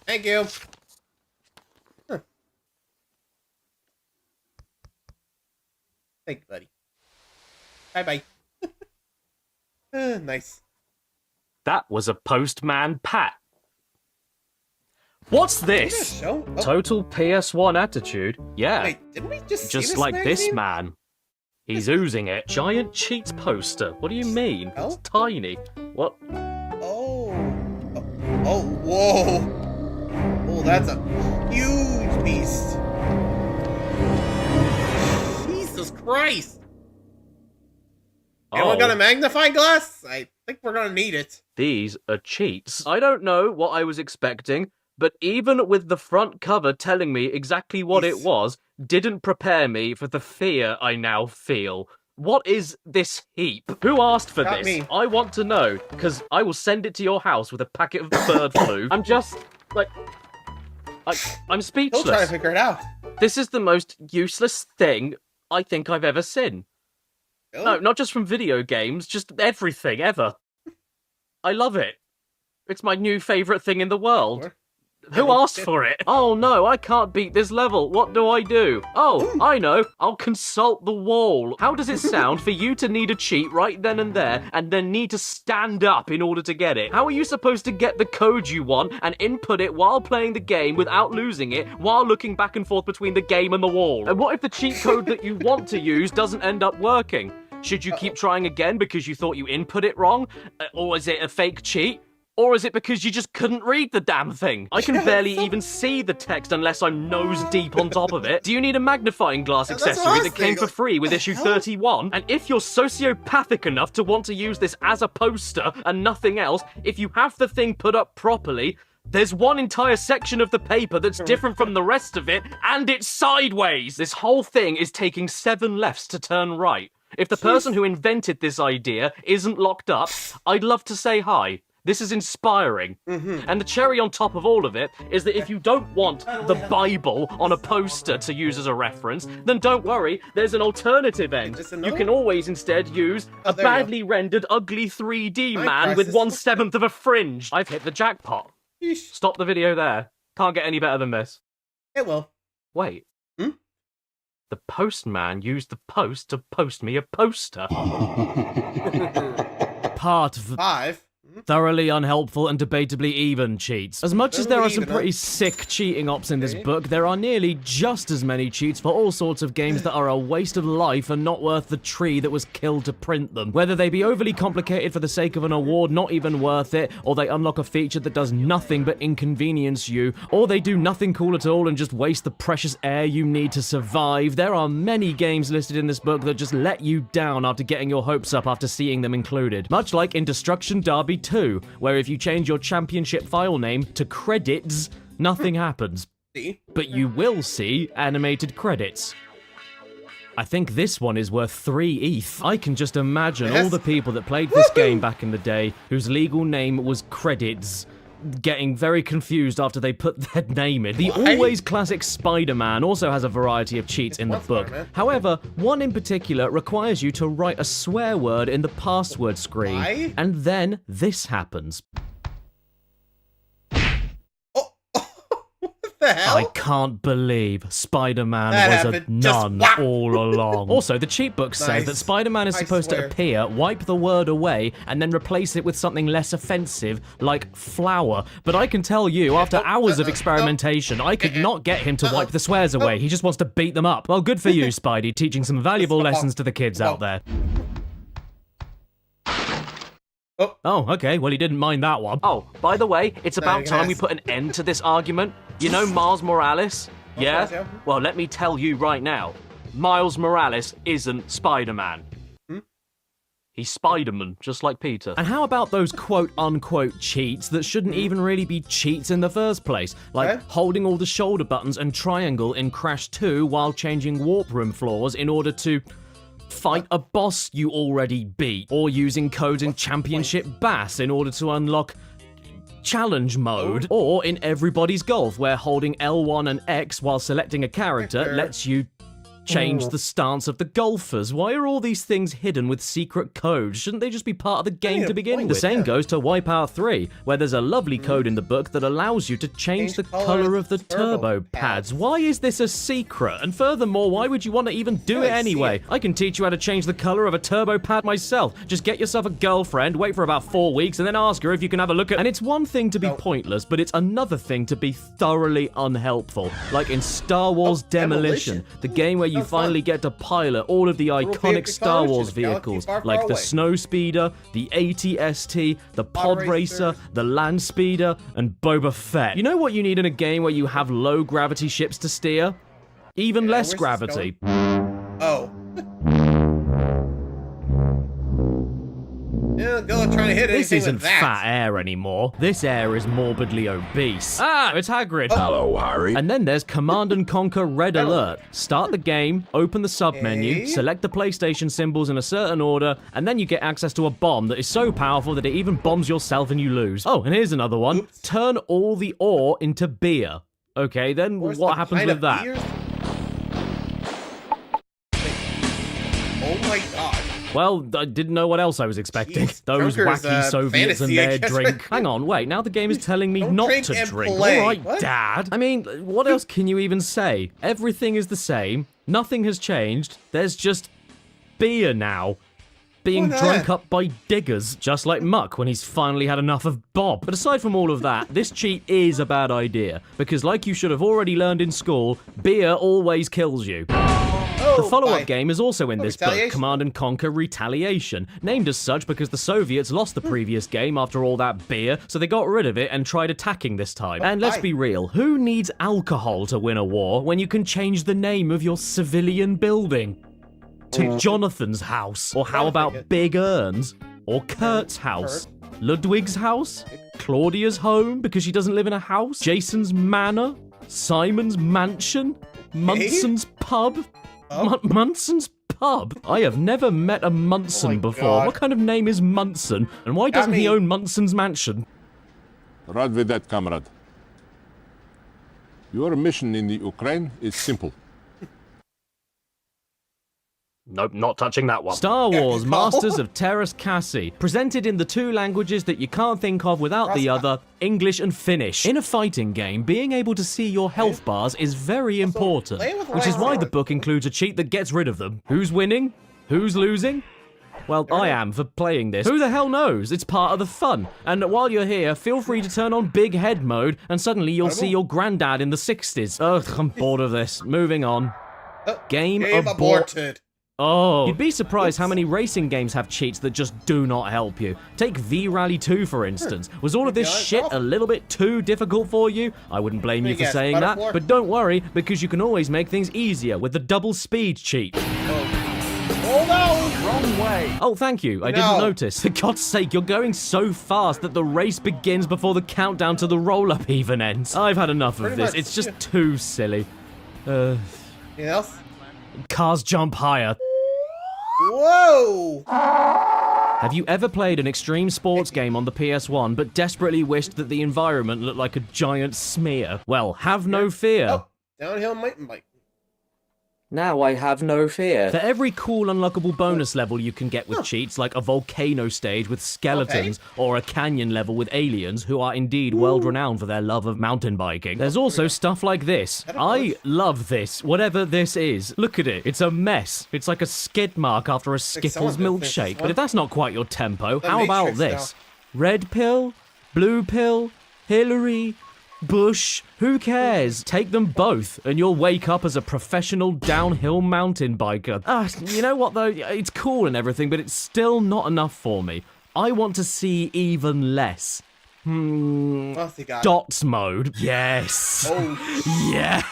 Thank you. Thank you, buddy. Bye-bye. Nice. That was a Postman Pat. What's this? Total PS1 attitude? Yeah. Wait, didn't we just see this like magazine? This man. He's oozing it. Giant cheats poster. What do you mean? It's tiny. What? Oh, whoa. Oh, that's a huge beast. Jesus Christ. Anyone got a magnifying glass? I think we're gonna need it. These are cheats. I don't know what I was expecting, but even with the front cover telling me exactly what it was, didn't prepare me for the fear I now feel. What is this heap? Who asked for this? Me. I want to know, because I will send it to your house with a packet of bird flu. I'm just, like, I'm speechless. Still trying to figure it out. This is the most useless thing I think I've ever seen. Really? No, not just from video games, just everything, ever. I love it. It's my new favourite thing in the world. Who asked for it? Oh no, I can't beat this level. What do I do? Oh, I know. I'll consult the wall. How does it sound for you to need a cheat right then and there, and then need to stand up in order to get it? How are you supposed to get the code you want and input it while playing the game without losing it, while looking back and forth between the game and the wall? And what if the cheat code that you want to use doesn't end up working? Should you keep trying again because you thought you input it wrong? Or is it a fake cheat? Or is it because you just couldn't read the damn thing? I can barely even see the text unless I'm nose deep on top of it. Do you need a magnifying glass accessory that came for free with issue 31? And if you're sociopathic enough to want to use this as a poster and nothing else, if you have the thing put up properly, there's one entire section of the paper that's different from the rest of it, and it's sideways! This whole thing is taking 7 lefts to turn right. If the person who invented this idea isn't locked up, I'd love to say hi. This is inspiring. And the cherry on top of all of it is that if you don't want the Bible on a poster to use as a reference, then don't worry, there's an alternative end. You can always instead use a badly rendered, ugly 3D man with 1/7 of a fringe. I've hit the jackpot. Stop the video there. Can't get any better than this. It will. Wait. The postman used the post to post me a poster. Part of 5. thoroughly unhelpful and debatably even cheats. As much as there are some pretty sick cheating ops in this book, there are nearly just as many cheats for all sorts of games that are a waste of life and not worth the tree that was killed to print them. Whether they be overly complicated for the sake of an award not even worth it, or they unlock a feature that does nothing but inconvenience you, or they do nothing cool at all and just waste the precious air you need to survive, there are many games listed in this book that just let you down after getting your hopes up after seeing them included. Much like in Destruction Derby 2, where if you change your championship file name to credits, nothing happens. But you will see animated credits. I think this one is worth 3 ETH. I can just imagine all the people that played this game back in the day, whose legal name was Credits, getting very confused after they put their name in. The always classic Spider-Man also has a variety of cheats in the book. However, one in particular requires you to write a swear word in the password screen. And then this happens. The hell? I can't believe Spider-Man was a nun all along. Also, the cheat book says that Spider-Man is supposed to appear, wipe the word away, and then replace it with something less offensive, like flower. But I can tell you, after hours of experimentation, I could not get him to wipe the swears away. He just wants to beat them up. Well, good for you, Spidey, teaching some valuable lessons to the kids out there. Oh, okay, well he didn't mind that one. Oh, by the way, it's about time we put an end to this argument. You know Miles Morales? Yeah? Well, let me tell you right now, Miles Morales isn't Spider-Man. He's Spider-Man, just like Peter. And how about those quote-unquote cheats that shouldn't even really be cheats in the first place? Like holding all the shoulder buttons and triangle in Crash 2 while changing warp room floors in order to fight a boss you already beat, or using codes in Championship Bass in order to unlock challenge mode, or in Everybody's Golf, where holding L1 and X while selecting a character lets you change the stance of the golfers. Why are all these things hidden with secret codes? Shouldn't they just be part of the game to begin with? The same goes to Wipeout 3, where there's a lovely code in the book that allows you to change the color of the turbo pads. Why is this a secret? And furthermore, why would you want to even do it anyway? I can teach you how to change the color of a turbo pad myself. Just get yourself a girlfriend, wait for about 4 weeks, and then ask her if you can have a look at. And it's one thing to be pointless, but it's another thing to be thoroughly unhelpful. Like in Star Wars Demolition, the game where you finally get to pilot all of the iconic Star Wars vehicles, like the Snowspeeder, the AT-ST, the Pod Racer, the Land Speeder, and Boba Fett. You know what you need in a game where you have low gravity ships to steer? Even less gravity. Oh. Yeah, go trying to hit this anything isn't with that. fat air anymore. This air is morbidly obese. Ah, it's Hagrid. Hello, Harry. And then there's Command & Conquer Red Alert. Start the game, open the sub-menu, select the PlayStation symbols in a certain order, and then you get access to a bomb that is so powerful that it even bombs yourself and you lose. Oh, and here's another one. Turn all the ore into beer. Okay, then what happens with that? Wait. Oh my god. Well, I didn't know what else I was expecting. Jeez, Those Joker's, wacky Soviets and fantasy, I their guess. drink. Hang on, wait, now the game is telling me not drink to and drink. play. All right, What? Dad. I mean, what else can you even say? Everything is the same. Nothing has changed. There's just beer now. Being Why drunk not? up by diggers, just like Muck when he's finally had enough of Bob. But aside from all of that, this cheat is a bad idea, because like you should have already learned in school, beer always kills you. The follow-up game is also in this book, Command & Conquer Retaliation, named as such because the Soviets lost the previous game after all that beer, so they got rid of it and tried attacking this time. And let's be real, who needs alcohol to win a war when you can change the name of your civilian building to Jonathan's house? Or how about Big Ern's? Or Kurt's house? Ludwig's house? Claudia's home because she doesn't live in a house? Jason's manor? Simon's mansion? Munson's pub? Munson's pub? I have never met a Munson before. God. What kind of name is Munson? And why doesn't he own Munson's mansion? Right with that, comrade. Your mission in the Ukraine is simple. Nope, not touching that one. Star Wars Masters of Terras Cassi, presented in the two languages that you can't think of without the other, English and Finnish. In a fighting game, being able to see your health bars is very important, which is why the book includes a cheat that gets rid of them. Who's winning? Who's losing? Well, I am for playing this. Who the hell knows? It's part of the fun. And while you're here, feel free to turn on big head mode, and suddenly you'll see your granddad in the 60s. Ugh, I'm bored of this. Moving on. Game aborted. Oh. You'd be surprised how many racing games have cheats that just do not help you. Take V-Rally 2, for instance. Was all of this shit a little bit too difficult for you? I wouldn't blame you for saying that, but don't worry, because you can always make things easier with the double speed cheat. Oh no! Wrong way. Oh, thank you. I didn't notice. For God's sake, you're going so fast that the race begins before the countdown to the roll-up even ends. I've had enough of this. It's just too silly. Anything else? Cars jump higher. Whoa! Have you ever played an extreme sports game on the PS1 but desperately wished that the environment looked like a giant smear? Well, have no fear. Oh, downhill mountain bike. Now I have no fear. For every cool unlockable bonus level you can get with cheats, like a volcano stage with skeletons, or a canyon level with aliens, who are indeed world-renowned for their love of mountain biking, there's also stuff like this. I love this, whatever this is. Look at it, it's a mess. It's like a skid mark after a Skittles milkshake. But if that's not quite your tempo, how about this? Red pill, blue pill, Hillary, Bush, who cares? Take them both, and you'll wake up as a professional downhill mountain biker. You know what though? It's cool and everything, but it's still not enough for me. I want to see even less. Dots mode. Yes. Oh. Yes.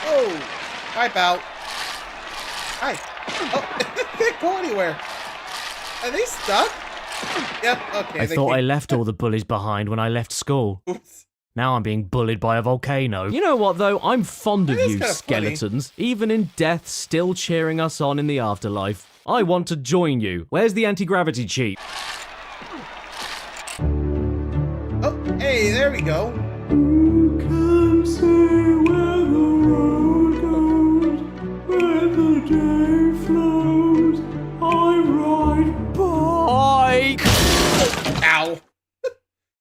Oh. Wipe out. Hi. Oh, can't go anywhere. Are they stuck? Yep, okay. I thought I left all the bullies behind when I left school. Oops. Now I'm being bullied by a volcano. You know what, though? I'm fond of you, skeletons. Even in death, still cheering us on in the afterlife. I want to join you. Where's the anti-gravity cheat? Oh, hey, there we go. Who can say where the road goes, where the day flows? I ride bike. Ow.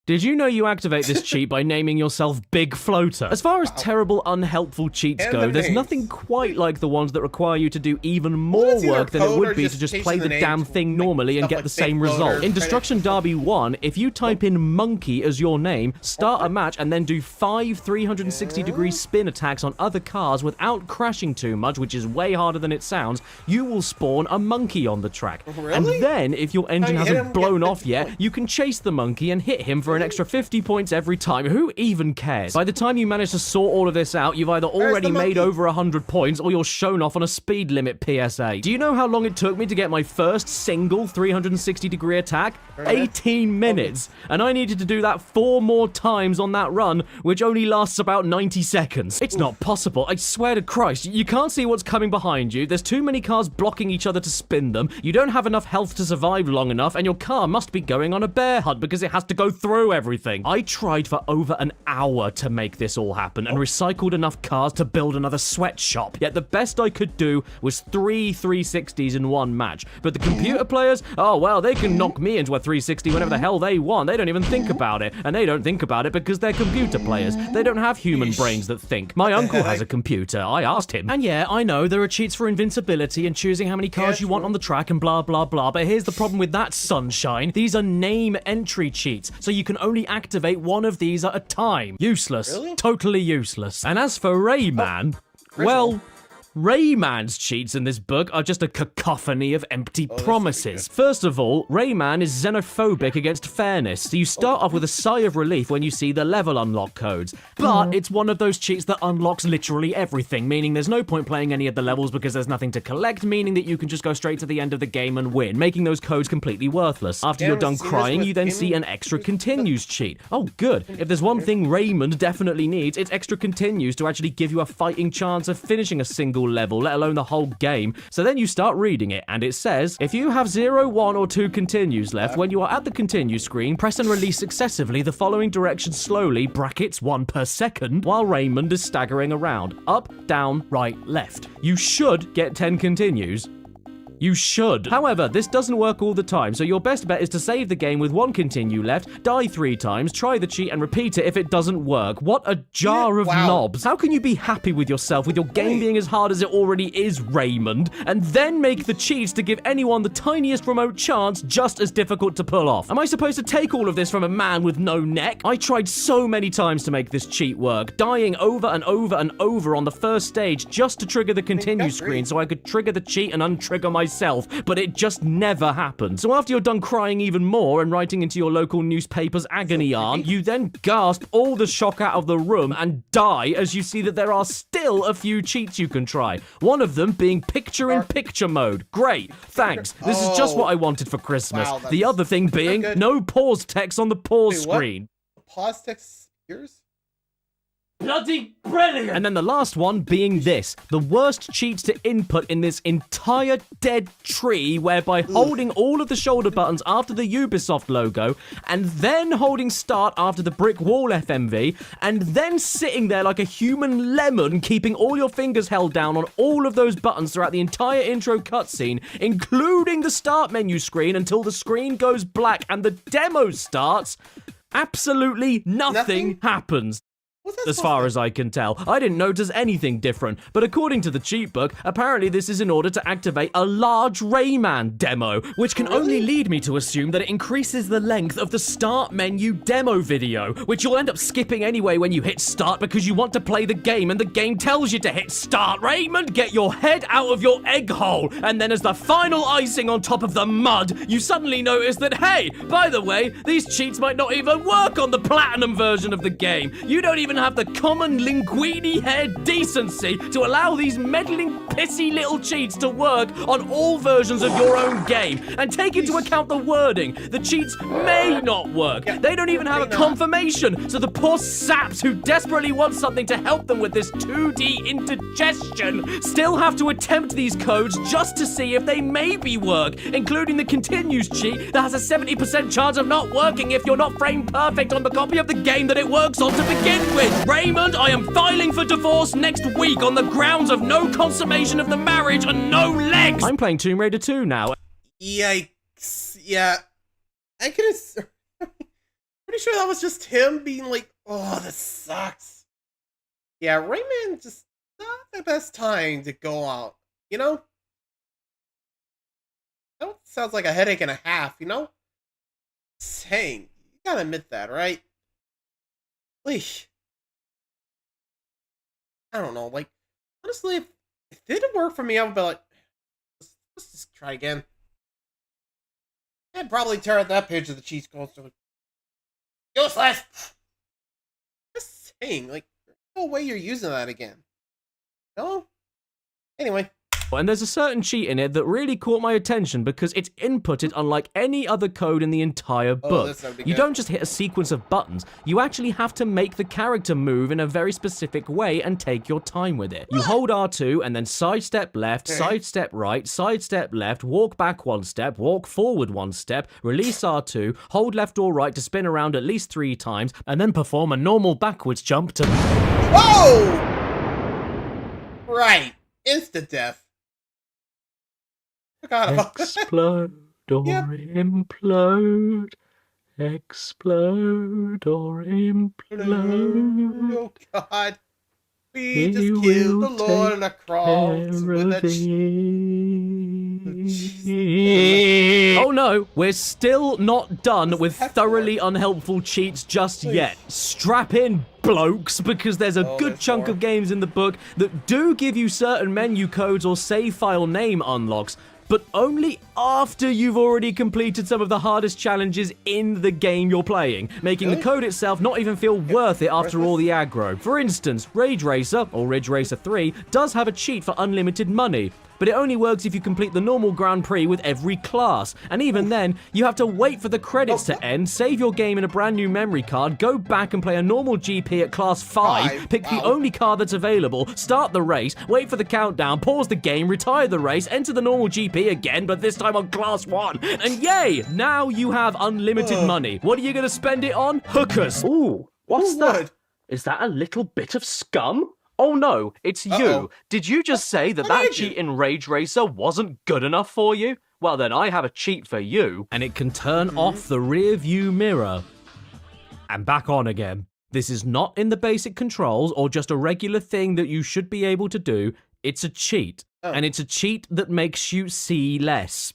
Did you know you activate this cheat by naming yourself Big Floater? As far as terrible, unhelpful cheats go, there's nothing quite like the ones that require you to do even more work than it would be to just play the damn thing normally and get the same result. In Destruction Derby 1, if you type in monkey as your name, start a match, and then do 5 360-degree spin attacks on other cars without crashing too much, which is way harder than it sounds, you will spawn a monkey on the track. And then, if your engine hasn't blown off yet, you can chase the monkey and hit him for an extra 50 points every time. Who even cares? By the time you manage to sort all of this out, you've either already made over 100 points or you're shown off on a speed limit PSA. Do you know how long it took me to get my first single 360-degree attack? 18 minutes. And I needed to do that 4 more times on that run, which only lasts about 90 seconds. It's not possible. I swear to Christ. You can't see what's coming behind you. There's too many cars blocking each other to spin them. You don't have enough health to survive long enough, and your car must be going on a bear hunt because it has to go through through everything. I tried for over an hour to make this all happen and recycled enough cars to build another sweatshop. Yet the best I could do was 3 360s in one match. But the computer players, oh well, they can knock me into a 360 whenever the hell they want. They don't even think about it. And they don't think about it because they're computer players. They don't have human brains that think. My uncle has a computer. I asked him. And yeah, I know there are cheats for invincibility and choosing how many cars you want on the track and blah blah blah, but here's the problem with that, sunshine. These are name entry cheats, so you can only activate one of these at a time. Useless. Really? Totally useless. And as for Rayman, well, Rayman's cheats in this book are just a cacophony of empty promises. First of all, Rayman is xenophobic against fairness, so you start off with a sigh of relief when you see the level unlock codes. But it's one of those cheats that unlocks literally everything, meaning there's no point playing any of the levels because there's nothing to collect, meaning that you can just go straight to the end of the game and win, making those codes completely worthless. After you're done crying, you then see an extra continues cheat. Oh good, if there's one thing Raymond definitely needs, it's extra continues to actually give you a fighting chance of finishing a single level, let alone the whole game. So then you start reading it, and it says, if you have 0, 1, or 2 continues left, when you are at the continue screen, press and release successively the following directions slowly, brackets 1 per second, while Raymond is staggering around. Up, down, right, left. You should get 10 continues. You should. However, this doesn't work all the time, so your best bet is to save the game with 1 continue left, die 3 times, try the cheat, and repeat it if it doesn't work. What a jar of knobs. How can you be happy with yourself with your game being as hard as it already is, Raymond, and then make the cheats to give anyone the tiniest remote chance just as difficult to pull off? Am I supposed to take all of this from a man with no neck? I tried so many times to make this cheat work, dying over and over and over on the first stage just to trigger the continue screen so I could trigger the cheat and untrigger myself, but it just never happened. So after you're done crying even more and writing into your local newspaper's agony aunt, you then gasp all the shock out of the room and die as you see that there are still a few cheats you can try. One of them being picture-in-picture mode. Great, thanks. This is just what I wanted for Christmas. The other thing being no pause text on the pause screen. Pause text yours? Bloody brilliant! And then the last one being this. The worst cheats to input in this entire dead tree, whereby holding all of the shoulder buttons after the Ubisoft logo, and then holding start after the brick wall FMV, and then sitting there like a human lemon, keeping all your fingers held down on all of those buttons throughout the entire intro cutscene, including the start menu screen until the screen goes black and the demo starts. Absolutely nothing happens. As far as I can tell. I didn't notice anything different, but according to the cheat book, apparently this is in order to activate a large Rayman demo, which can only lead me to assume that it increases the length of the start menu demo video, which you'll end up skipping anyway when you hit start because you want to play the game and the game tells you to hit start. Raymond, get your head out of your egg hole, and then as the final icing on top of the mud, you suddenly notice that, hey, by the way, these cheats might not even work on the platinum version of the game. You don't even have the common linguini hair decency to allow these meddling pissy little cheats to work on all versions of your own game. And take into account the wording. The cheats may not work. They don't even have a confirmation. So the poor saps who desperately want something to help them with this 2D indigestion still have to attempt these codes just to see if they maybe work, including the continues cheat that has a 70% chance of not working if you're not frame perfect on the copy of the game that it works on to begin with. Raymond, I am filing for divorce next week on the grounds of no consummation of the marriage and no legs. I'm playing Tomb Raider 2 now. Yikes. Yeah. I could have... Pretty sure that was just him being like, oh, this sucks. Yeah, Rayman just not the best time to go out, you know? That sounds like a headache and a half, you know? Saying, you gotta admit that, right? Leash. I don't know, like, honestly, if it didn't work for me, I would be like, let's just try again. I'd probably tear out that page of the cheat codes. So, useless! Just saying, like, there's no way you're using that again. No? Anyway, And there's a certain cheat in it that really caught my attention because it's inputted unlike any other code in the entire book. You don't just hit a sequence of buttons, you actually have to make the character move in a very specific way and take your time with it. You hold R2 and then sidestep left, sidestep right, sidestep left, walk back 1 step, walk forward 1 step, release R2, hold left or right to spin around at least 3 times, and then perform a normal backwards jump to... Whoa! Right. Instant death. Explode or implode. Explode or implode. Oh God. We just killed the Lord on the cross with a Oh no, we're still not done with thoroughly unhelpful cheats just yet. Strap in, blokes, because there's a good chunk of games in the book that do give you certain menu codes or save file name unlocks, but only after you've already completed some of the hardest challenges in the game you're playing, making the code itself not even feel worth it after all the aggro. For instance, Rage Racer, or Ridge Racer 3, does have a cheat for unlimited money, but it only works if you complete the normal Grand Prix with every class, and even then, you have to wait for the credits to end, save your game in a brand new memory card, go back and play a normal GP at class 5, pick the only car that's available, start the race, wait for the countdown, pause the game, retire the race, enter the normal GP again, but this time on class 1, and yay! Now you have unlimited money. What are you gonna spend it on? Hookers! Ooh, what's that? Is that a little bit of scum? Oh no, it's you. Did you just say that that cheat in Rage Racer wasn't good enough for you? Well then, I have a cheat for you. And it can turn off the rear view mirror. And back on again. This is not in the basic controls or just a regular thing that you should be able to do. It's a cheat. And it's a cheat that makes you see less.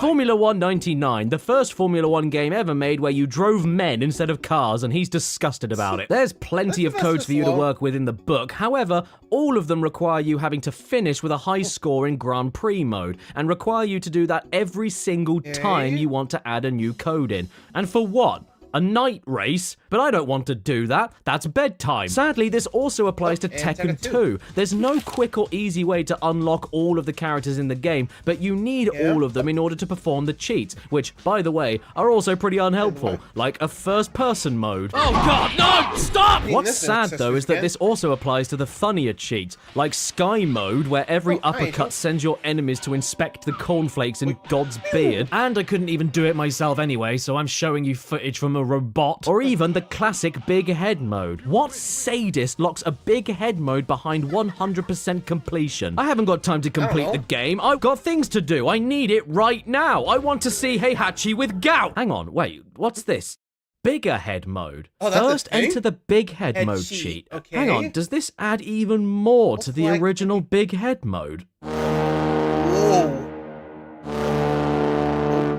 Formula 1 99, the first Formula 1 game ever made where you drove men instead of cars, and he's disgusted about it. There's plenty of codes for you to work with in the book, however, all of them require you having to finish with a high score in Grand Prix mode, and require you to do that every single time you want to add a new code in. And for what? A night race? But I don't want to do that. That's bedtime. Sadly, this also applies to Tekken 2. There's no quick or easy way to unlock all of the characters in the game, but you need all of them in order to perform the cheats, which, by the way, are also pretty unhelpful, like a first-person mode. Oh god, no! Stop! What's sad, though, is that this also applies to the funnier cheats, like Sky Mode, where every uppercut sends your enemies to inspect the cornflakes in God's beard. And I couldn't even do it myself anyway, so I'm showing you footage from a robot. Or even the classic big head mode. What sadist locks a big head mode behind 100% completion? I haven't got time to complete the game. I've got things to do. I need it right now. I want to see Heihachi with gout. Hang on, wait, what's this? Bigger head mode. First, enter the big head mode cheat. Hang on, does this add even more to the original big head mode? Whoa.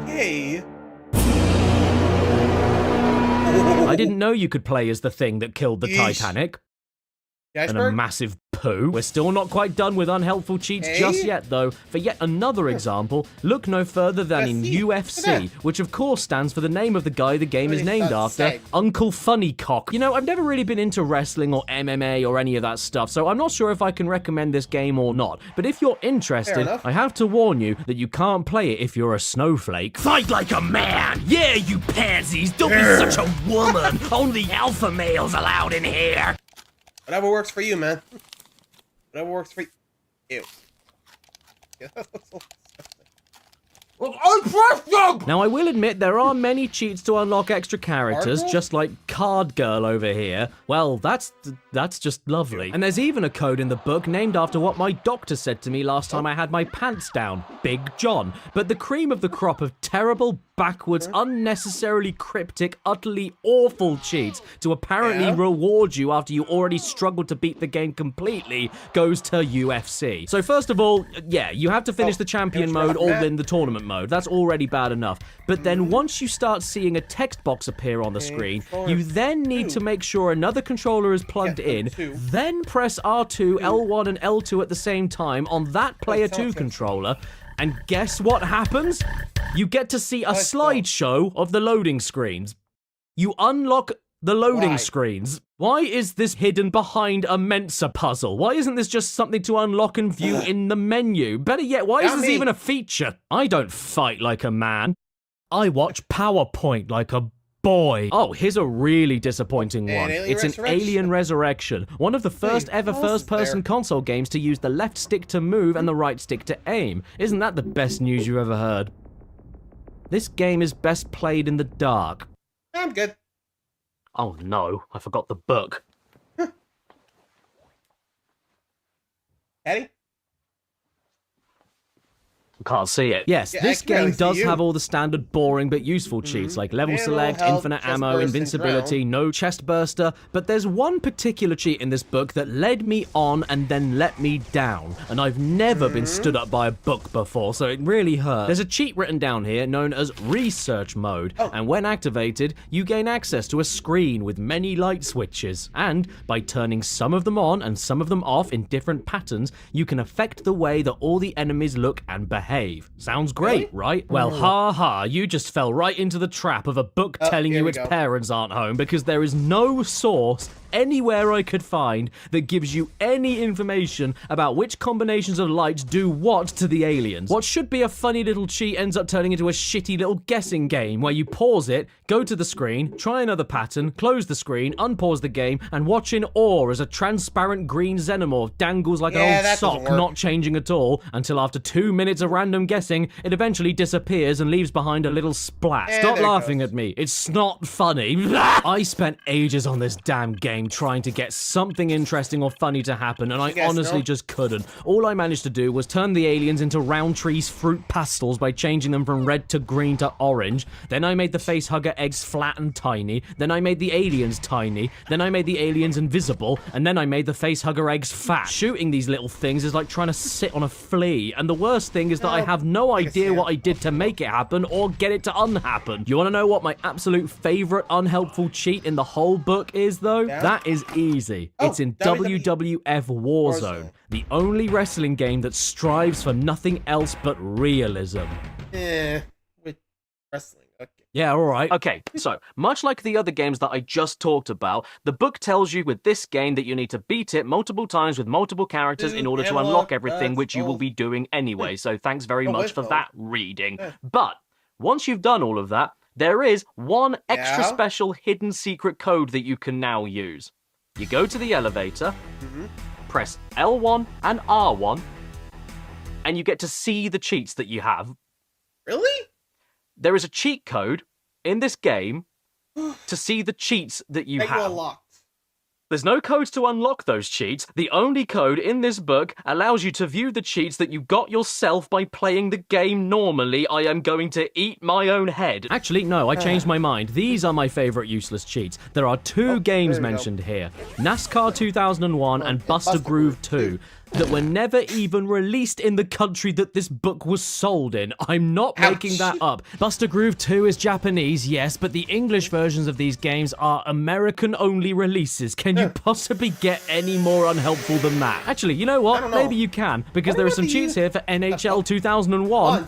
Okay. I didn't know you could play as the thing that killed the Titanic. And a massive poo. We're still not quite done with unhelpful cheats just yet, though. For yet another example, look no further than in UFC, which of course stands for the name of the guy the game is named after, Uncle Funny Cock. You know, I've never really been into wrestling or MMA or any of that stuff, so I'm not sure if I can recommend this game or not. But if you're interested, I have to warn you that you can't play it if you're a snowflake. Fight like a man! Yeah, you pansies! Don't be such a woman! Only alpha males allowed in here! Whatever works for you, man. Whatever works for you. Ew. Now, I will admit there are many cheats to unlock extra characters, just like Card Girl over here. Well, that's just lovely. And there's even a code in the book named after what my doctor said to me last time I had my pants down, Big John. But the cream of the crop of terrible, backwards, unnecessarily cryptic, utterly awful cheats to apparently reward you after you already struggled to beat the game completely goes to UFC. So first of all, yeah, you have to finish the champion mode or then the tournament mode. That's already bad enough. But then once you start seeing a text box appear on the screen, you then need to make sure another controller is plugged in, then press R2, L1 and L2 at the same time on that Player 2 controller, and guess what happens? You get to see a slideshow of the loading screens. You unlock The loading Why? screens. Why is this hidden behind a Mensa puzzle? Why isn't this just something to unlock and view in the menu? Better yet, why is this even a feature? I don't fight like a man. I watch PowerPoint like a boy. Oh, here's a really disappointing one. It's an Alien Resurrection. One of the first ever first-person console games to use the left stick to move and the right stick to aim. Isn't that the best news you ever heard? This game is best played in the dark. I'm good. Oh no, I forgot the book. Eddie? Can't see it. Yes, this game does have all the standard boring but useful cheats like level select, infinite ammo, invincibility, no chest burster, but there's one particular cheat in this book that led me on and then let me down, and I've never been stood up by a book before, so it really hurt. There's a cheat written down here known as research mode, and when activated, you gain access to a screen with many light switches, and by turning some of them on and some of them off in different patterns, you can affect the way that all the enemies look and behave. Sounds great, right? Well, ha, you just fell right into the trap of a book telling you its parents aren't home, because there is no source anywhere I could find that gives you any information about which combinations of lights do what to the aliens. What should be a funny little cheat ends up turning into a shitty little guessing game where you pause it, go to the screen, try another pattern, close the screen, unpause the game, and watch in awe as a transparent green xenomorph dangles like an old sock, not changing at all, until after 2 minutes of random guessing, it eventually disappears and leaves behind a little splat. Stop laughing at me. It's not funny. I spent ages on this damn game trying to get something interesting or funny to happen, and I honestly just couldn't. All I managed to do was turn the aliens into Roundtree's fruit pastels by changing them from red to green to orange. Then I made the facehugger eggs flat and tiny. Then I made the aliens tiny. Then I made the aliens invisible. And then I made the facehugger eggs fat. Shooting these little things is like trying to sit on a flea. And the worst thing is that I have no idea what I did to make it happen or get it to unhappen. You want to know what my absolute favorite unhelpful cheat in the whole book is, though? That is easy. It's in WWF Warzone, the only wrestling game that strives for nothing else but realism. With wrestling, okay. Yeah, alright. Okay, so, much like the other games that I just talked about, the book tells you with this game that you need to beat it multiple times with multiple characters in order to unlock everything, which you will be doing anyway, so thanks very much for that reading. But, once you've done all of that, there is one extra special hidden secret code that you can now use. You go to the elevator, press L1 and R1, and you get to see the cheats that you have. Really? There is a cheat code in this game to see the cheats that you have. Unlocked. There's no codes to unlock those cheats. The only code in this book allows you to view the cheats that you got yourself by playing the game normally. I am going to eat my own head. Actually, no, I changed my mind. These are my favorite useless cheats. There are two games mentioned here. NASCAR 2001 and Buster Groove 2. That were never even released in the country that this book was sold in. I'm not making that up. Buster Groove 2 is Japanese, yes, but the English versions of these games are American-only releases. Can you possibly get any more unhelpful than that? Actually, you know what? Maybe you can, because there are some cheats here for NHL 2001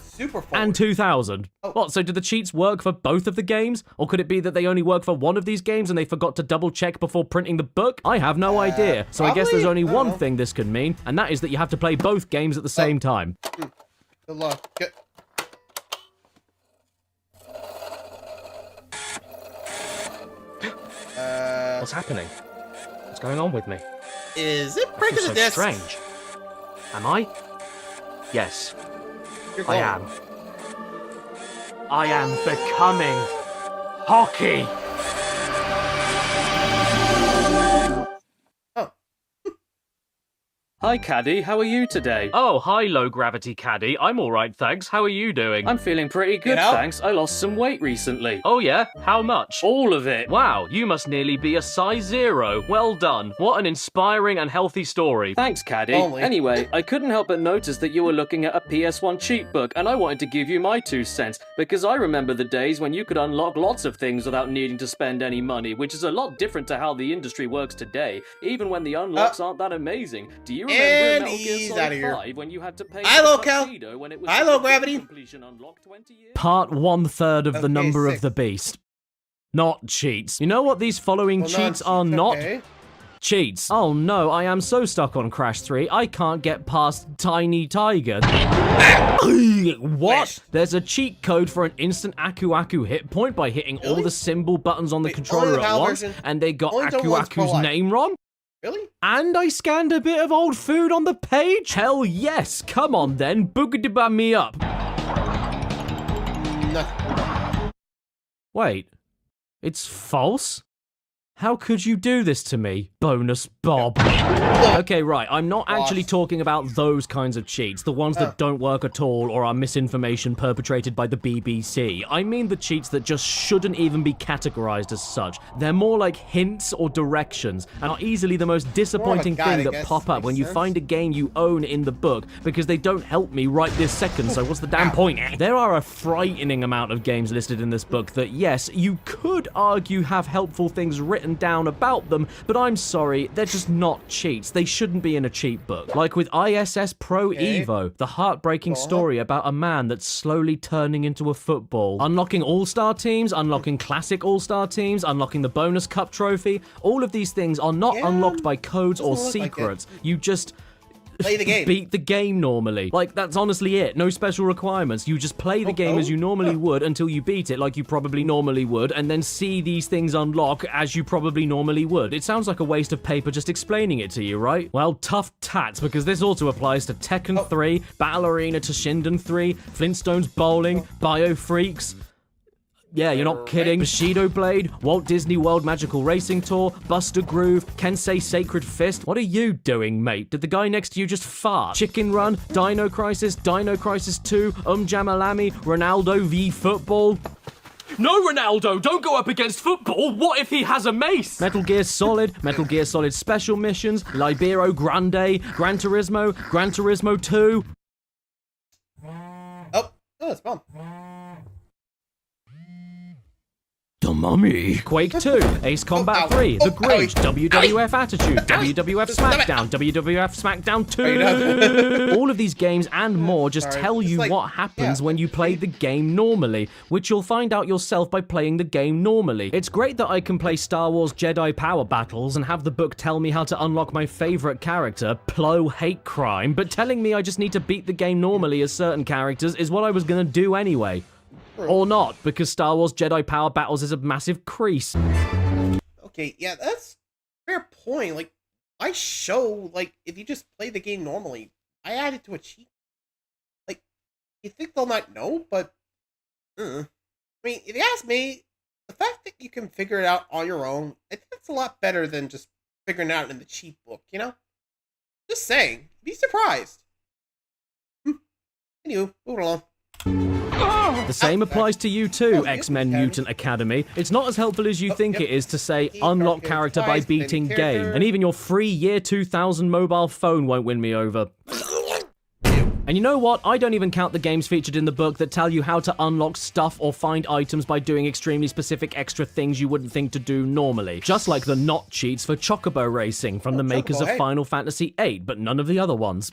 and 2000. What, so do the cheats work for both of the games? Or could it be that they only work for one of these games and they forgot to double-check before printing the book? I have no idea, so I guess there's only one thing this could mean, and that is that you have to play both games at the same time. Good luck. Good. What's happening? What's going on with me? Is it breaking the disc? Strange. Am I? Yes. I am. I am becoming hockey. Hi, Caddy. How are you today? Oh, hi, low-gravity Caddy. I'm alright, thanks. How are you doing? I'm feeling pretty good, thanks. I lost some weight recently. Oh, yeah? How much? All of it. Wow, you must nearly be a size 0. Well done. What an inspiring and healthy story. Thanks, Caddy. Anyway, I couldn't help but notice that you were looking at a PS1 cheat book, and I wanted to give you my 2 cents, because I remember the days when you could unlock lots of things without needing to spend any money, which is a lot different to how the industry works today, even when the unlocks aren't that amazing. Do you remember in Metal Gear Solid 5 when you had to pay Hi, Low Gravity. Part 1/3 of the number of the beast. Not cheats. You know what these following cheats are not? Okay. Cheats. Oh no, I am so stuck on Crash 3, I can't get past Tiny Tiger. What? There's a cheat code for an instant Aku Aku hit point by hitting all the symbol buttons on the controller at once, and they got Aku Aku's name wrong? Really? And I scanned a bit of old food on the page? Hell yes, come on then, boogadiba me up. No. Wait, it's false? How could you do this to me, Bonus Bob? Okay, right, I'm not actually talking about those kinds of cheats, the ones that don't work at all or are misinformation perpetrated by the BBC. I mean the cheats that just shouldn't even be categorized as such. They're more like hints or directions, and are easily the most disappointing thing that pop up when you find a game you own in the book, because they don't help me right this second, so what's the damn point? There are a frightening amount of games listed in this book that, yes, you could argue have helpful things written down about them, but I'm sorry, they're just not cheats. They shouldn't be in a cheat book. Like with ISS Pro Evo, the heartbreaking story about a man that's slowly turning into a football. Unlocking all-star teams, unlocking classic all-star teams, unlocking the bonus cup trophy. All of these things are not unlocked by codes or secrets. You just play the game. Beat the game normally. Like, that's honestly it. No special requirements. You just play the game as you normally would until you beat it like you probably normally would, and then see these things unlock as you probably normally would. It sounds like a waste of paper just explaining it to you, right? Well, tough tats, because this also applies to Tekken 3, Battle Arena to Shinden 3, Flintstones Bowling, Bio Freaks. Yeah, you're not kidding. Bushido Blade, Walt Disney World Magical Racing Tour, Buster Groove, Kensei Sacred Fist. What are you doing, mate? Did the guy next to you just fart? Chicken Run, Dino Crisis 2, Jamalami, Ronaldo v Football. No, Ronaldo, don't go up against football. What if he has a mace? Metal Gear Solid, Metal Gear Solid Special Missions, Libero Grande, Gran Turismo 2. Oh, it's gone. The Mummy. Quake 2, Ace Combat 3, The Grinch, WWF Attitude, WWF SmackDown, WWF SmackDown 2. All of these games and more just tell you what happens when you play the game normally, which you'll find out yourself by playing the game normally. It's great that I can play Star Wars Jedi Power Battles and have the book tell me how to unlock my favorite character, Plo Hate Crime, but telling me I just need to beat the game normally as certain characters is what I was gonna do anyway. Or not, because Star Wars Jedi Power Battles is a massive crease. Okay, yeah, that's a fair point. Like, I show, like, if you just play the game normally, I add it to a cheat. Like, you think they'll not know, but, I mean, if you ask me, the fact that you can figure it out on your own, I think that's a lot better than just figuring it out in the cheat book, you know? Just saying, be surprised. Anywho, moving along. The same applies to you too, X-Men Mutant Academy. It's not as helpful as you think it is to say, unlock character by beating game. And even your free year 2000 mobile phone won't win me over. And you know what? I don't even count the games featured in the book that tell you how to unlock stuff or find items by doing extremely specific extra things you wouldn't think to do normally. Just like the not cheats for Chocobo Racing from the makers of Final Fantasy VIII, but none of the other ones.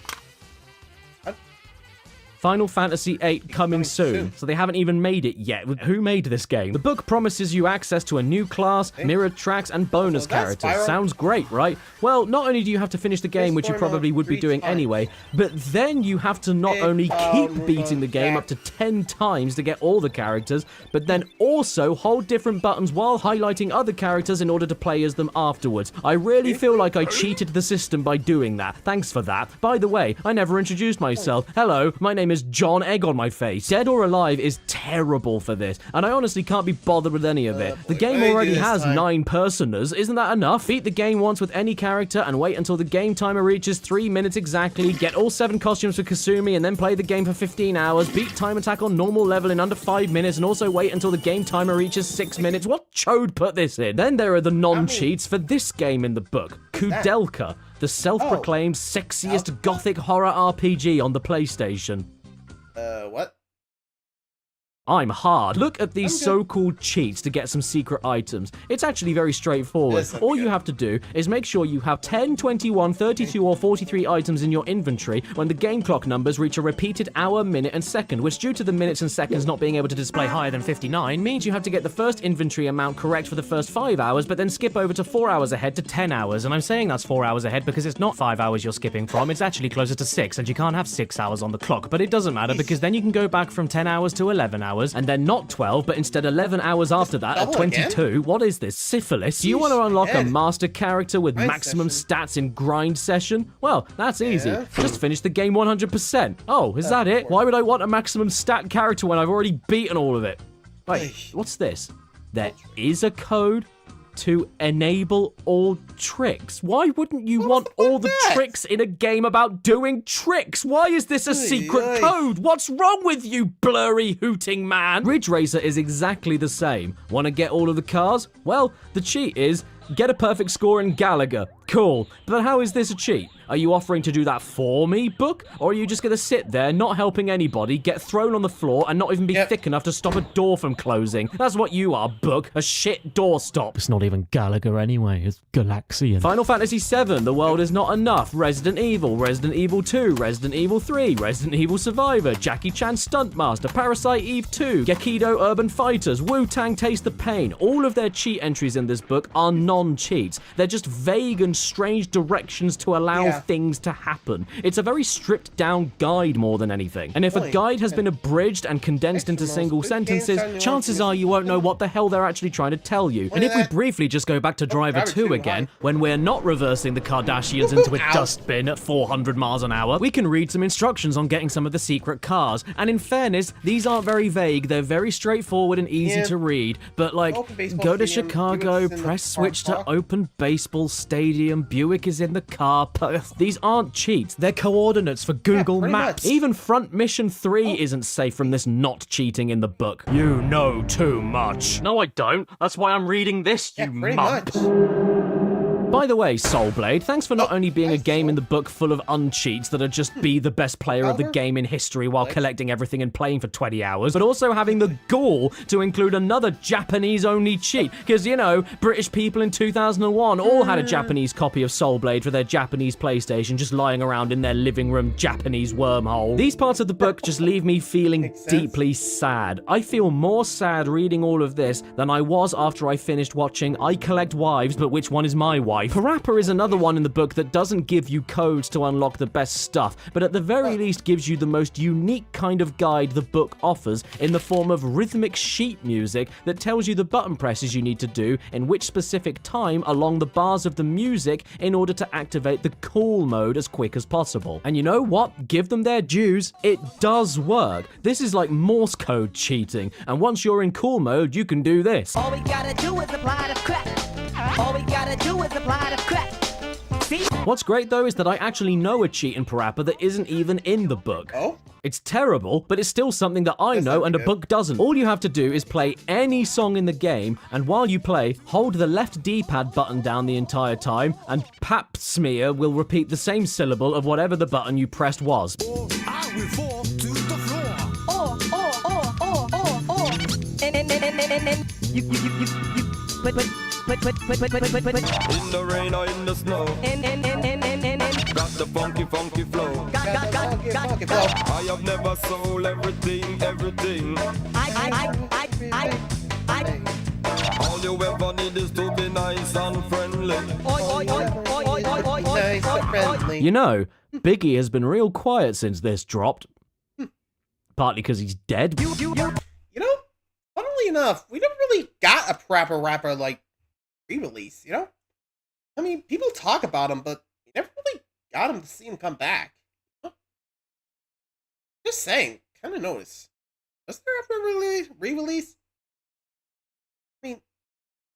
Final Fantasy VIII coming soon, so they haven't even made it yet. Who made this game? The book promises you access to a new class, mirrored tracks, and bonus characters. Sounds great, right? Well, not only do you have to finish the game, which you probably would be doing anyway, but then you have to not only keep beating the game up to 10 times to get all the characters, but then also hold different buttons while highlighting other characters in order to play as them afterwards. I really feel like I cheated the system by doing that. Thanks for that. By the way, I never introduced myself. Hello, my name is John Egg on my face. Dead or Alive is terrible for this, and I honestly can't be bothered with any of it. The game already has 9 personas. Isn't that enough? Beat the game once with any character and wait until the game timer reaches 3 minutes exactly. Get all 7 costumes for Kasumi and then play the game for 15 hours. Beat Time Attack on normal level in under 5 minutes and also wait until the game timer reaches 6 minutes. What chode put this in? Then there are the non-cheats for this game in the book. Kudelka, the self-proclaimed sexiest gothic horror RPG on the PlayStation. What? I'm hard. Look at these so-called cheats to get some secret items. It's actually very straightforward. All you have to do is make sure you have 10, 21, 32, or 43 items in your inventory when the game clock numbers reach a repeated hour, minute, and second, which due to the minutes and seconds not being able to display higher than 59, means you have to get the first inventory amount correct for the first 5 hours, but then skip over to 4 hours ahead to 10 hours. And I'm saying that's 4 hours ahead because it's not 5 hours you're skipping from, it's actually closer to 6, and you can't have 6 hours on the clock. But it doesn't matter because then you can go back from 10 hours to 11 hours. And then not 12, but instead 11 hours after that at 22. Again? What is this, syphilis? Do you want to unlock a master character with maximum stats in grind session? Well, that's easy. Just finish the game 100%. Oh, is that it? Why would I want a maximum stat character when I've already beaten all of it? Wait, what's this? There is a code to enable all tricks. Why wouldn't you want all the tricks in a game about doing tricks? Why is this a secret code? What's wrong with you, blurry hooting man? Ridge Racer is exactly the same. Want to get all of the cars? Well, the cheat is get a perfect score in Gallagher. Cool. But how is this a cheat? Are you offering to do that for me, Book? Or are you just going to sit there, not helping anybody, get thrown on the floor, and not even be thick enough to stop a door from closing? That's what you are, Book. A shit doorstop. It's not even Gallagher anyway, it's Galaxian. Final Fantasy VII, The World Is Not Enough, Resident Evil 2, Resident Evil 3, Resident Evil Survivor, Jackie Chan Stuntmaster, Parasite Eve 2, Gekido Urban Fighters, Wu-Tang Taste the Pain. All of their cheat entries in this book are non-cheats. They're just vague and strange directions to allow things to happen. It's a very stripped down guide more than anything. And if a guide has been abridged and condensed into single sentences, chances are you won't know what the hell they're actually trying to tell you. And if we briefly just go back to Driver 2 again, when we're not reversing the Kardashians into a dustbin at 400 miles an hour, we can read some instructions on getting some of the secret cars. And in fairness, these aren't very vague, they're very straightforward and easy to read. But like, go to Chicago, press switch to open baseball stadium, Buick is in the car, these aren't cheats, they're coordinates for Google Maps. Even Front Mission 3 isn't safe from this not cheating in the book. You know too much. No, I don't. That's why I'm reading this, you mump. By the way, Soulblade, thanks for not only being a game in the book full of uncheats that'll just be the best player of the game in history while collecting everything and playing for 20 hours, but also having the gall to include another Japanese-only cheat. Because, you know, British people in 2001 all had a Japanese copy of Soulblade for their Japanese PlayStation just lying around in their living room Japanese wormhole. These parts of the book just leave me feeling deeply sad. I feel more sad reading all of this than I was after I finished watching I Collect Wives, but which one is my wife? Parappa is another one in the book that doesn't give you codes to unlock the best stuff, but at the very least gives you the most unique kind of guide the book offers in the form of rhythmic sheet music that tells you the button presses you need to do in which specific time along the bars of the music in order to activate the cool mode as quick as possible. And you know what? Give them their dues. It does work. This is like Morse code cheating, and once you're in cool mode, you can do this. All we gotta do is apply the crack. All we gotta do is apply the crack. See? What's great though is that I actually know a cheat in Parappa that isn't even in the book. Oh? It's terrible, but it's still something that I know and a book doesn't. All you have to do is play any song in the game, and while you play, hold the left D-pad button down the entire time, and Pap Smear will repeat the same syllable of whatever the button you pressed was. I will fall to the floor. Oh. In the rain or in the snow. Got the funky flow. I have never sold everything. All you ever need is to be nice and friendly. Nice and friendly. You know, Biggie has been real quiet since this dropped. Partly because he's dead. You know, funnily enough, we never really got a proper rapper like re-release, you know? I mean, people talk about him, but we never really got him to see him come back. Just saying, kind of notice. Was there ever a re-release? I mean,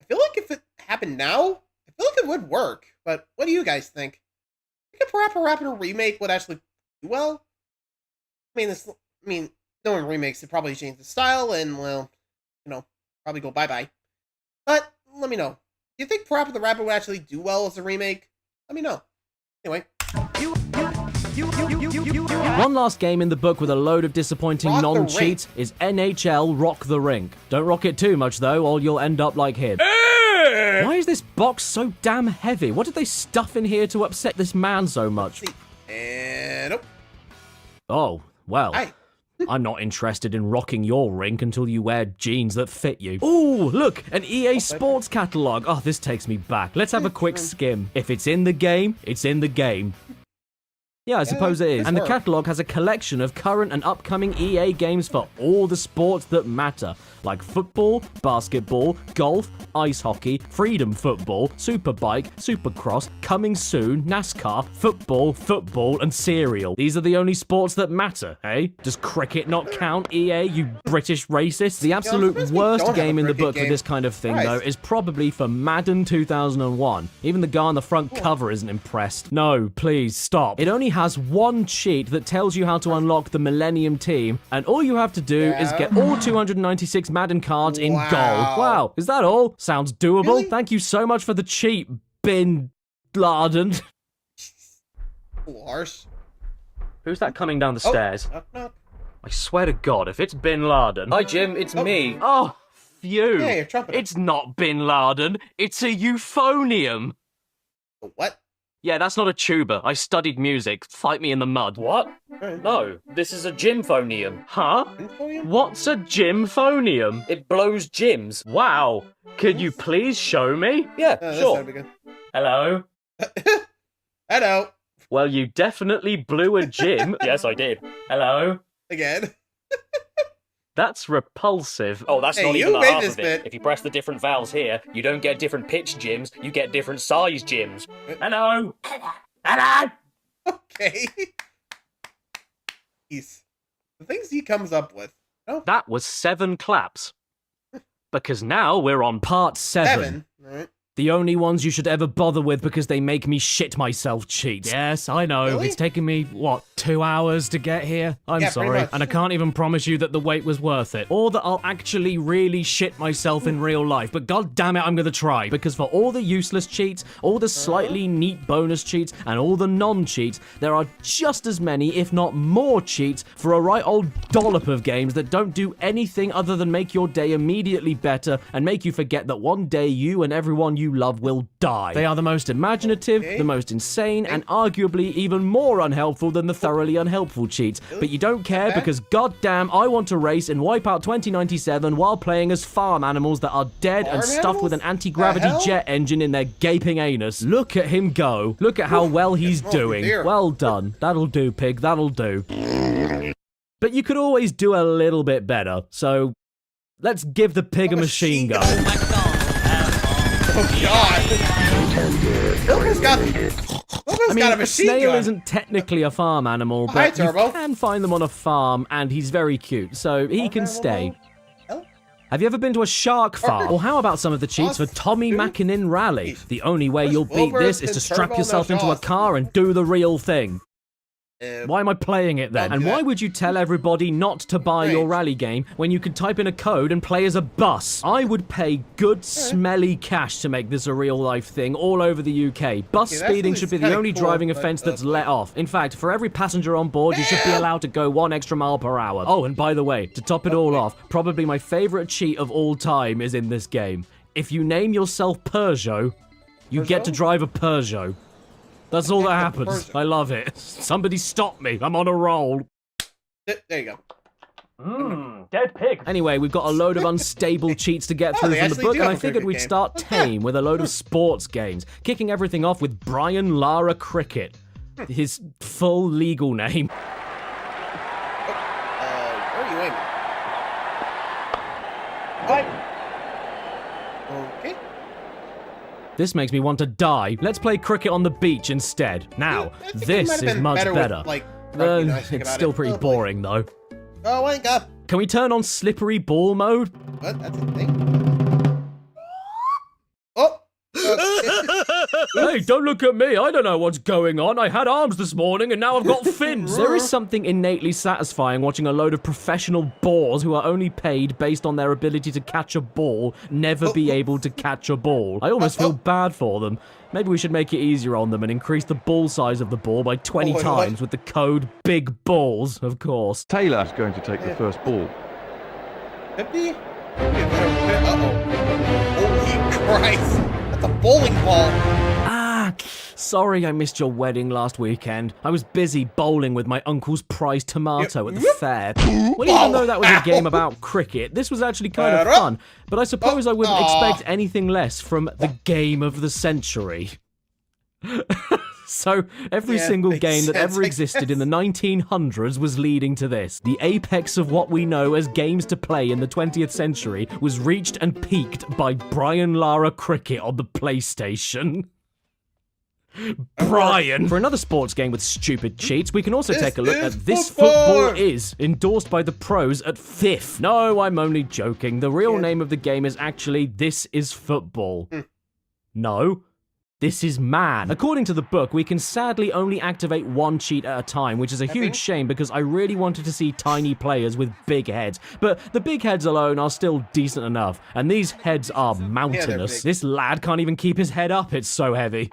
I feel like if it happened now, I feel like it would work, but what do you guys think? I think a proper rapper remake would actually do well? I mean, no one remakes it, probably change the style and, well, you know, probably go bye-bye. But, let me know. Do you think Parappa the Rapper would actually do well as a remake? Let me know. Anyway. One last game in the book with a load of disappointing non-cheats is NHL Rock the Rink. Don't rock it too much though, or you'll end up like him. Why is this box so damn heavy? What did they stuff in here to upset this man so much? And nope. Oh, well. Hi. I'm not interested in rocking your rink until you wear jeans that fit you. Ooh, look, an EA Sports catalog. Oh, this takes me back. Let's have a quick skim. If it's in the game, it's in the game. Yeah, I suppose it is. And the catalog has a collection of current and upcoming EA games for all the sports that matter, like football, basketball, golf, ice hockey, freedom football, superbike, supercross, coming soon, NASCAR, football, and cereal. These are the only sports that matter, eh? Does cricket not count, EA, you British racists? The absolute worst game in the book for this kind of thing, though, is probably for Madden 2001. Even the guy on the front cover isn't impressed. No, please, stop. It only has one cheat that tells you how to unlock the Millennium Team, and all you have to do is get all 296 Madden cards in gold. Wow, is that all? Sounds doable. Really? Thank you so much for the cheat, Bin Laden. Harsh. Who's that coming down the stairs? Knock. I swear to God, if it's Bin Laden... Hi, Jim, it's me. Oh, phew. Yeah, you're trumpeting. It's not Bin Laden. It's a euphonium. What? Yeah, that's not a tuba. I studied music. Fight me in the mud. What? No, this is a gymphonium. Huh? What's a gymphonium? It blows gyms. Wow. Could you please show me? Yeah, sure. Hello? Hello. Well, you definitely blew a gym. Yes, I did. Hello? Again. That's repulsive. Oh, that's not even the half of it. Bit. If you press the different valves here, you don't get different pitch gyms, you get different size gyms. Hello? Hello? Okay. The things he comes up with. Oh. That was 7 claps. Because now we're on part 7. Right. The only ones you should ever bother with because they make me shit myself cheats. Yes, I know. Really? It's taken me, 2 hours to get here? I'm Yeah, sorry. And I can't even promise you that the wait was worth it. Or that I'll actually really shit myself in real life. But god damn it, I'm gonna try. Because for all the useless cheats, all the slightly neat bonus cheats, and all the non-cheats, there are just as many, if not more cheats, for a right old dollop of games that don't do anything other than make your day immediately better and make you forget that one day you and everyone you love will die. They are the most imaginative, the most insane, and arguably even more unhelpful than the thoroughly unhelpful cheats. But you don't care because goddamn, I want to race in Wipeout 2097 while playing as farm animals that are dead and stuffed with an anti-gravity jet engine in their gaping anus. Look at him go. Look at how well he's doing. Well done. That'll do, pig. That'll do. But you could always do a little bit better, so let's give the pig a machine gun. Oh god! Wilbur's got a machine snail gun. isn't technically a farm animal, but you can find them on a farm, and he's very cute, so he can stay. Have you ever been to a shark farm? Or how about some of the cheats for Tommy Mackinnon Rally? The only way you'll beat this is to strap yourself into a car and do the real thing. Why am I playing it then? And why would you tell everybody not to buy your rally game when you could type in a code and play as a bus? I would pay good, smelly cash to make this a real-life thing all over the UK. Bus speeding should be the only driving offence that's let off. In fact, for every passenger on board, you should be allowed to go 1 extra mile per hour. Oh, and by the way, to top it all off, probably my favourite cheat of all time is in this game. If you name yourself Peugeot, you get to drive a Peugeot. That's all that happens. I love it. Somebody stop me. I'm on a roll. There you go. Dead pig. Anyway, we've got a load of unstable cheats to get through from the book, and I figured we'd start tame with a load of sports games, kicking everything off with Brian Lara Cricket. His full legal name. Where are you aiming? Okay. This makes me want to die. Let's play cricket on the beach instead. Now, this is much better. It's still pretty boring, though. Oh, wake up! Can we turn on slippery ball mode? What? That's a thing? Oh! Hey, Hey, don't look at me. I don't know what's going on. I had arms this morning and now I've got fins. There is something innately satisfying watching a load of professional bores who are only paid based on their ability to catch a ball never be able to catch a ball. I almost feel bad for them. Maybe we should make it easier on them and increase the ball size of the ball by 20 times with the code BIG BALLS, of course. Taylor's going to take the first ball. 50? Uh-oh. Holy Christ. That's a bowling ball. Sorry I missed your wedding last weekend. I was busy bowling with my uncle's prize tomato at the fair. Well, even though that was a game about cricket, this was actually kind of fun. But I suppose I wouldn't expect anything less from the game of the century. So, every single game that ever existed in the 1900s was leading to this. The apex of what we know as games to play in the 20th century was reached and peaked by Brian Lara Cricket on the PlayStation. Brian! For another sports game with stupid cheats, we can also take a look at This Football Is, endorsed by the pros at Fifth. No, I'm only joking. The real name of the game is actually This Is Football. No. This is man. According to the book, we can sadly only activate one cheat at a time, which is a huge shame because I really wanted to see tiny players with big heads. But the big heads alone are still decent enough, and these heads are mountainous. This lad can't even keep his head up, it's so heavy.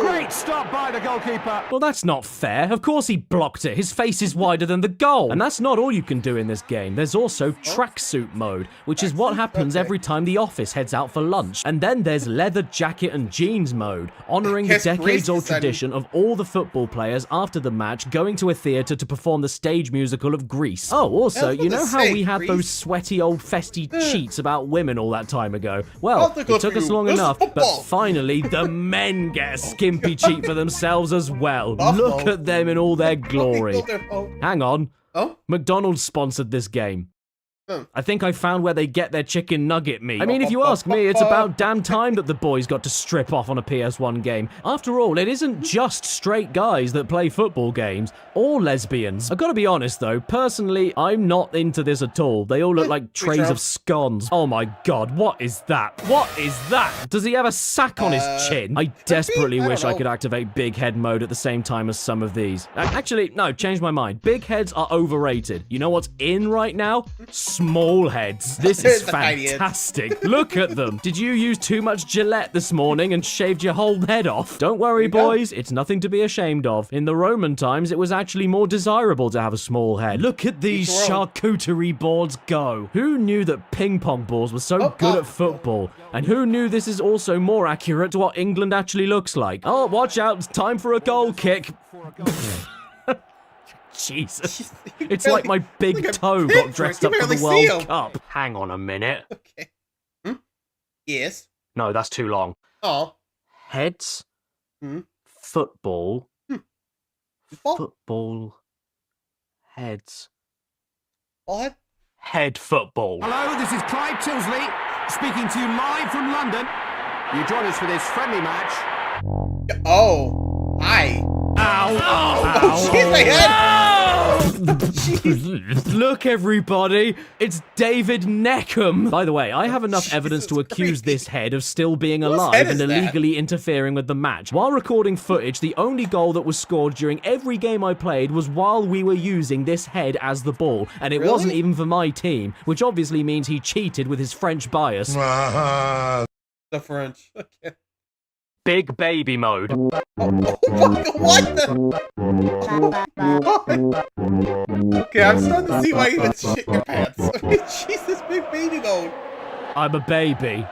Great stop by the goalkeeper. Well, that's not fair. Of course he blocked it. His face is wider than the goal. And that's not all you can do in this game. There's also tracksuit mode, which is what happens every time the office heads out for lunch. And then there's leather jacket and jeans mode, honoring the decades-old tradition of all the football players after the match going to a theatre to perform the stage musical of Grease. Oh, also, you know how we had those sweaty old festy cheats about women all that time ago? Well, it took us long enough, but finally the men get a skimpy cheat for themselves as well. Look at them in all their glory. Hang on. McDonald's sponsored this game. I think I found where they get their chicken nugget meat. I mean, if you ask me, it's about damn time that the boys got to strip off on a PS1 game. After all, it isn't just straight guys that play football games, or lesbians. I've got to be honest though, personally, I'm not into this at all. They all look like trays of scones. Oh my god, what is that? What is that? Does he have a sack on his chin? I desperately wish I could activate big head mode at the same time as some of these. Actually, no, change my mind. Big heads are overrated. You know what's in right now? Small heads. This is fantastic. Look at them. Did you use too much Gillette this morning and shaved your whole head off? Don't worry, boys. It's nothing to be ashamed of. In the Roman times, it was actually more desirable to have a small head. Look at these charcuterie boards go. Who knew that ping pong balls were so good at football? And who knew this is also more accurate to what England actually looks like? Oh, watch out. It's time for a goal kick. Jesus. It's like my big toe got dressed up for the World Cup. Hang on a minute. Okay. Yes. No, that's too long. Oh. Heads. Football. Football. Heads. What? Head football. Hello, this is Clyde Tilsley, speaking to you live from London. You join us for this friendly match. Oh. Hi. Ow. Oh, jeez, my head. Look, everybody, it's David Neckham. By the way, I have enough evidence to accuse this head of still being alive and illegally interfering with the match. While recording footage, the only goal that was scored during every game I played was while we were using this head as the ball, and it wasn't even for my team, which obviously means he cheated with his French bias. The French. Okay. Big baby mode. What the? Okay, I'm starting to see why you would shit your pants. Jesus, big baby mode. I'm a baby.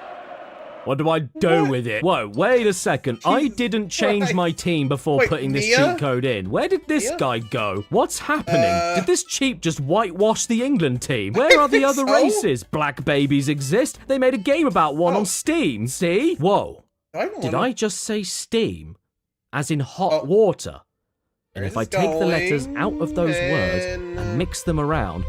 What do I do with it? Whoa, wait a second. I didn't change my team before putting this cheat code in. Where did this guy go? What's happening? Did this cheat just whitewash the England team? Where are the other races? Black babies exist. They made a game about one on Steam. See? Whoa. Did I just say steam? As in hot water? And if I take the letters out of those words and mix them around,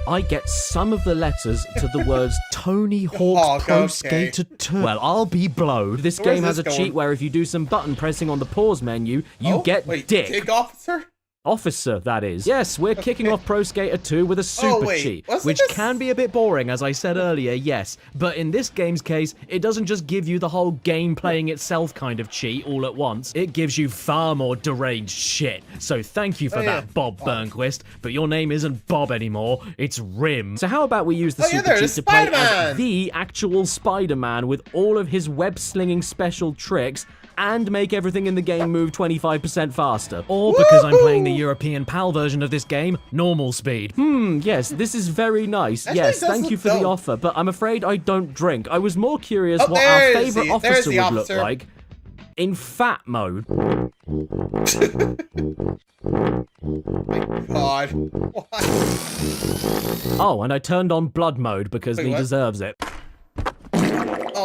I get some of the letters to the words Tony Hawk's Pro Skater 2. Well, I'll be blowed. This game has a cheat where if you do some button pressing on the pause menu, you get dick. Dig officer? Officer, that is. Yes, we're kicking off Pro Skater 2 with a super cheat, which can be a bit boring, as I said earlier, yes. But in this game's case, it doesn't just give you the whole game playing itself kind of cheat all at once. It gives you far more deranged shit. So thank you for that, Bob Burnquist. But your name isn't Bob anymore, it's Rim. So how about we use the super cheat to play as the actual Spider-Man with all of his web-slinging special tricks and make everything in the game move 25% faster. Or because I'm playing the European PAL version of this game, normal speed. Yes, this is very nice. Yes, thank you for the offer, but I'm afraid I don't drink. I was more curious what our favorite officer would look like in fat mode. God. What? Oh, and I turned on blood mode because he deserves it.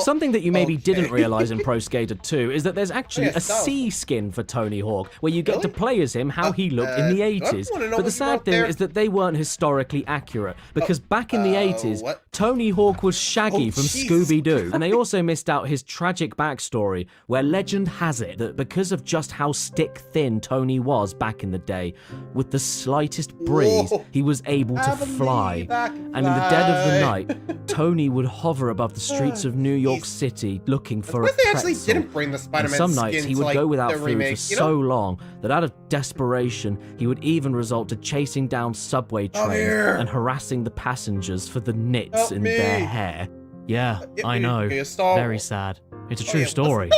Something that you maybe didn't realize in Pro Skater 2 is that there's actually a C skin for Tony Hawk, where you get to play as him how he looked in the 80s. But the sad thing is that they weren't historically accurate, because back in the 80s, Tony Hawk was Shaggy from Scooby-Doo. And they also missed out his tragic backstory, where legend has it that because of just how stick-thin Tony was back in the day, with the slightest breeze, he was able to fly. And in the dead of the night, Tony would hover above the streets of New York City looking for a pretzel. They actually didn't bring the Spider-Man some nights he would go without food remake, for so long that out of desperation he would even resort to chasing down subway trains and harassing the passengers for the nits in their hair. Yeah, I know. Very sad. It's a true story.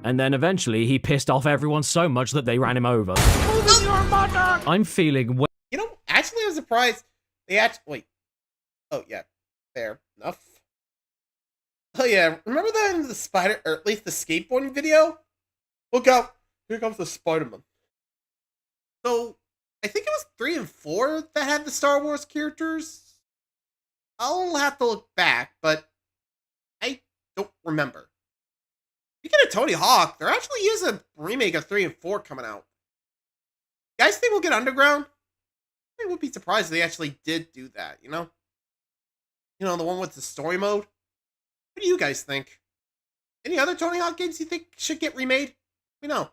And then eventually he pissed off everyone so much that they ran him over. I'm feeling you know, actually I was surprised they actually wait. Oh yeah, fair enough. Oh yeah, remember that in the spider, or at least the skateboarding video? Look out, here comes the Spider-Man. So, I think it was 3 and 4 that had the Star Wars characters. I'll have to look back, but I don't remember. Speaking of Tony Hawk, there actually is a remake of 3 and 4 coming out. You guys think we'll get Underground? I would be surprised if they actually did do that, you know? You know, the one with the story mode? What do you guys think? Any other Tony Hawk games you think should get remade? Let me know.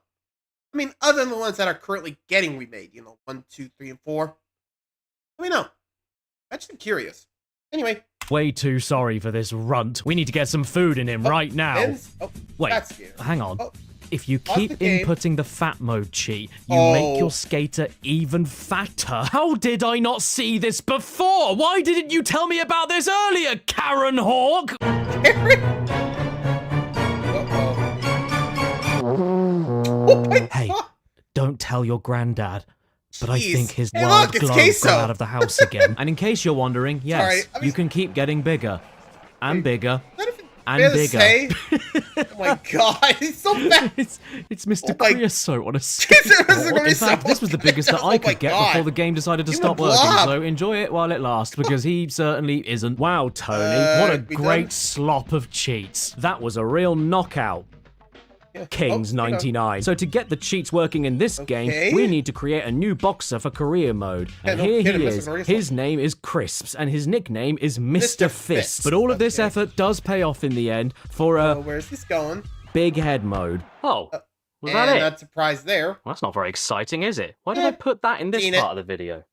I mean, other than the ones that are currently getting remade, you know, 1, 2, 3, and 4. Let me know. I'm actually curious. Anyway. Way too sorry for this runt. We need to get some food in him right now. Wait, hang on. If you keep inputting the fat mode cheat, you make your skater even fatter. How did I not see this before? Why didn't you tell me about this earlier, Karen Hawk? Hey, don't tell your granddad. But I think his wild glow got out of the house again. And in case you're wondering, yes, you can keep getting bigger. And bigger. And bigger. Oh my god, he's so bad. It's Mr. Creosote on a skateboard. In fact, this was the biggest that I could get before the game decided to stop working, so enjoy it while it lasts, because he certainly isn't. Wow, Tony, what a great slop of cheats. That was a real knockout. Kings 99. So to get the cheats working in this game, we need to create a new boxer for career mode. And here he is. His name is Crisps, and his nickname is Mr. Fist. But all of this effort does pay off in the end for a where's this going? Big head mode. Oh, was that it? Not surprised there. Well, that's not very exciting, is it? Why did I put that in this part of the video?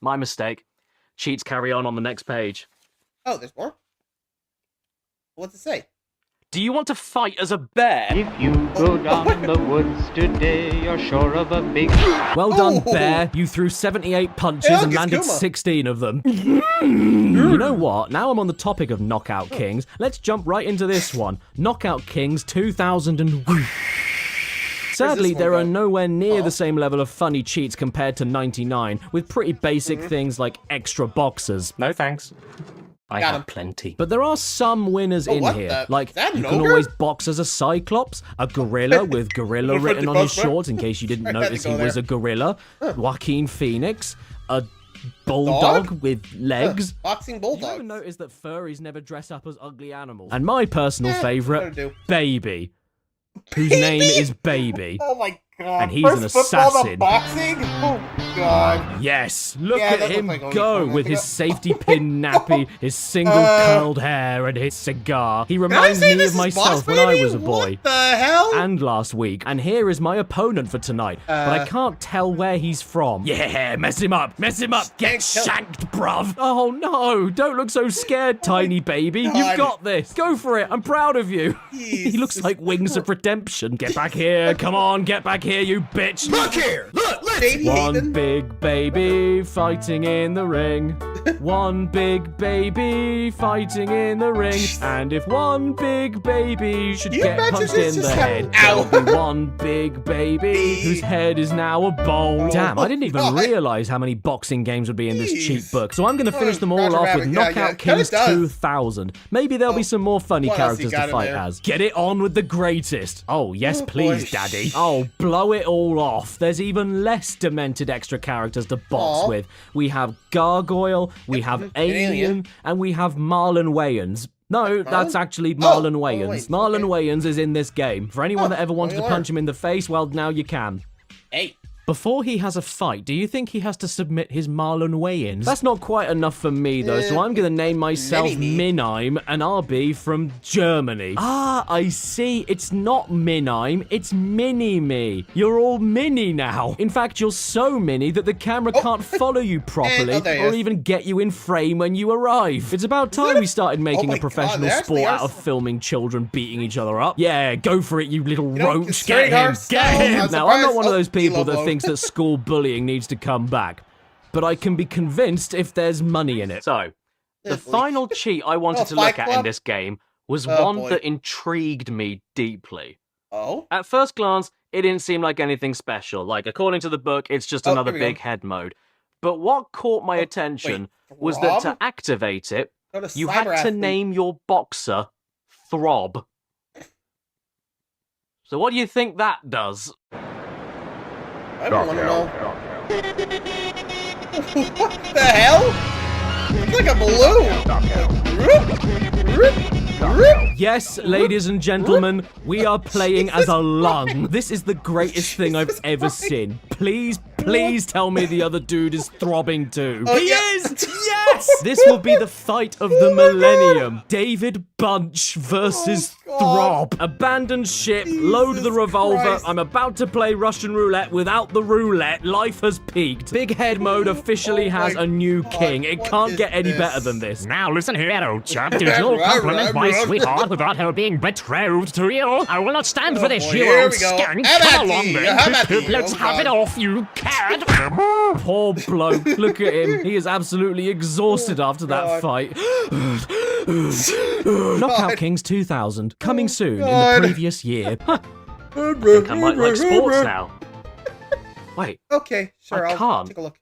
My mistake. Cheats carry on the next page. Oh, there's more? What's it say? Do you want to fight as a bear? If you go down the woods today, you're sure of a big... Well done, bear. You threw 78 punches and landed 16 of them. You know what? Now I'm on the topic of Knockout Kings. Let's jump right into this one. Knockout Kings 2000 and... Sadly, there are nowhere near the same level of funny cheats compared to 99, with pretty basic things like extra boxers. No thanks. I have plenty. But there are some winners in here. Like, you can always box as a Cyclops, a gorilla with gorilla written on his shorts in case you didn't notice he was a gorilla, Joaquin Phoenix, a bulldog with legs. Boxing bulldog. You ever notice that furries never dress up as ugly animals? And my personal favorite, Baby, whose name is Baby. Oh my god. And he's an assassin. Boxing? God. Yes, look Yeah, at that him looked like go Only with Fun. his safety pin nappy, his single curled hair, and his cigar. He reminds say me this of is myself Boss when I Baby? was a boy. What the hell? And last week. And here is my opponent for tonight. But I can't tell where he's from. Yeah, mess him up, get shanked, bruv. Oh no, don't look so scared, tiny baby. You've got this. Go for it, I'm proud of you. He looks like Wings of Redemption. Get back here, come on, get back here, you bitch. Look here! Look! One big baby fighting in the ring. One big baby fighting in the ring. And if one big baby should get punched in the head, there'll be one big baby whose head is now a bowl. Damn, I didn't even realize how many boxing games would be in this cheat book. So I'm going to finish them all off with Knockout Kings 2000. Maybe there'll be some more funny characters to fight as. Get it on with the greatest. Oh, yes, please, Daddy. Oh, blow it all off. There's even less demented extra characters to box with. We have Gargoyle, we have Alien, and we have Marlon Wayans. No, that's actually Marlon Wayans. Marlon Wayans is in this game. For anyone that ever wanted to punch him in the face, well, now you can. Hey. Before he has a fight, do you think he has to submit his Marlon Wayans? That's not quite enough for me, though, so I'm going to name myself Minheim, and I'll be from Germany. Ah, I see. It's not Minheim, it's Mini-Me. You're all mini now. In fact, you're so mini that the camera can't follow you properly or even get you in frame when you arrive. It's about time we started making a professional sport out of filming children beating each other up. Yeah, go for it, you little roach. Get him, get him. Now, I'm not one of those people that thinks that school bullying needs to come back, but I can be convinced if there's money in it. So, the final cheat I wanted to look at in this game was one that intrigued me deeply. At first glance, it didn't seem like anything special. Like, according to the book, it's just another big head mode. But what caught my attention was that to activate it, you had to name your boxer Throb. So what do you think that does? I don't want to know. What the hell? It's like a balloon. Yes, ladies and gentlemen, we are playing as a lung. This is the greatest thing I've ever seen. Please, please tell me the other dude is throbbing too. He is! Yes! This will be the fight of the millennium. David Bunch versus Throb. Abandon ship, load the revolver. I'm about to play Russian roulette without the roulette. Life has peaked. Big head mode officially has a new king. It can't get any better than this. Now listen here, old chap. Did you compliment my sweetheart without her being betrothed to you? I will not stand for this, you old skank. Come along then. Let's have it off, you cad. Poor bloke. Look at him. He is absolutely exhausted after that fight. Knockout Kings 2000. Coming soon in the previous year. I think I might like sports now. Wait. Okay, sure. I'll take a look.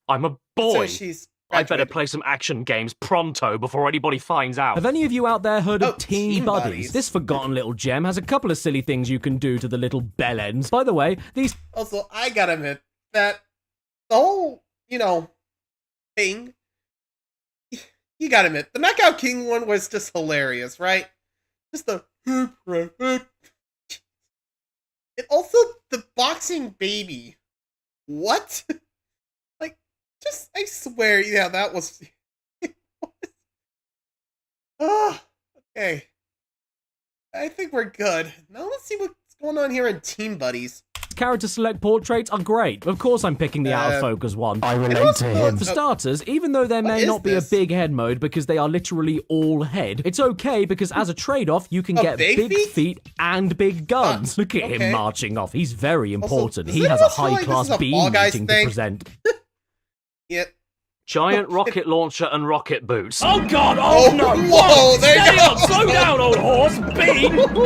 I'm a boy. So she's I better play some action games pronto before anybody finds out. Have any of you out there heard of Teen Buddies? This forgotten little gem has a couple of silly things you can do to the little bell ends. By the way, these... Also, I gotta admit that the whole, thing, you gotta admit, the Knockout King one was just hilarious, right? Just the... And also, the boxing baby. What? I swear, yeah, that was... Okay. I think we're good. Now let's see what's going on here in Team Buddies. Character select portraits are great. Of course I'm picking the out of focus one. I relate to him. For starters, even though there may not be a big head mode because they are literally all head, it's okay because as a trade-off, you can get big feet and big guns. Look at him marching off. He's very important. He has a high-class beam meeting to present. Yep. Giant rocket launcher and rocket boots. Oh god, oh no! Whoa, Steady on, slow down, old horse!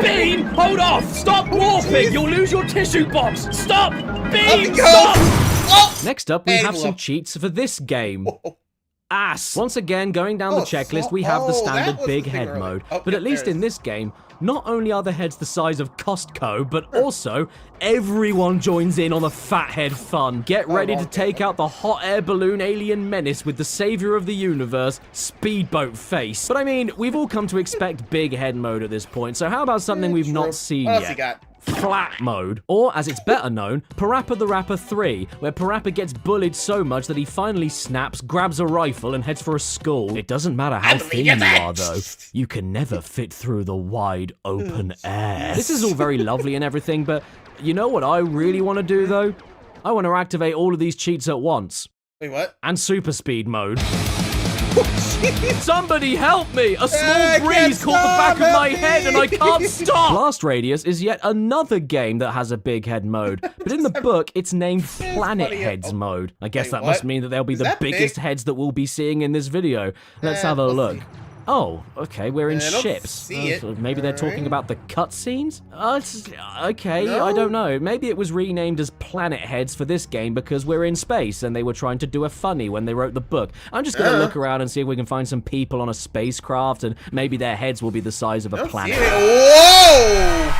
Bean, hold off! Stop warping! You'll lose your tissue box! Stop! Bean, stop! Next up, we have some cheats for this game. Ass. Once again, going down the checklist, we have the standard big head mode. But at least in this game, not only are the heads the size of Costco, but also everyone joins in on the fat head fun. Get ready to take out the hot air balloon alien menace with the savior of the universe, Speedboat Face. But I mean, we've all come to expect big head mode at this point, so how about something we've not seen yet? Flat mode, or as it's better known, Parappa the Rapper 3, where Parappa gets bullied so much that he finally snaps, grabs a rifle, and heads for a school. It doesn't matter how thin you are, though. You can never fit through the wide open air. This is all very lovely and everything, but you know what I really want to do, though? I want to activate all of these cheats at once. Wait, what? And super speed mode. Somebody help me! A small breeze caught the back of my head and I can't stop! Blast Radius is yet another game that has a big head mode, but in the book it's named Planet Heads mode. I guess that must mean that they'll be the biggest heads that we'll be seeing in this video. Let's have a look. Oh, okay, we're in ships. So maybe they're talking about the cutscenes? Okay, no? I don't know. Maybe it was renamed as Planet Heads for this game because we're in space and they were trying to do a funny when they wrote the book. I'm just gonna look around and see if we can find some people on a spacecraft and maybe their heads will be the size of a planet. Whoa!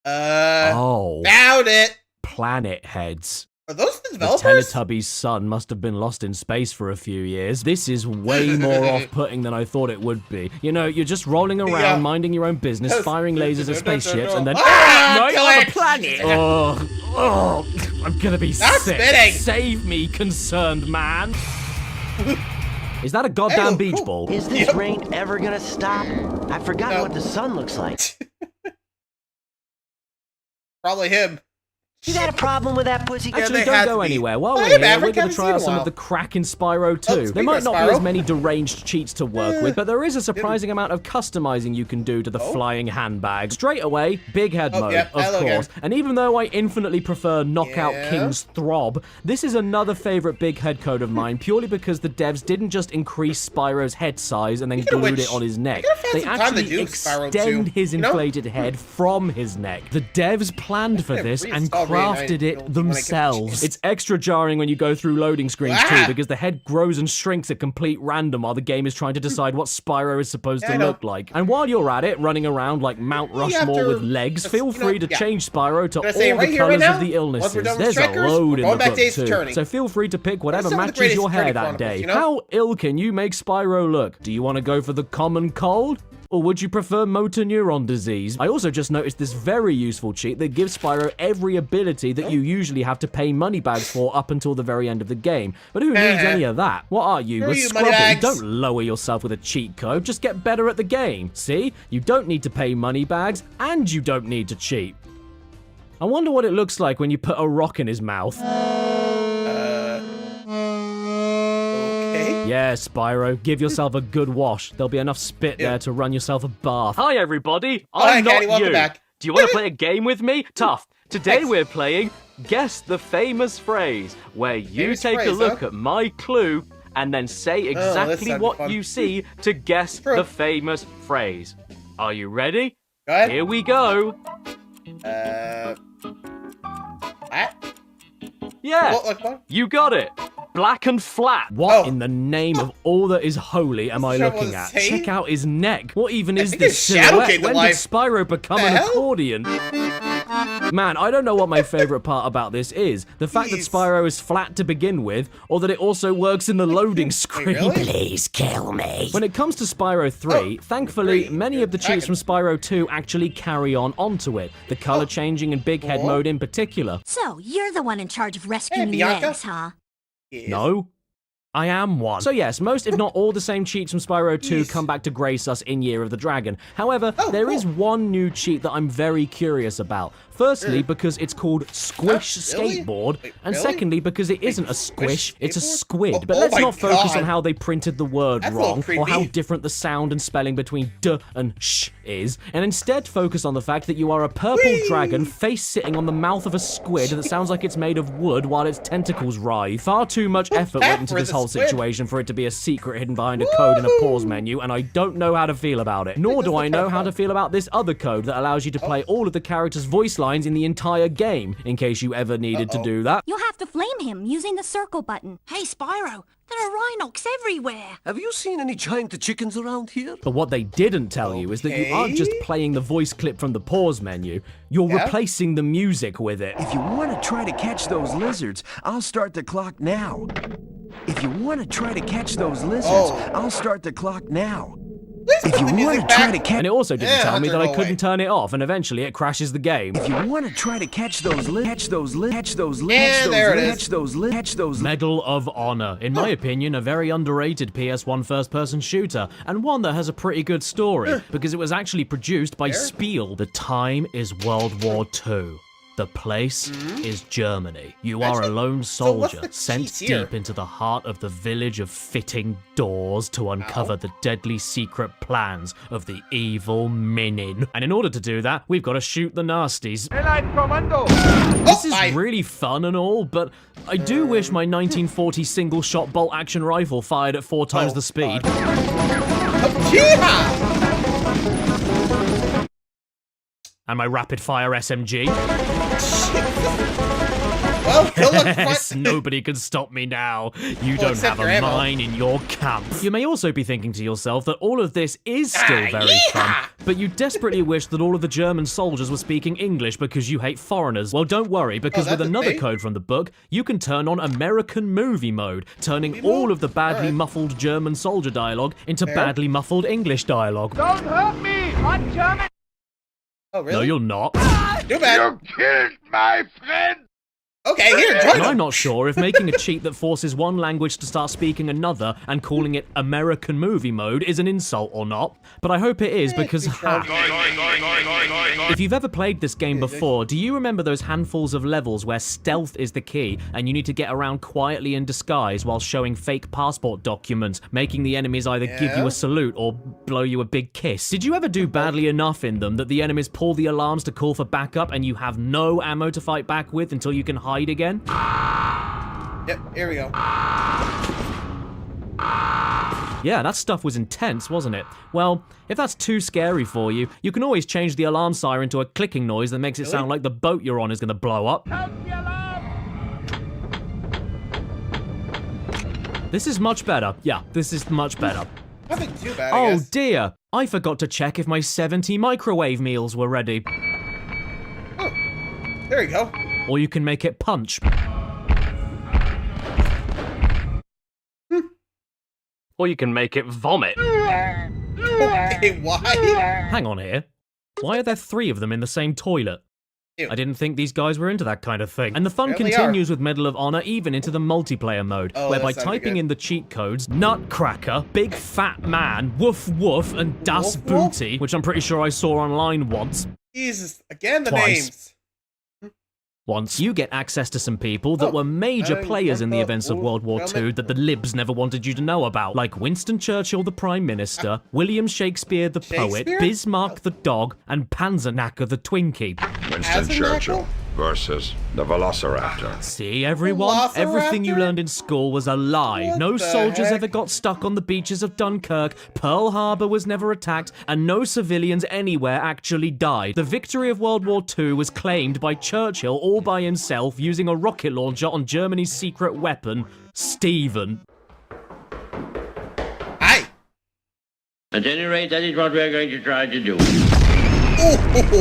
Oh. Doubt it. Planet Heads. Are those the developers? The Teletubbies' son must have been lost in space for a few years. This is way more off-putting than I thought it would be. You know, you're just rolling around, minding your own business, firing lasers at spaceships, and then right on a planet. Oh, I'm gonna be sick. Spitting. Save me, concerned man. Is that a goddamn beach ball? Is this rain ever gonna stop? I've forgotten what the sun looks like. Probably him. You got a problem with that pussy? Actually, don't go anywhere. While we're here, we're going to try out some of the crack in Spyro 2. There might not be as many deranged cheats to work with, but there is a surprising amount of customizing you can do to the flying handbag. Straight away, big head mode, of course. And even though I infinitely prefer Knockout King's Throb, this is another favorite big head code of mine, purely because the devs didn't just increase Spyro's head size and then glued it on his neck. They actually extend his inflated head from his neck. The devs planned for this and crafted it themselves. It's extra jarring when you go through loading screens too, because the head grows and shrinks at complete random while the game is trying to decide what Spyro is supposed to look like. And while you're at it, running around like Mount Rushmore with legs, feel free to change Spyro to all the colors of the illnesses. There's a load in the book too, so feel free to pick whatever matches your hair that day. How ill can you make Spyro look? Do you want to go for the common cold? Or would you prefer motor neuron disease? I also just noticed this very useful cheat that gives Spyro every ability that you usually have to pay money bags for up until the very end of the game. But who needs any of that? What are you, a scrubby? Don't lower yourself with a cheat code, just get better at the game. See? You don't need to pay money bags, and you don't need to cheat. I wonder what it looks like when you put a rock in his mouth. Yeah, Spyro, give yourself a good wash. There'll be enough spit there to run yourself a bath. Hi, everybody. I'm not you. Do you want to play a game with me? Tough. Today we're playing Guess the Famous Phrase, where you take a look at my clue and then say exactly what you see to guess the famous phrase. Are you ready? Go ahead. Here we go. Yeah, you got it. Black and flat. What in the name of all that is holy am I looking at? Check out his neck. What even is this silhouette? When did Spyro become an accordion? Man, I don't know what my favorite part about this is. The fact that Spyro is flat to begin with, or that it also works in the loading screen. Please kill me. When it comes to Spyro 3, thankfully, many of the cheats from Spyro 2 actually carry on onto it. The color changing and big head mode in particular. So, you're the one in charge of rescuing legs, huh? No, I am one. So yes, most if not all the same cheats from Spyro 2 come back to grace us in Year of the Dragon. However, there is one new cheat that I'm very curious about. Firstly, because it's called Squish Skateboard, and secondly, because it isn't a squish, it's a squid. But let's not focus on how they printed the word wrong, or how different the sound and spelling between d and sh is, and instead focus on the fact that you are a purple dragon face-sitting on the mouth of a squid that sounds like it's made of wood while its tentacles writhe. Far too much effort went into this whole situation for it to be a secret hidden behind a code in a pause menu, and I don't know how to feel about it. Nor do I know how to feel about this other code that allows you to play all of the characters' voice lines in the entire game, in case you ever needed to do that. You'll have to flame him using the circle button. Hey, Spyro, there are Rhinox everywhere. Have you seen any giant chickens around here? But what they didn't tell you is that you aren't just playing the voice clip from the pause menu, you're replacing the music with it. If you want to try to catch those lizards, I'll start the clock now. If you want to try to catch those lizards, I'll start the clock now. If you want to try to catch... And it also didn't tell me that I couldn't turn it off, and eventually it crashes the game. If you want to try to catch those Medal of Honor. In my opinion, a very underrated PS1 first-person shooter, and one that has a pretty good story, because it was actually produced by Spiel. The time is World War II. The place is Germany. You are a lone soldier sent deep into the heart of the village of fitting doors to uncover the deadly secret plans of the evil Minin. And in order to do that, we've got to shoot the nasties. This is really fun and all, but I do wish my 1940 single-shot bolt-action rifle fired at 4 times the speed. And my rapid-fire SMG. Well, yes, nobody can stop me now. You don't have a mine in your camp. You may also be thinking to yourself that all of this is still very fun, but you desperately wish that all of the German soldiers were speaking English because you hate foreigners. Well, don't worry, because with another code from the book, you can turn on American movie mode, turning all of the badly muffled German soldier dialogue into badly muffled English dialogue. Don't hurt me! I'm German! Oh, really? No, you're not. Too bad. You killed my friend! Okay, here, join And I'm not sure if making a cheat that forces one language to start speaking another and calling it American movie mode is an insult or not, but I hope it is because if you've ever played this game before, do you remember those handfuls of levels where stealth is the key and you need to get around quietly in disguise while showing fake passport documents, making the enemies either give you a salute or blow you a big kiss? Did you ever do badly enough in them that the enemies pull the alarms to call for backup and you have no ammo to fight back with until you can hide again? Yep, here we go. Yeah, that stuff was intense, wasn't it? Well, if that's too scary for you, you can always change the alarm siren to a clicking noise that makes it sound like the boat you're on is gonna blow up. This is much better. Yeah, this is much better. Nothing too bad, I guess. Oh dear, I forgot to check if my 70 microwave meals were ready. Oh, there you go. Or you can make it punch. Or you can make it vomit. Okay, why? Hang on here. Why are there 3 of them in the same toilet? Ew. I didn't think these guys were into that kind of thing. And the fun Apparently continues with Medal of Honor even into the multiplayer mode, where by typing in the cheat codes, Nutcracker, Big Fat Man, Woof Woof, and Das Woof Woof? Booty, which I'm pretty sure I saw online once. Jesus, again the Twice. names. Once you get access to some people that were major players in the events of World War II that the libs never wanted you to know about, like Winston Churchill the Prime Minister, William Shakespeare the poet, Bismarck the dog, and Panzerknacker the Twinkie. Winston Churchill versus the Velociraptor. See, everyone? Everything you learned in school was a lie. No soldiers ever got stuck on the beaches of Dunkirk, Pearl Harbor was never attacked, and no civilians anywhere actually died. The victory of World War II was claimed by Churchill all by himself using a rocket launcher on Germany's secret weapon, Stephen. Aye. At any rate, that is what we're going to try to do.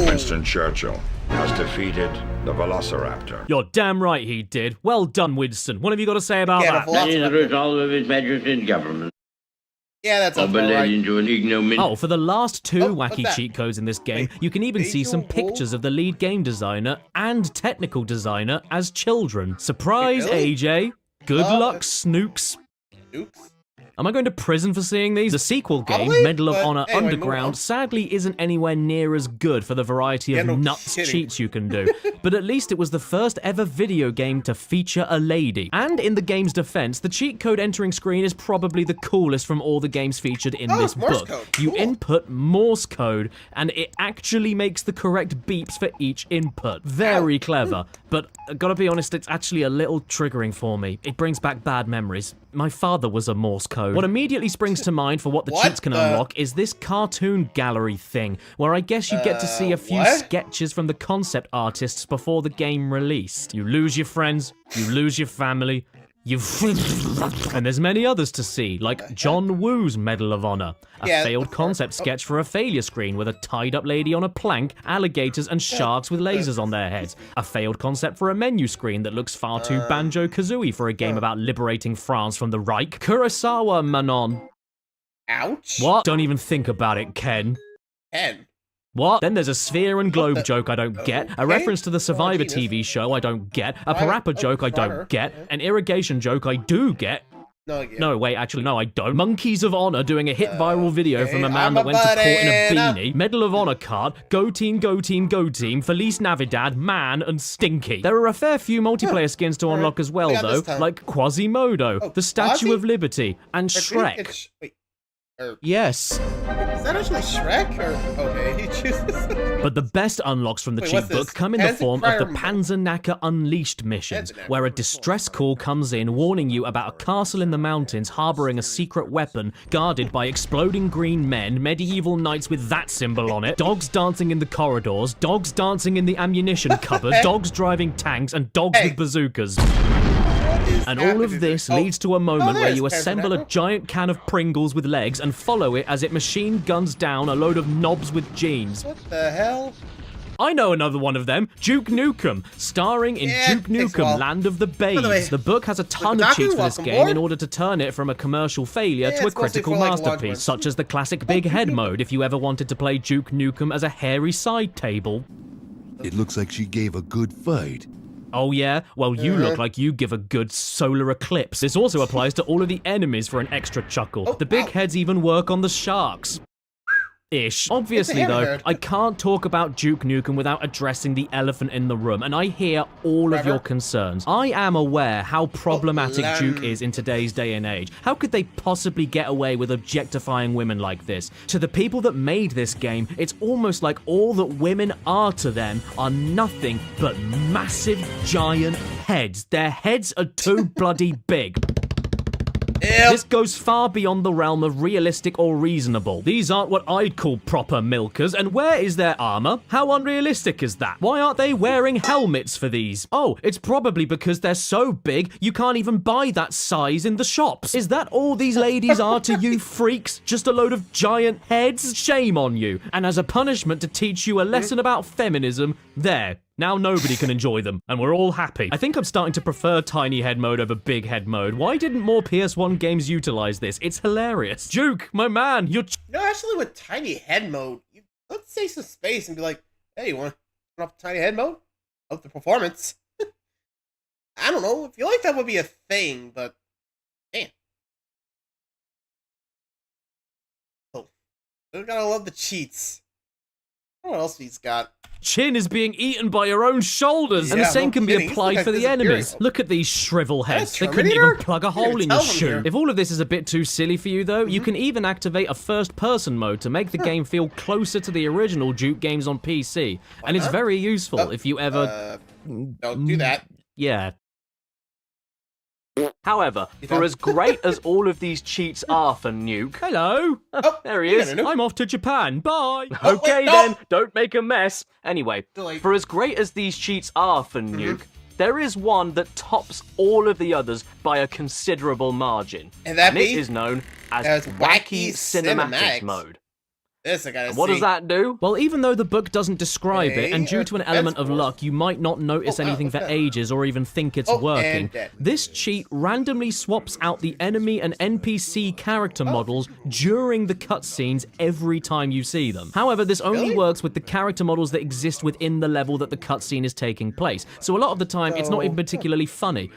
Winston Churchill has defeated the Velociraptor. You're damn right he did. Well done, Winston. What have you got to say about that? That is the result of his magnificent government. Yeah, that's all led right. into an ignominious... Oh, for the last 2 wacky cheat codes in this game, you can even see some pictures of the lead game designer and technical designer as children. Surprise, Really? AJ. Good luck, Snooks. Snooks? Am I going to prison for seeing these? The sequel game, Probably, Medal of but Honor anyway, Underground, sadly isn't anywhere near as good for the variety of Yeah, no nuts kidding. cheats you can do. But at least it was the first ever video game to feature a lady. And in the game's defense, the cheat code entering screen is probably the coolest from all the games featured in this Morse book. code. You Cool. input Morse code, and it actually makes the correct beeps for each input. Very clever. But I gotta be honest, it's actually a little triggering for me. It brings back bad memories. My father was a Morse code. What immediately springs to mind for what the cheats can unlock is this cartoon gallery thing, where I guess you get to see a few sketches from the concept artists before the game released. You lose your friends, you lose your family, and there's many others to see, like John Woo's Medal of Honor, a failed concept sketch for a failure screen with a tied-up lady on a plank, alligators and sharks with lasers on their heads, a failed concept for a menu screen that looks far too Banjo-Kazooie for a game about liberating France from the Reich, Kurosawa Manon. Ouch. What? Don't even think about it, Ken. Ken. What? Then there's a sphere and globe joke I don't get, a reference to the Survivor TV show I don't get, a parappa joke I don't get, an irrigation joke I do get. No, wait, actually, no, I don't. Monkeys of Honor doing a hit viral video from a man that went to court in a beanie, Medal of Honor card, Go Team, Go Team, Go Team, Feliz Navidad, Man, and Stinky. There are a fair few multiplayer skins to unlock as well, though, like Quasimodo, the Statue of Liberty, and Shrek. Yes. Is that actually Shrek? Or okay, he chooses. But the best unlocks from the cheat book come in the form of the Panzernacker Unleashed missions, where a distress call comes in warning you about a castle in the mountains harboring a secret weapon guarded by exploding green men, medieval knights with that symbol on it, dogs dancing in the corridors, dogs dancing in the ammunition cupboard, dogs driving tanks, and dogs with bazookas. And all of this leads to a moment where you assemble a giant can of Pringles with legs and follow it as it machine guns down a load of knobs with jeans. What the hell? I know another one of them, Duke Nukem, starring in Duke Nukem, Land of the Babes. The book has a ton of cheats for this game in order to turn it from a commercial failure to a critical masterpiece, such as the classic big head mode if you ever wanted to play Duke Nukem as a hairy side table. It looks like she gave a good fight. Oh yeah? Well, you look like you give a good solar eclipse. This also applies to all of the enemies for an extra chuckle. The big heads even work on the sharks. Ish. Obviously, though, I can't talk about Duke Nukem without addressing the elephant in the room, and I hear all of your concerns. I am aware how problematic Duke is in today's day and age. How could they possibly get away with objectifying women like this? To the people that made this game, it's almost like all that women are to them are nothing but massive, giant heads. Their heads are too bloody big. This goes far beyond the realm of realistic or reasonable. These aren't what I'd call proper milkers, and where is their armor? How unrealistic is that? Why aren't they wearing helmets for these? Oh, it's probably because they're so big, you can't even buy that size in the shops. Is that all these ladies are to you freaks? Just a load of giant heads? Shame on you. And as a punishment to teach you a lesson about feminism, there. Now nobody can enjoy them, and we're all happy. I think I'm starting to prefer tiny head mode over big head mode. Why didn't more PS1 games utilize this? It's hilarious. Duke, my man, you're... No, actually with tiny head mode, let's save some space and be like, hey, you want to turn off tiny head mode? Up the performance. I don't know. I feel like that would be a thing, but... Man. Oh. We gotta love the cheats. What else he's got? Chin is being eaten by your own shoulders, and the same can be applied for the enemies. Look at these shrivel heads. They couldn't even plug a hole in your shoe. If all of this is a bit too silly for you, though, you can even activate a first-person mode to make the game feel closer to the original Duke games on PC, and it's very useful if you ever... Don't do that. Yeah. However, for as great as all of these cheats are for Nuke... Hello! There he is. I'm off to Japan. Bye! Okay then, don't make a mess. Anyway, for as great as these cheats are for Nuke, there is one that tops all of the others by a considerable margin. And it is known as Wacky Cinematics Mode. This I gotta What does that do? Well, even though the book doesn't describe it, and due to an element of luck, you might not notice anything for ages or even think it's working, this cheat randomly swaps out the enemy and NPC character models during the cutscenes every time you see them. However, this only works with the character models that exist within the level that the cutscene is taking place, so a lot of the time it's not even particularly funny.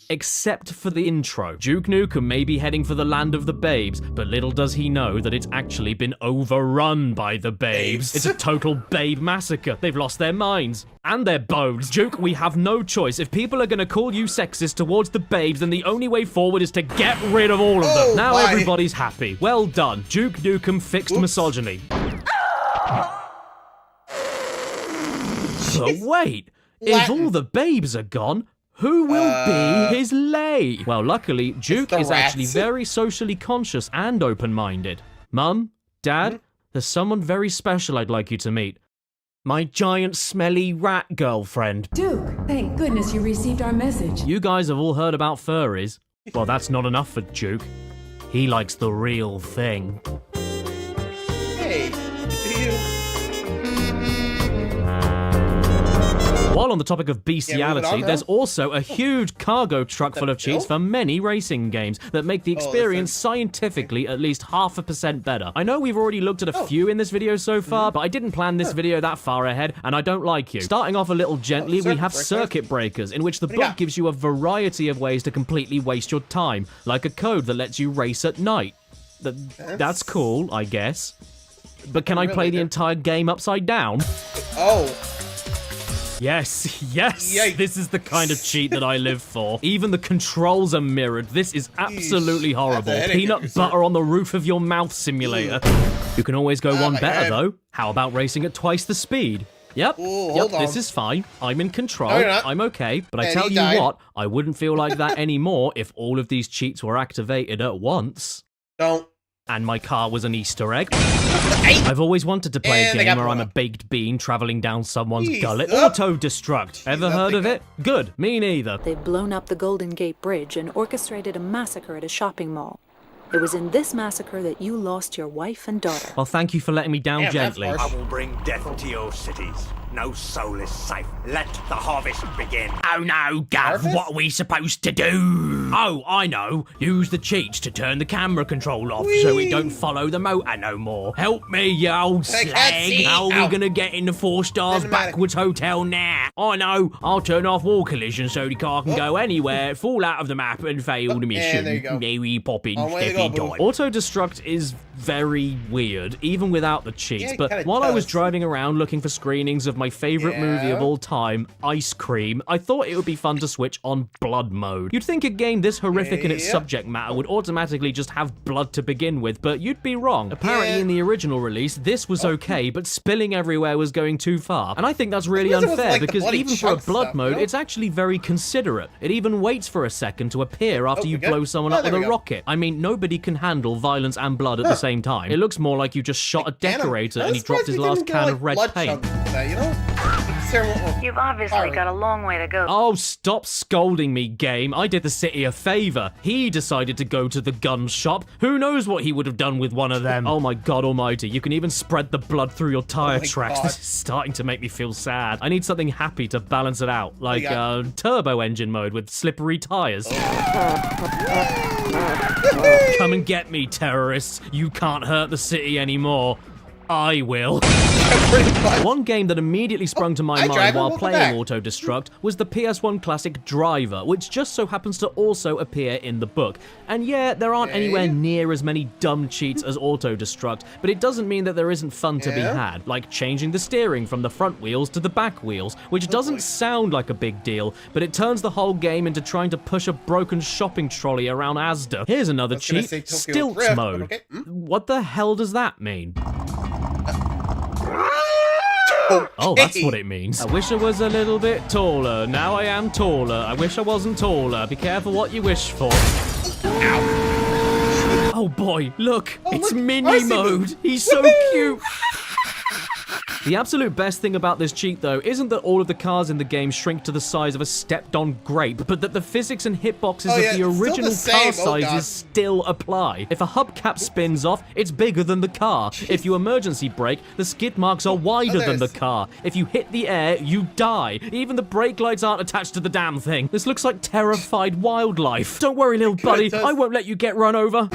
Except for the intro. Duke Nukem may be heading for the land of the babes, but little does he know that it's actually been overrun by the babes. It's a total babe massacre. They've lost their minds. And their bones. Duke, we have no choice. If people are gonna call you sexist towards the babes, then the only way forward is to get rid of all of them. Now everybody's happy. Well done. Duke Nukem fixed misogyny. But wait, if all the babes are gone, who will be his lay? Well, luckily, Duke is actually very socially conscious and open-minded. Mum, Dad, there's someone very special I'd like you to meet. My giant smelly rat girlfriend. Duke, thank goodness you received our message. You guys have all heard about furries. Well, that's not enough for Duke. He likes the real thing. Hey, do you... While on the topic of bestiality, there's also a huge cargo truck full of cheats for many racing games that make the experience scientifically at least 0.5% better. I know we've already looked at a few in this video so far, but I didn't plan this video that far ahead, and I don't like you. Starting off a little gently, we have circuit breakers, in which the book gives you a variety of ways to completely waste your time, like a code that lets you race at night. That's cool, I guess. But can I play the entire game upside down? Oh. Yes, yes, this is the kind of cheat that I live for. Even the controls are mirrored. This is absolutely horrible. Peanut butter on the roof of your mouth simulator. You can always go one better, though. How about racing at twice the speed? Yep, this is fine. I'm in control. I'm okay. But I tell you what, I wouldn't feel like that anymore if all of these cheats were activated at once. Don't. And my car was an Easter egg. I've always wanted to play a game where I'm a baked bean traveling down someone's gullet. Auto-destruct. Ever heard of it? Good. Me neither. They've blown up the Golden Gate Bridge and orchestrated a massacre at a shopping mall. It was in this massacre that you lost your wife and daughter. Well, thank you for letting me down gently. I will bring death to your cities. No soul is safe. Let the harvest begin. Oh no, Gav, what are we supposed to do? Oh, I know. Use the cheats to turn the camera control off so it don't follow the motor no more. Help me, you old slag. How are we gonna get in the 4 stars backwards hotel now? I know. I'll turn off wall collision so the car can go anywhere, fall out of the map and fail the mission. There you go. Nary popping, steppy dot. Auto-destruct is very weird, even without the cheats, but while I was driving around looking for screenings of my favorite movie of all time, Ice Cream, I thought it would be fun to switch on blood mode. You'd think a game this horrific in its subject matter would automatically just have blood to begin with, but you'd be wrong. Apparently in the original release, this was okay, but spilling everywhere was going too far. And I think that's really unfair, because even for a blood mode, it's actually very considerate. It even waits for a second to appear after you blow someone up with a rocket. I mean, nobody can handle violence and blood at the same time. It looks more like you just shot a decorator and he dropped his last can of red paint. You've obviously got a long way to go. Oh, stop scolding me, game. I did the city a favor. He decided to go to the gun shop. Who knows what he would have done with one of them? Oh my god almighty, you can even spread the blood through your tire tracks. This is starting to make me feel sad. I need something happy to balance it out, like turbo engine mode with slippery tires. Come and get me, terrorists. You can't hurt the city anymore. I will. One game that immediately sprung to my mind while playing Auto-Destruct was the PS1 classic Driver, which just so happens to also appear in the book. And yeah, there aren't anywhere near as many dumb cheats as Auto-Destruct, but it doesn't mean that there isn't fun to be had, like changing the steering from the front wheels to the back wheels, which doesn't sound like a big deal, but it turns the whole game into trying to push a broken shopping trolley around Asda. Here's another cheat, Stilts mode. What the hell does that mean? Oh, that's what it means. I wish I was a little bit taller. Now I am taller. I wish I wasn't taller. Be careful what you wish for. Ow. Oh boy, look. It's mini mode. He's so cute. The absolute best thing about this cheat, though, isn't that all of the cars in the game shrink to the size of a stepped-on grape, but that the physics and hitboxes of the original car sizes still apply. If a hubcap spins off, it's bigger than the car. If you emergency brake, the skid marks are wider than the car. If you hit the air, you die. Even the brake lights aren't attached to the damn thing. This looks like terrified wildlife. Don't worry, little buddy, I won't let you get run over.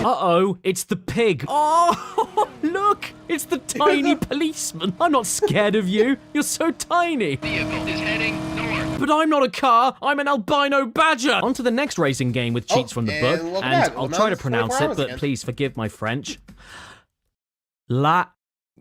Uh-oh, it's the pig. Oh, look, it's the tiny policeman. I'm not scared of you. You're so tiny. Vehicle is heading north. But I'm not a car. I'm an albino badger. On to the next racing game with cheats from the book. And I'll try to pronounce it, but please forgive my French.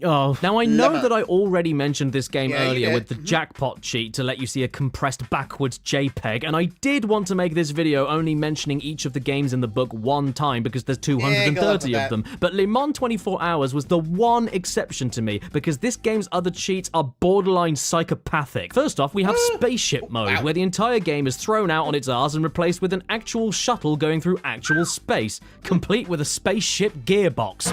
Oh, now I know that I already mentioned this game earlier with the jackpot cheat to let you see a compressed backwards JPEG, and I did want to make this video only mentioning each of the games in the book one time because there's 230 of them, but Le Mans 24 Hours was the one exception to me because this game's other cheats are borderline psychopathic. First off, we have spaceship mode, where the entire game is thrown out on its arse and replaced with an actual shuttle going through actual space, complete with a spaceship gearbox.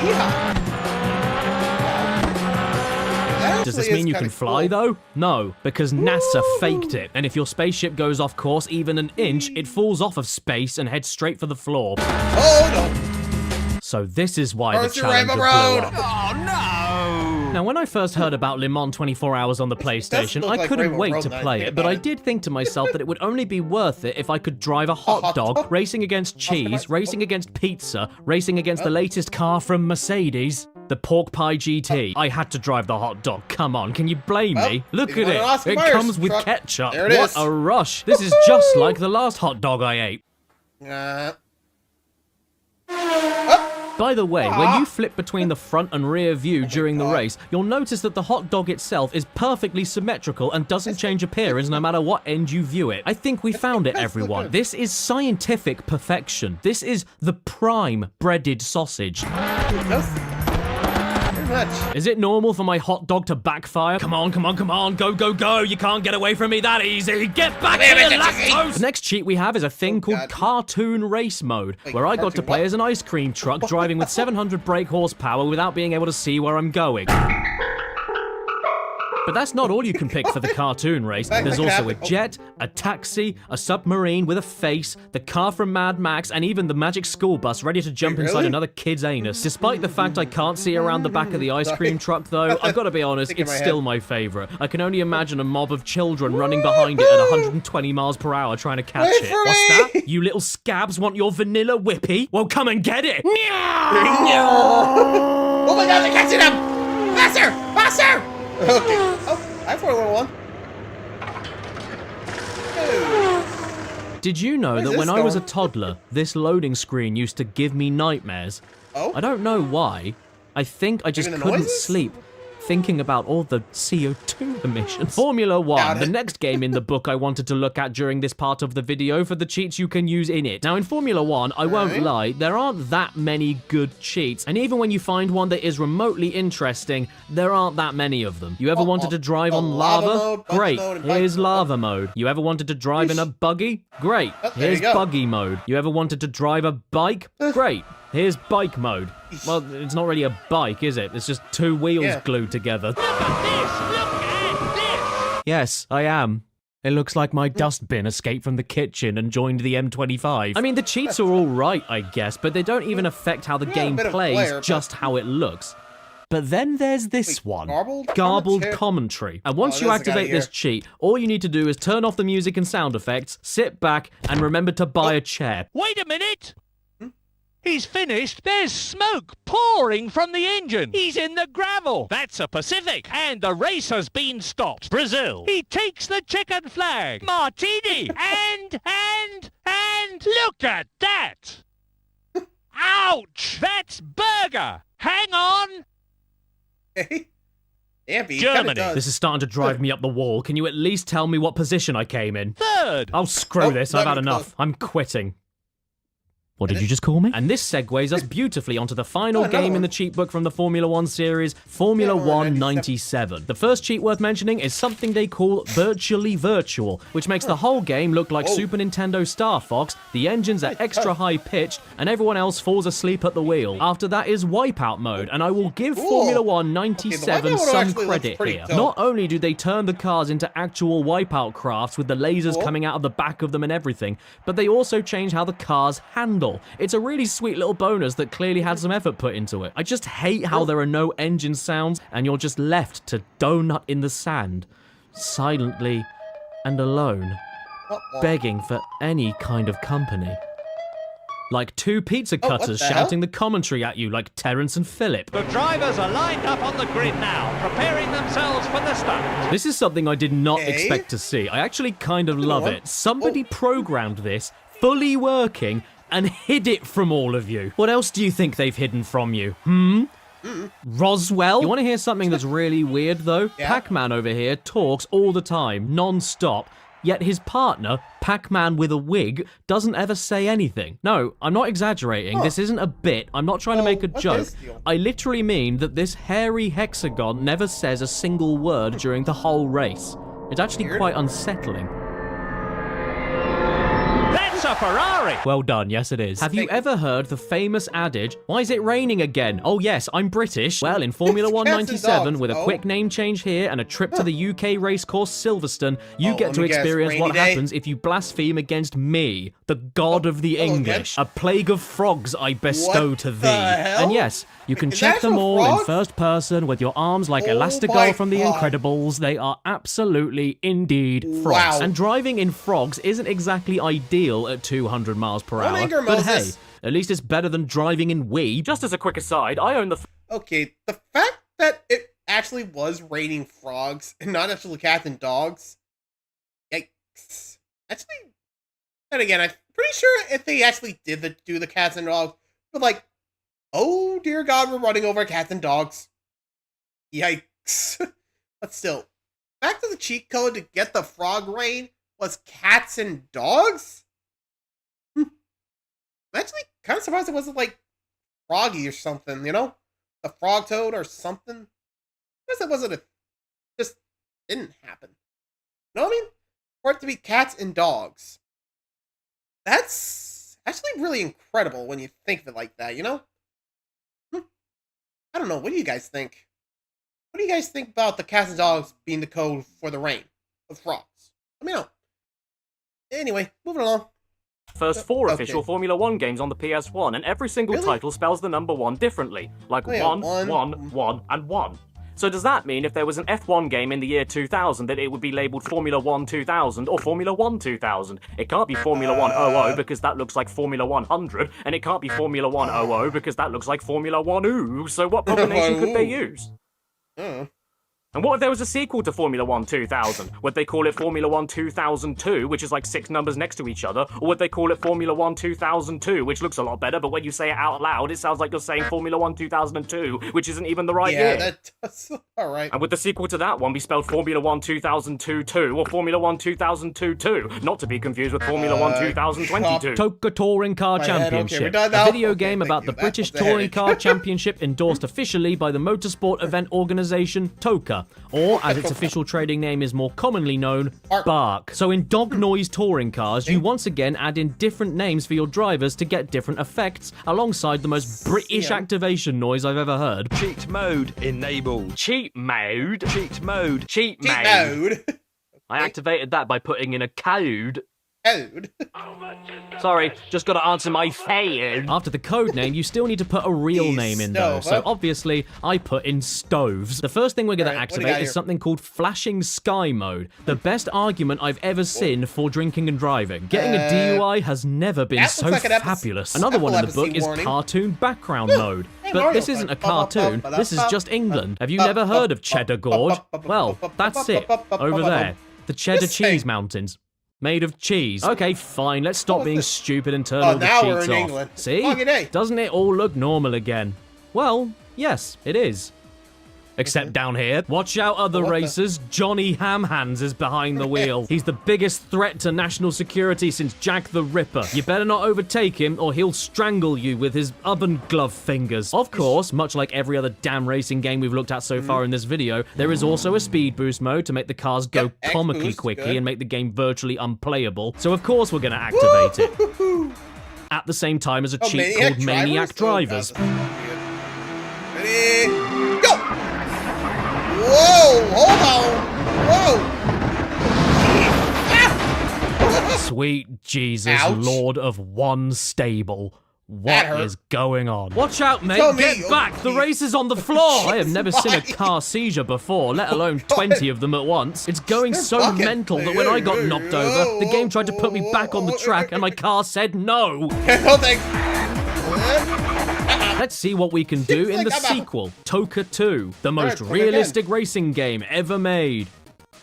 Does this mean you can fly, though? No, because NASA faked it. And if your spaceship goes off course even an inch, it falls off of space and heads straight for the floor. Oh, no. So this is why the challenge blew up. Oh, no! Now, when I first heard about Le Mans 24 Hours on the PlayStation, I couldn't wait to play it, but I did think to myself that it would only be worth it if I could drive a hot dog, racing against cheese, racing against pizza, racing against the latest car from Mercedes, the Pork Pie GT. I had to drive the hot dog. Come on, can you blame me? Look at it. It comes with ketchup. What a rush. This is just like the last hot dog I ate. By the way, when you flip between the front and rear view during the race, you'll notice that the hot dog itself is perfectly symmetrical and doesn't change appearance no matter what end you view it. I think we found it, everyone. This is scientific perfection. This is the prime breaded sausage. Is it normal for my hot dog to backfire? Come on, come on, come on, go, go, go. You can't get away from me that easy. Get back here, lactose! The next cheat we have is a thing called Cartoon Race Mode, where I got to play as an ice cream truck driving with 700 brake horsepower without being able to see where I'm going. But that's not all you can pick for the cartoon race. There's also a jet, a taxi, a submarine with a face, the car from Mad Max, and even the magic school bus ready to jump inside another kid's anus. Despite the fact I can't see around the back of the ice cream truck, though, I've got to be honest, it's still my favorite. I can only imagine a mob of children running behind it at 120 miles per hour trying to catch it. What's that? You little scabs want your vanilla whippy? Well, come and get it! Oh my god, they're catching him! Faster! Faster! Okay. Oh, I 411. Did you know that when I was a toddler, this loading screen used to give me nightmares? Oh? I don't know why. I think I just couldn't sleep thinking about all the CO2 emissions. Formula 1, the next game in the book I wanted to look at during this part of the video for the cheats you can use in it. Now in Formula 1, I won't lie, there aren't that many good cheats, and even when you find one that is remotely interesting, there aren't that many of them. You ever wanted to drive on lava? Great, here's lava mode. You ever wanted to drive in a buggy? Great, here's buggy mode. You ever wanted to drive a bike? Great. Here's bike mode. Well, it's not really a bike, is it? It's just two wheels glued together. Look at this! Look at this! Yes, I am. It looks like my dustbin escaped from the kitchen and joined the M25. I mean, the cheats are all right, I guess, but they don't even affect how the game plays, just how it looks. But then there's this one, garbled commentary. And once you activate this cheat, all you need to do is turn off the music and sound effects, sit back, and remember to buy a chair. Wait a minute! He's finished. There's smoke pouring from the engine. He's in the gravel. That's a Pacific. And the race has been stopped. Brazil. He takes the checkered flag. Martini. and look at that. Ouch. That's burger. Hang on. Germany. This is starting to drive me up the wall. Can you at least tell me what position I came in? Third. Oh, screw this. I've had enough. I'm quitting. What did you just call me? And this segues us beautifully onto the final game in the cheat book from the Formula 1 series, Formula 1 97. The first cheat worth mentioning is something they call virtually virtual, which makes the whole game look like Super Nintendo Star Fox, the engines are extra high pitched, and everyone else falls asleep at the wheel. After that is Wipeout mode, and I will give Formula 1 97 some credit here. Not only do they turn the cars into actual Wipeout crafts with the lasers coming out of the back of them and everything, but they also change how the cars handle. It's a really sweet little bonus that clearly had some effort put into it. I just hate how there are no engine sounds and you're just left to donut in the sand, silently and alone, begging for any kind of company. Like two pizza cutters shouting the commentary at you like Terrence and Phillip. The drivers are lined up on the grid now, preparing themselves for the start. This is something I did not expect to see. I actually kind of love it. Somebody programmed this, fully working, and hid it from all of you. What else do you think they've hidden from you? Roswell? You want to hear something that's really weird, though? Pac-Man over here talks all the time, non-stop, yet his partner, Pac-Man with a wig, doesn't ever say anything. No, I'm not exaggerating. This isn't a bit. I'm not trying to make a joke. I literally mean that this hairy hexagon never says a single word during the whole race. It's actually quite unsettling. That's a Ferrari! Well done, yes it is. Have you ever heard the famous adage, why is it raining again? Oh yes, I'm British. Well, in Formula 197, with a quick name change here and a trip to the UK racecourse Silverstone, you get to experience what happens if you blaspheme against me, the god of the English. A plague of frogs I bestow to thee. And yes, you can check them all in first person with your arms like Elastigirl from the Incredibles. They are absolutely, indeed, frogs. And driving in frogs isn't exactly ideal at 200 miles per hour. But hey, at least it's better than driving in Wii. Just as a quick aside, I own the... Okay, the fact that it actually was raining frogs and not actually cats and dogs. Yikes. Actually, and again, I'm pretty sure if they actually did do the cats and dogs, but like, oh dear God, we're running over cats and dogs. Yikes. But still, back to the cheat code to get the frog rain was cats and dogs? I'm actually kind of surprised it wasn't like Froggy or something, you know? The frog toad or something. I guess it wasn't just didn't happen. You know what I mean? For it to be cats and dogs. That's actually really incredible when you think of it like that, you know? I don't know, what do you guys think? What do you guys think about the cats and dogs being the code for the rain of frogs? Let me know. Anyway, moving along. First 4 official Formula 1 games on the PS1, and every single title spells the number 1 differently. Like 1, 1, and 1. So does that mean if there was an F1 game in the year 2000 that it would be labelled Formula 1 2000 or Formula 1 2000? It can't be Formula 100 because that looks like Formula 100, and it can't be Formula 100 because that looks like Formula 1 so what combination could they use? And what if there was a sequel to Formula 1 2000? Would they call it Formula 1 2002, which is like 6 numbers next to each other? Or would they call it Formula 1 2002, which looks a lot better, but when you say it out loud, it sounds like you're saying Formula 1 2002, which isn't even the right year. Yeah, that does. Alright. And would the sequel to that one be spelled Formula 1 2002 or Formula 1 2002? Not to be confused with Formula 1 2022. Toka Touring Car Championship. A video game about the British Touring Car Championship endorsed officially by the motorsport event organisation Toka. Or, as its official trading name is more commonly known, Bark. So in dog noise touring cars, you once again add in different names for your drivers to get different effects, alongside the most British activation noise I've ever heard. Cheat mode enabled. Cheat mode? Cheat mode. Cheat mode. I activated that by putting in a code. Sorry, just gotta answer my phone. After the code name, you still need to put a real name in though, so obviously I put in stoves. The first thing we're gonna activate is something called flashing sky mode. The best argument I've ever seen for drinking and driving. Getting a DUI has never been so fabulous. Another one in the book is cartoon background mode. But this isn't a cartoon, this is just England. Have you never heard of Cheddar Gorge? Well, that's it, over there. The Cheddar Cheese Mountains. Made of cheese. Okay, fine, let's stop being stupid and turn all the cheats off. England. See? Doesn't it all look normal again? Well, yes, it is. Except down here. Watch out, other racers. Johnny Hamhands is behind the wheel. He's the biggest threat to national security since Jack the Ripper. You better not overtake him or he'll strangle you with his oven glove fingers. Of course, much like every other damn racing game we've looked at so far in this video, there is also a speed boost mode to make the cars go comically quickly and make the game virtually unplayable. So of course we're gonna activate it. At the same time as a cheat called Maniac Drivers. Ready, go! Whoa, hold on. Whoa. Sweet Jesus, Lord of one stable. What is going on? Watch out, mate. Get back. The race is on the floor. I have never seen a car seizure before, let alone 20 of them at once. It's going so mental that when I got knocked over, the game tried to put me back on the track and my car said no. Let's see what we can do in the sequel, Toka 2, the most realistic racing game ever made.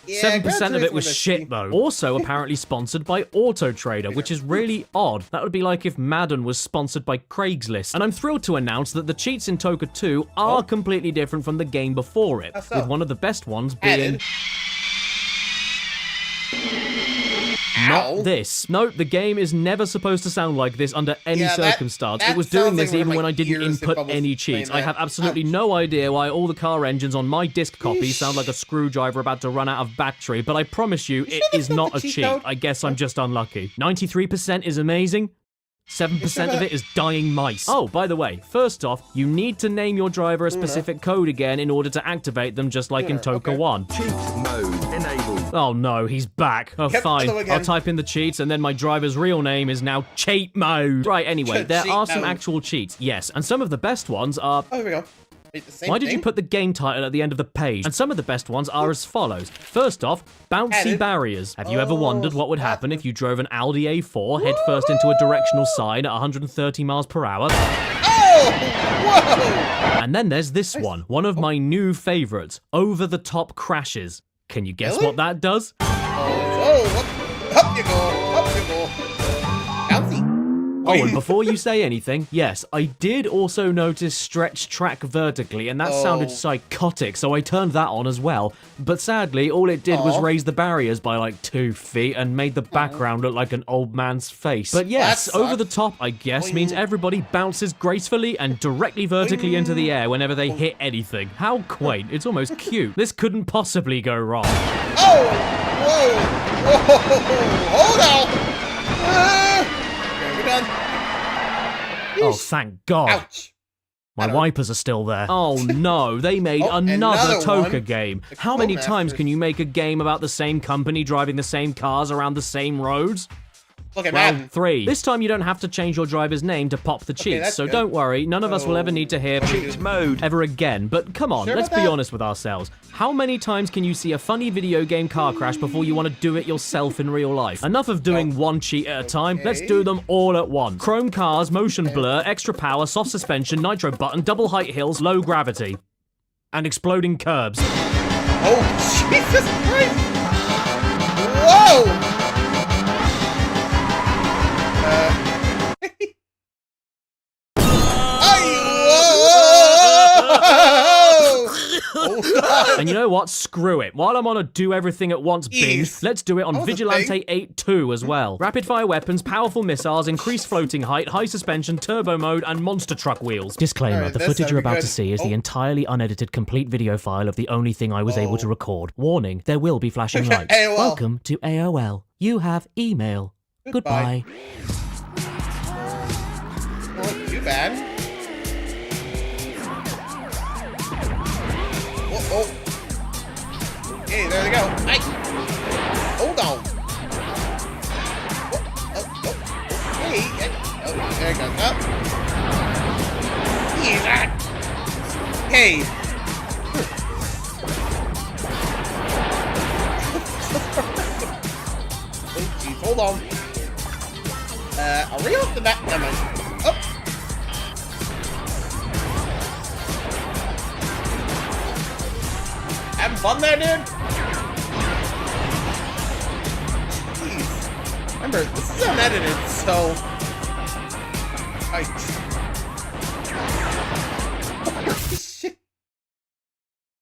7% of it was shit though. Also apparently sponsored by Auto Trader, which is really odd. That would be like if Madden was sponsored by Craigslist. And I'm thrilled to announce that the cheats in Toka 2 are completely different from the game before it, with one of the best ones being... Not this. Note, the game is never supposed to sound like this under any circumstance. It was doing this even when I didn't input any cheats. I have absolutely no idea why all the car engines on my disc copy sound like a screwdriver about to run out of battery, but I promise you, it is not a cheat. I guess I'm just unlucky. 93% is amazing. 7% of it is dying mice. Oh, by the way, first off, you need to name your driver a specific code again in order to activate them, just like in Toka 1. Cheat mode enabled. Oh no, he's back. Oh, fine. I'll type in the cheats, and then my driver's real name is now cheat mode. Right, anyway, there are some actual cheats, yes, and some of the best ones are... Oh, here we go. Why did you put the game title at the end of the page? And some of the best ones are as follows. First off, bouncy barriers. Have you ever wondered what would happen if you drove an Audi A4 headfirst into a directional sign at 130 miles per hour? Oh! Whoa! And then there's this one of my new favorites, over-the-top crashes. Can you guess what that does? Up you go, up you go. Bouncy. Oh, and before you say anything, yes, I did also notice stretch track vertically, and that sounded psychotic, so I turned that on as well. But sadly, all it did was raise the barriers by like 2 feet and made the background look like an old man's face. But yes, over the top, I guess, means everybody bounces gracefully and directly vertically into the air whenever they hit anything. How quaint. It's almost cute. This couldn't possibly go wrong. Oh! Whoa! Whoa! Hold on! Done. Oh, thank God. Ouch. My wipers are still there. Oh no, they made another Toka game. How many times can you make a game about the same company driving the same cars around the same roads? Look at Round 3. This time you don't have to change your driver's name to pop the cheats, so don't worry, none of us will ever need to hear cheats mode ever again. But come on, let's be honest with ourselves. How many times can you see a funny video game car crash before you want to do it yourself in real life? Enough of doing one cheat at a time, let's do them all at once. Chrome cars, motion blur, extra power, soft suspension, nitro button, double height hills, low gravity. And exploding curbs. Oh, Jesus Christ! Whoa! And you know what? Screw it. While I'm on a do everything at once binge, let's do it on Vigilante 8-2 as well. Rapid fire weapons, powerful missiles, increased floating height, high suspension, turbo mode, and monster truck wheels. Disclaimer, the footage you're about to see is the entirely unedited complete video file of the only thing I was able to record. Warning, there will be flashing lights. Welcome to AOL. You have email. Goodbye. Not too bad. Oh. Okay, there they go. Hey. Hold on. Hey. Oh, there it goes. Up. Yeah. Hey. Oh, geez. Hold on. Are we off the back? Never mind. Up. Having fun there, dude? Jeez. Remember, this is unedited, so... Shit.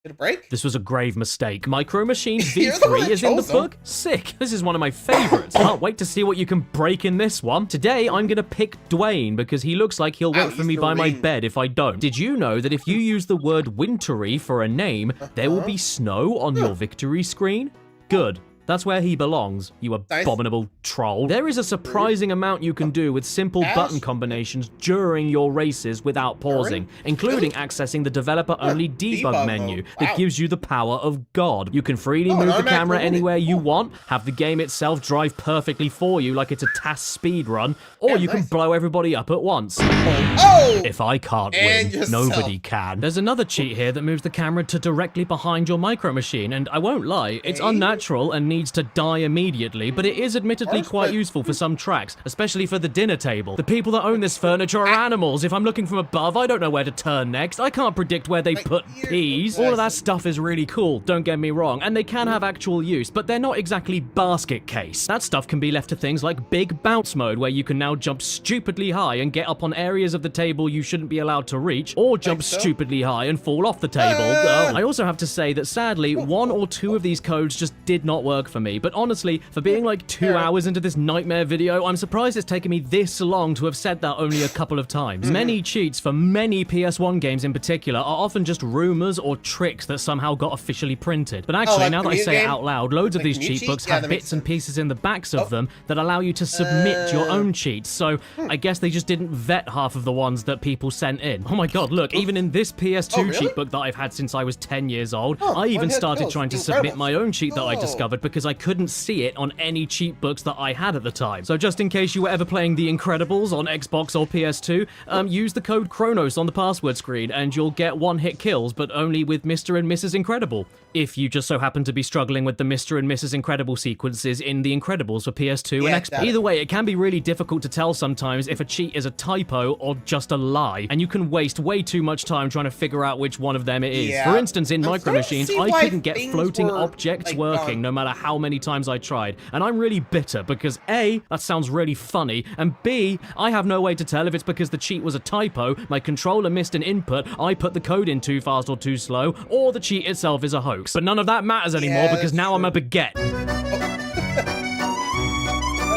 Did it break? This was a grave mistake. Micro Machines V3 is in the book? Sick. This is one of my favorites. Can't wait to see what you can break in this one. Today, I'm gonna pick Dwayne because he looks like he'll wait for me by my bed if I don't. Did you know that if you use the word wintry for a name, there will be snow on your victory screen? Good. That's where he belongs, you abominable troll. There is a surprising amount you can do with simple button combinations during your races without pausing, including accessing the developer-only debug menu that gives you the power of God. You can freely move the camera anywhere you want, have the game itself drive perfectly for you like it's a task speedrun, or you can blow everybody up at once. If I can't win, nobody can. There's another cheat here that moves the camera to directly behind your Micro Machine, and I won't lie, it's unnatural and needs to die immediately, but it is admittedly quite useful for some tracks, especially for the dinner table. The people that own this furniture are animals. If I'm looking from above, I don't know where to turn next. I can't predict where they put peas. All of that stuff is really cool, don't get me wrong, and they can have actual use, but they're not exactly basket case. That stuff can be left to things like big bounce mode, where you can now jump stupidly high and get up on areas of the table you shouldn't be allowed to reach, or jump stupidly high and fall off the table. I also have to say that sadly, 1 or 2 of these codes just did not work for me, but honestly, for being like 2 hours into this nightmare video, I'm surprised it's taken me this long to have said that only a couple of times. Many cheats for many PS1 games in particular are often just rumors or tricks that somehow got officially printed. But actually, now that I say it out loud, loads of these cheat books have bits and pieces in the backs of them that allow you to submit your own cheats, so I guess they just didn't vet half of the ones that people sent in. Oh my god, look, even in this PS2 cheat book that I've had since I was 10 years old, I even started trying to submit my own cheat that I discovered because I couldn't see it on any cheat books that I had at the time. So just in case you were ever playing The Incredibles on Xbox or PS2, use the code Kronos on the password screen and you'll get one-hit kills, but only with Mr. and Mrs. Incredible. If you just so happen to be struggling with the Mr. and Mrs. Incredible sequences in The Incredibles for PS2 and Xbox. Either way, it can be really difficult to tell sometimes if a cheat is a typo or just a lie, and you can waste way too much time trying to figure out which one of them it is. For instance, in Micro Machines, I couldn't get floating objects working no matter how many times I tried, and I'm really bitter because A, that sounds really funny, and B, I have no way to tell if it's because the cheat was a typo, my controller missed an input, I put the code in too fast or too slow, or the cheat itself is a hoax. But none of that matters anymore because now I'm a baguette.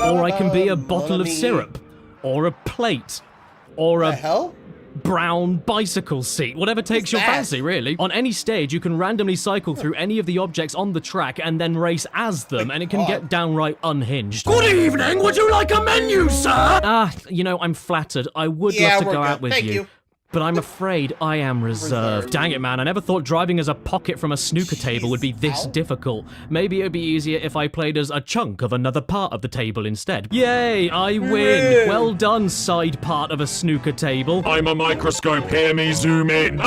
Or I can be a bottle of syrup, or a plate, or a brown bicycle seat, whatever takes your fancy, really. On any stage, you can randomly cycle through any of the objects on the track and then race as them, and it can get downright unhinged. Good evening, would you like a menu, sir? You know, I'm flattered. I would love to go out with you. But I'm afraid I am reserved. Dang it, man. I never thought driving as a pocket from a snooker table would be this difficult. Maybe it would be easier if I played as a chunk of another part of the table instead. Yay, I win. Well done, side part of a snooker table. I'm a microscope, hear me zoom in. So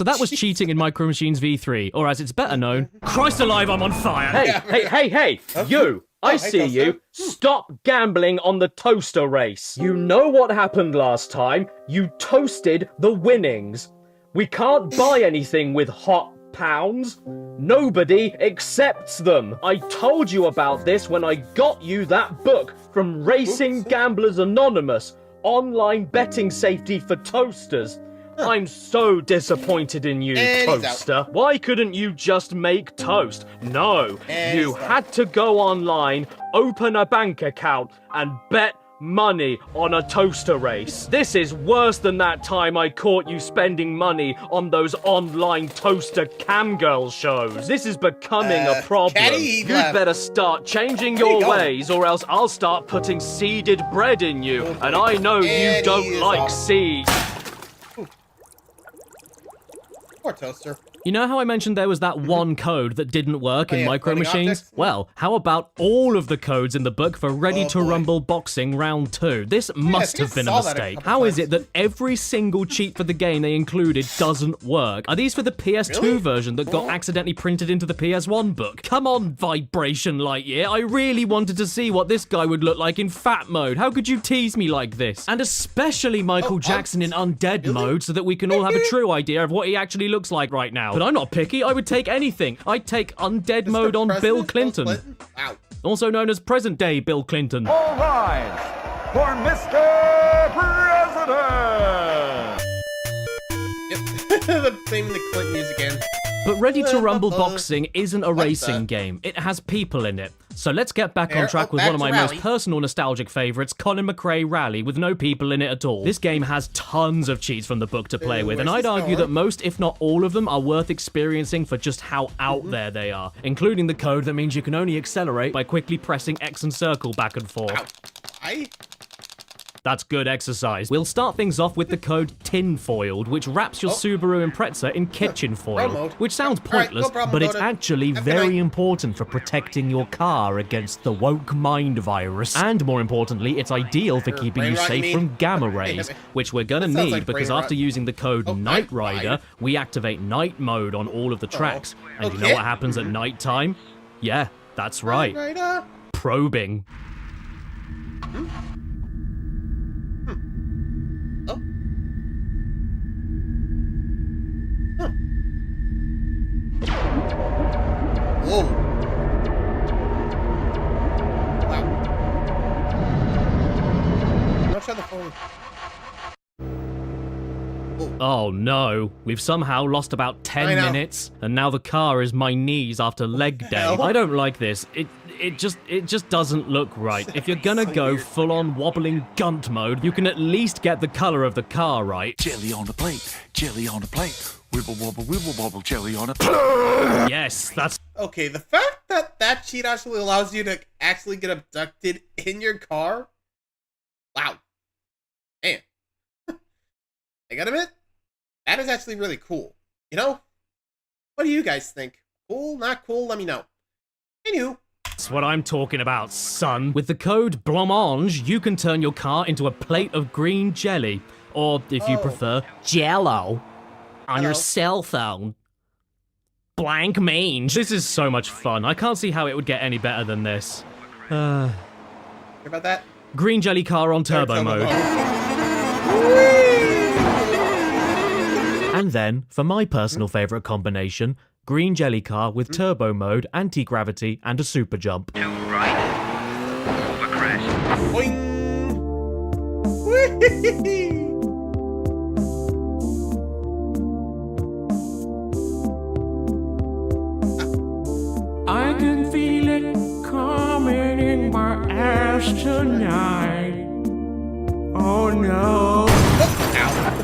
that was cheating in Micro Machines V3, or as it's better known, Christ alive, I'm on fire. Hey, you! I see you. Stop gambling on the toaster race. You know what happened last time. You toasted the winnings. We can't buy anything with hot pounds. Nobody accepts them. I told you about this when I got you that book from Racing Gamblers Anonymous, Online Betting Safety for Toasters. I'm so disappointed in you, Toaster. Why couldn't you just make toast? No, you had to go online, open a bank account, and bet money on a toaster race. This is worse than that time I caught you spending money on those online toaster camgirl shows. This is becoming a problem. You'd better start changing your ways, or else I'll start putting seeded bread in you, and I know you don't like seeds. Poor Toaster. You know how I mentioned there was that one code that didn't work in Micro Machines? Well, how about all of the codes in the book for Ready to Rumble Boxing Round 2? This must have been a mistake. How is it that every single cheat for the game they included doesn't work? Are these for the PS2 version that got accidentally printed into the PS1 book? Come on, Vibration Lightyear, I really wanted to see what this guy would look like in fat mode. How could you tease me like this? And especially Michael Jackson in undead mode so that we can all have a true idea of what he actually looks like right now. But I'm not picky, I would take anything. I'd take undead mode on Bill Clinton. Wow. Also known as present-day Bill Clinton. All rise for Mr. President! Yep, playing the Clinton music again. But Ready to Rumble Boxing isn't a racing game. It has people in it. So let's get back on track with one of my most personal nostalgic favorites, Colin McRae Rally, with no people in it at all. This game has tons of cheats from the book to play with, and I'd argue that most, if not all of them, are worth experiencing for just how out there they are, including the code that means you can only accelerate by quickly pressing X and circle back and forth. That's good exercise. We'll start things off with the code Tinfoiled, which wraps your Subaru Impreza in kitchen foil, which sounds pointless, but it's actually very important for protecting your car against the woke mind virus. And more importantly, it's ideal for keeping you safe from gamma rays, which we're gonna need because after using the code Night Rider, we activate night mode on all of the tracks. And you know what happens at night time? Yeah, that's right. Probing. Whoa. Wow. Don't shut the phone. Oh no, we've somehow lost about 10 minutes, and now the car is my knees after leg day. I don't like this. It just doesn't look right. If you're gonna go full-on wobbling gunt mode, you can at least get the color of the car right. Jelly on the plate, jelly on the plate. Wibble wobble, jelly on a plate. Yes, that's... Okay, the fact that that cheat actually allows you to actually get abducted in your car? Wow. Man. I gotta admit, that is actually really cool. You know? What do you guys think? Cool, not cool? Let me know. Anywho. That's what I'm talking about, son. With the code BLANCMANGE, you can turn your car into a plate of green jelly. Or, if you prefer, Jello. On your cell phone. Blank mange. This is so much fun. I can't see how it would get any better than this. Hear about that? Green jelly car on turbo mode. And then, for my personal favourite combination, green jelly car with turbo mode, anti-gravity, and a super jump. To right. Over crash. Boing. I can feel it coming in my ass tonight. Oh no.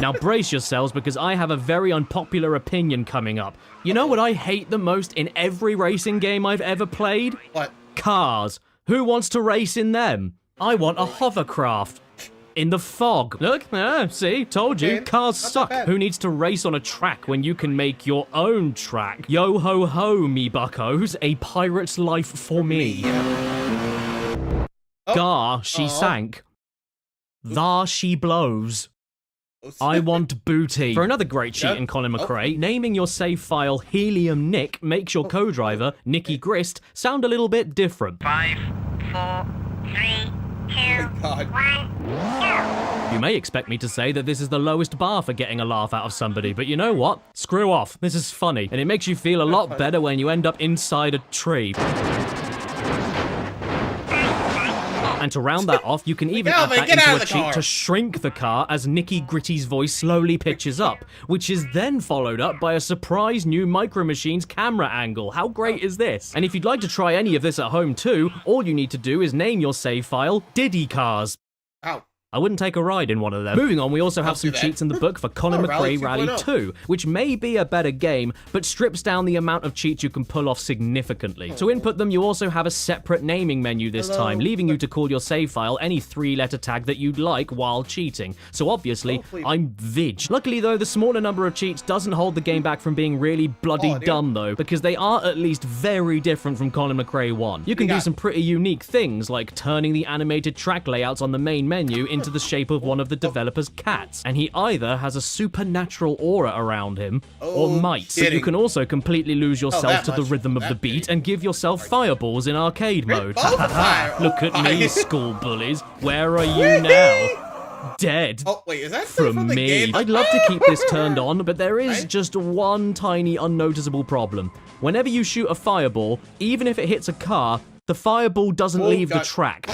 Now brace yourselves because I have a very unpopular opinion coming up. You know what I hate the most in every racing game I've ever played? What? Cars. Who wants to race in them? I want a hovercraft. In the fog. Look, see, told you, cars suck. Who needs to race on a track when you can make your own track? Yo ho ho, me buckos, a pirate's life for me. Gar, she sank. Thar she blows. I want booty. For another great cheat in Colin McRae, naming your save file Helium Nick makes your co-driver, Nicky Grist, sound a little bit different. 5, 4, 3, 2, 1, go! You may expect me to say that this is the lowest bar for getting a laugh out of somebody, but you know what? Screw off. This is funny, and it makes you feel a lot better when you end up inside a tree. And to round that off, you can even add that into a cheat to shrink the car as Nicky Gritty's voice slowly pitches up, which is then followed up by a surprise new Micro Machines camera angle. How great is this? And if you'd like to try any of this at home too, all you need to do is name your save file Diddy Cars. Ow. I wouldn't take a ride in one of them. Moving on, we also have some cheats in the book for Colin McRae Rally 2, which may be a better game, but strips down the amount of cheats you can pull off significantly. To input them, you also have a separate naming menu this time, leaving you to call your save file any 3-letter tag that you'd like while cheating. So obviously, I'm Vidge. Luckily though, the smaller number of cheats doesn't hold the game back from being really bloody dumb though, because they are at least very different from Colin McRae 1. You can do some pretty unique things, like turning the animated track layouts on the main menu into the shape of one of the developer's cats, and he either has a supernatural aura around him or might. But you can also completely lose yourself to the rhythm of the beat and give yourself fireballs in arcade mode. Look at me, school bullies. Where are you now? Dead. Oh, wait, is that from the me? game? I'd love to keep this turned on, but there is just one tiny unnoticeable problem. Whenever you shoot a fireball, even if it hits a car, the fireball doesn't leave the track.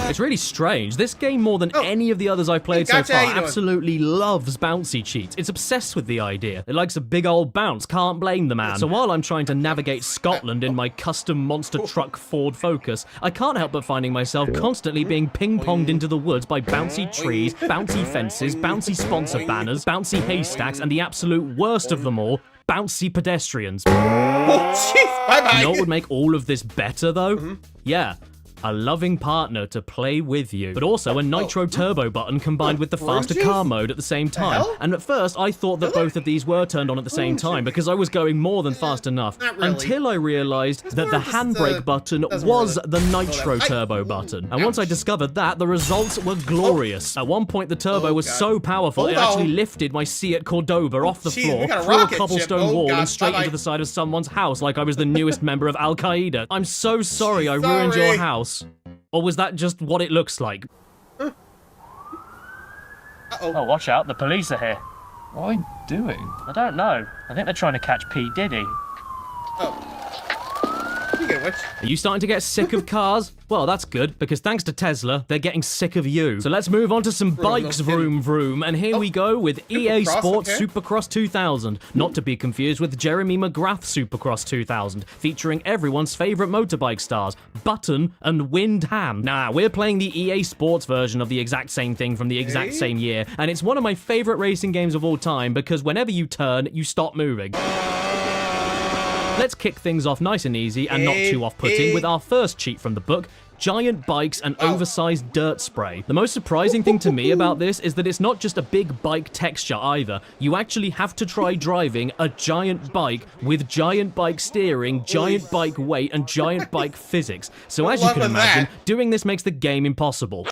It's really strange. This game, more than any of the others I've played so far, absolutely loves bouncy cheats. It's obsessed with the idea. It likes a big old bounce, can't blame the man. So while I'm trying to navigate Scotland in my custom monster truck Ford Focus, I can't help but finding myself constantly being ping-ponged into the woods by bouncy trees, bouncy fences, bouncy sponsor banners, bouncy haystacks, and the absolute worst of them all, bouncy pedestrians. Oh, jeez, bye-bye. You know what would make all of this better, though? Yeah. A loving partner to play with you, but also a nitro turbo button combined with the faster car mode at the same time. And at first, I thought that both of these were turned on at the same time because I was going more than fast enough. Until I realized that the handbrake button was the nitro turbo button. And once I discovered that, the results were glorious. At one point, the turbo was so powerful, it actually lifted my Seat Cordoba off the floor, through a cobblestone wall, and straight into the side of someone's house like I was the newest member of Al Qaeda. I'm so sorry I ruined your house. Or was that just what it looks like? Uh-oh. Oh, watch out, the police are here. What are you doing? I don't know. I think they're trying to catch P. Diddy. Oh. Speaking of which... Are you starting to get sick of cars? Well, that's good, because thanks to Tesla, they're getting sick of you. So let's move on to some bikes, vroom vroom, and here we go with EA Sports Supercross 2000, not to be confused with Jeremy McGrath Supercross 2000, featuring everyone's favourite motorbike stars, Button and Windham. Nah, we're playing the EA Sports version of the exact same thing from the exact same year, and it's one of my favourite racing games of all time, because whenever you turn, you stop moving. Let's kick things off nice and easy and not too off-putting with our first cheat from the book, giant bikes, and oversized dirt spray. The most surprising thing to me about this is that it's not just a big bike texture either. You actually have to try driving a giant bike with giant bike steering, giant bike weight, and giant bike physics. So as you can imagine, doing this makes the game impossible.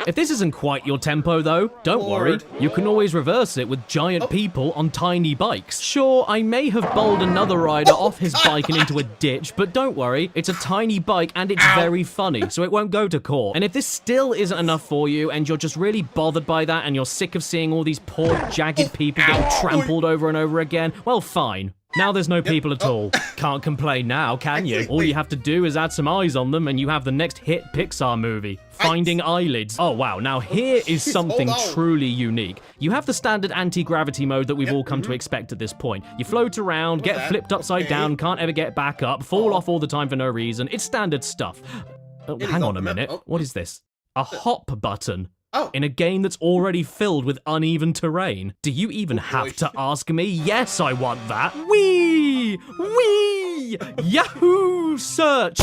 If this isn't quite your tempo though, don't worry, you can always reverse it with giant people on tiny bikes. Sure, I may have bowled another rider off his bike and into a ditch, but don't worry, it's a tiny bike and it's very funny, so it won't go to court. And if this still isn't enough for you and you're just really bothered by that and you're sick of seeing all these poor jagged people getting trampled over and over again, well fine. Now there's no people at all. Can't complain now, can you? All you have to do is add some eyes on them and you have the next hit Pixar movie, Finding Eyelids. Oh wow, now here is something truly unique. You have the standard anti-gravity mode that we've all come to expect at this point. You float around, get flipped upside down, can't ever get back up, fall off all the time for no reason. It's standard stuff. Oh, hang on a minute. What is this? A hop button. In a game that's already filled with uneven terrain. Do you even have to ask me? Yes, I want that. Whee! Whee! Yahoo! Search!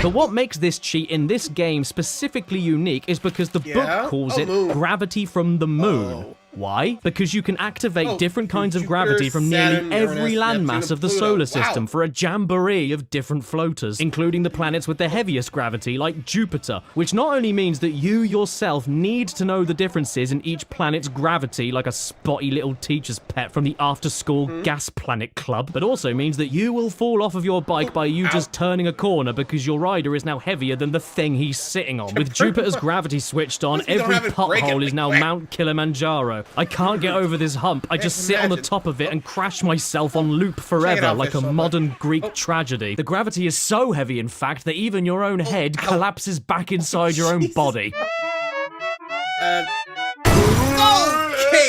But what makes this cheat in this game specifically unique is because the book calls it gravity from the moon. Why? Because you can activate different kinds of gravity from nearly every landmass of the solar system for a jamboree of different floaters, including the planets with the heaviest gravity, like Jupiter, which not only means that you yourself need to know the differences in each planet's gravity, like a spotty little teacher's pet from the after-school gas planet club, but also means that you will fall off of your bike by you just turning a corner because your rider is now heavier than the thing he's sitting on. With Jupiter's gravity switched on, every pothole is now Mount Kilimanjaro. I can't get over this hump. I just sit on the top of it and crash myself on loop forever like a modern Greek tragedy. The gravity is so heavy, in fact, that even your own head collapses back inside your own body.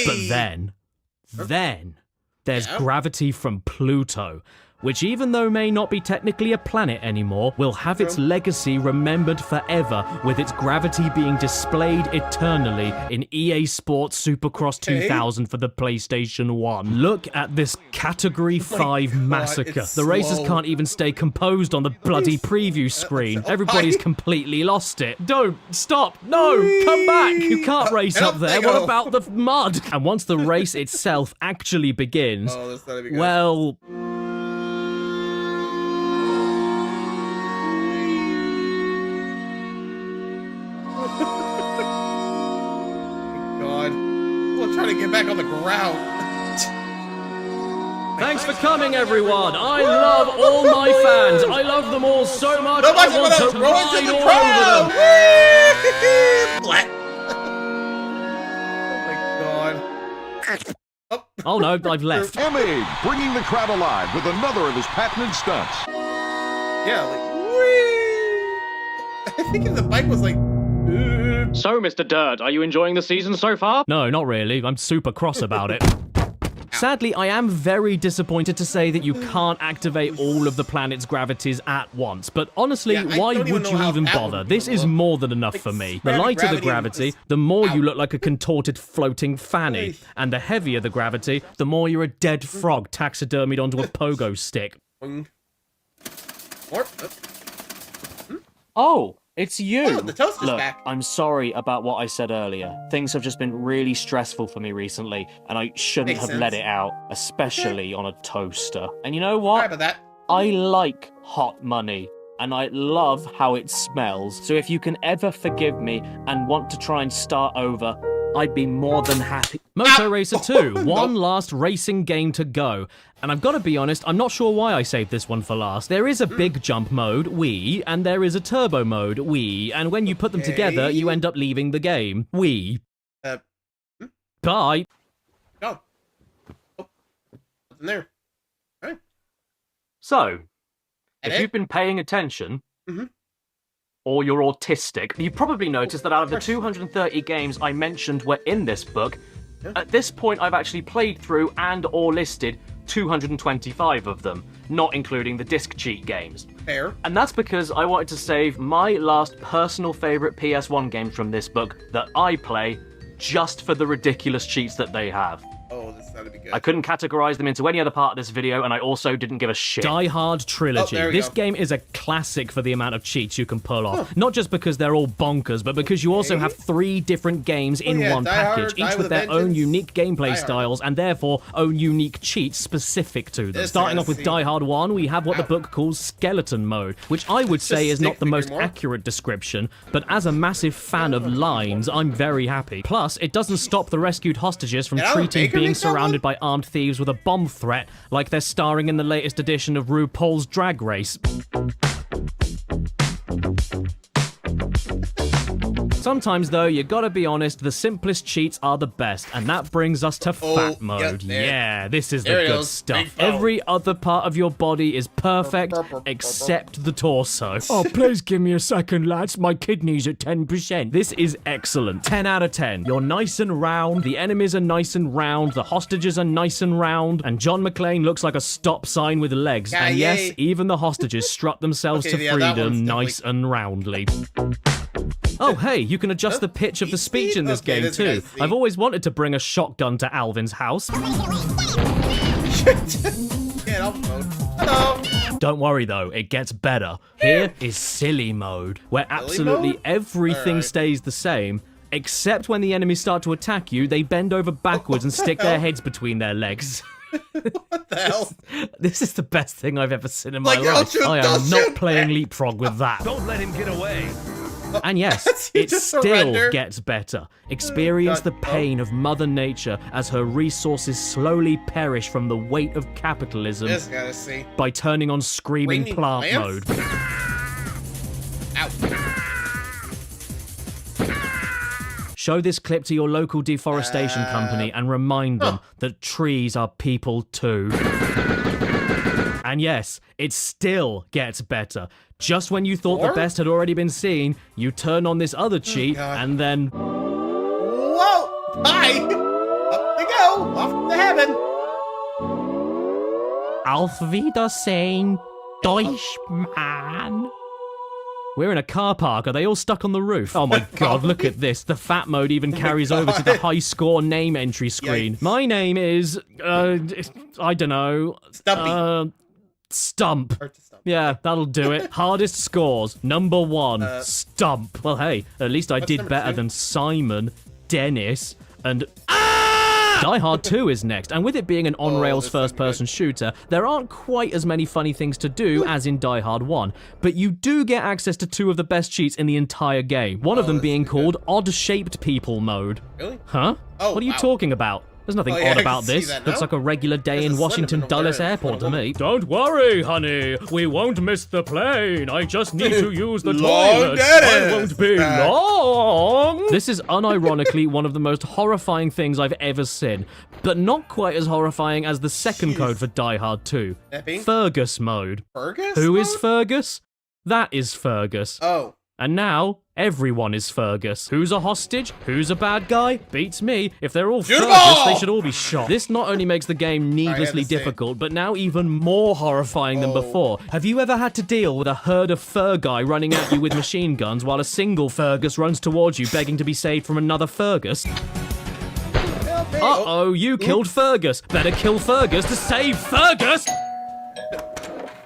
But then, there's gravity from Pluto, which even though may not be technically a planet anymore, will have its legacy remembered forever, with its gravity being displayed eternally in EA Sports Supercross 2000 for the PlayStation 1. Look at this Category 5 massacre. The racers can't even stay composed on the bloody preview screen. Everybody's completely lost it. Don't, stop, no, come back. You can't race up there. What about the mud? And once the race itself actually begins, well... Trying to get back on the ground. Thanks for coming, everyone. I love all my fans. I love them all so much. I want to ride all over them. Oh my god. Oh no, I've left. Emmy, bringing the crowd alive with another of his patented stunts. Yeah, like, whee! I think if the bike was like... So, Mr. Dirt, are you enjoying the season so far? No, not really. I'm super cross about it. Sadly, I am very disappointed to say that you can't activate all of the planet's gravities at once, but honestly, why would you even bother? This is more than enough for me. The lighter the gravity, the more you look like a contorted floating fanny, and the heavier the gravity, the more you're a dead frog taxidermied onto a pogo stick. Oh! It's you! Oh, the toaster's Look, back. I'm sorry about what I said earlier. Things have just been really stressful for me recently, and I shouldn't have let it out, especially on a toaster. And you know what? Sorry about that. I like hot money, and I love how it smells. So if you can ever forgive me and want to try and start over, I'd be more than happy. Moto Racer 2, one last racing game to go. And I've got to be honest, I'm not sure why I saved this one for last. There is a big jump mode, Wii, and there is a turbo mode, Wii, and when you put them together, you end up leaving the game. Wii. Bye. Go. Oh, what's in there? All right. So, if you've been paying attention, or you're autistic, you probably noticed that out of the 230 games I mentioned were in this book, at this point I've actually played through and or listed 225 of them, not including the disc cheat games. Fair. And that's because I wanted to save my last personal favourite PS1 games from this book that I play just for the ridiculous cheats that they have. Oh, this That'd be good. I couldn't categorize them into any other part of this video, and I also didn't give a shit. Die Hard Trilogy. This game is a classic for the amount of cheats you can pull off. Not just because they're all bonkers, but because you also have 3 different games in one package, each with their own unique gameplay styles and therefore own unique cheats specific to them. Starting off with Die Hard 1, we have what the book calls skeleton mode, which I would say is not the most accurate description, but as a massive fan of lines, I'm very happy. Plus, it doesn't stop the rescued hostages from treating being surrounded by armed thieves with a bomb threat like they're starring in the latest edition of RuPaul's Drag Race. Sometimes, though, you gotta be honest, the simplest cheats are the best, and that brings us to fat mode. Yeah, this is the good stuff. Every other part of your body is perfect, except the torso. Oh, please give me a second, lads. My kidney's at 10%. This is excellent. 10 out of 10. You're nice and round, the enemies are nice and round, the hostages are nice and round, and John McClane looks like a stop sign with legs. And yes, even the hostages strut themselves to freedom nice and roundly. Oh, hey, you can adjust the pitch of the speech in this game, too. I've always wanted to bring a shotgun to Alvin's house. Don't worry, though, it gets better. Here is silly mode, where absolutely everything stays the same, except when the enemies start to attack you, they bend over backwards and stick their heads between their legs. What the hell? This is the best thing I've ever seen in my life. I am not playing Leapfrog with that. Don't let him get away. And yes, it still gets better. Experience the pain of Mother Nature as her resources slowly perish from the weight of capitalism by turning on screaming plant mode. Show this clip to your local deforestation company and remind them that trees are people too. And yes, it still gets better. Just when you thought the best had already been seen, you turn on this other cheat, and then... Whoa! Bye! Up they go! Off to heaven! Auf Wiedersehen, Deutschmann. We're in a car park. Are they all stuck on the roof? Oh my god, look at this. The fat mode even carries over to the high score name entry screen. My name is... I don't know. Stumpy. Stump. Yeah, that'll do it. Hardest scores. Number 1, Stump. Well, hey, at least I did better than Simon, Dennis, and... Die Hard 2 is next, and with it being an on-rails first-person shooter, there aren't quite as many funny things to do as in Die Hard 1, but you do get access to 2 of the best cheats in the entire game, one of them being called Odd-Shaped People mode. Really? Huh? What are you talking about? There's nothing odd about this. Looks like a regular day in Washington Dulles Airport to me. Don't worry, honey. We won't miss the plane. I just need to use the toilet. I won't be long. This is unironically one of the most horrifying things I've ever seen, but not quite as horrifying as the second code for Die Hard 2. Fergus mode. Fergus? Who is Fergus? That is Fergus. Oh. And now, everyone is Fergus. Who's a hostage? Who's a bad guy? Beats me. If they're all Fergus, they should all be shot. This not only makes the game needlessly difficult, but now even more horrifying than before. Have you ever had to deal with a herd of fur guy running at you with machine guns while a single Fergus runs towards you begging to be saved from another Fergus? Uh-oh, you killed Fergus. Better kill Fergus to save Fergus!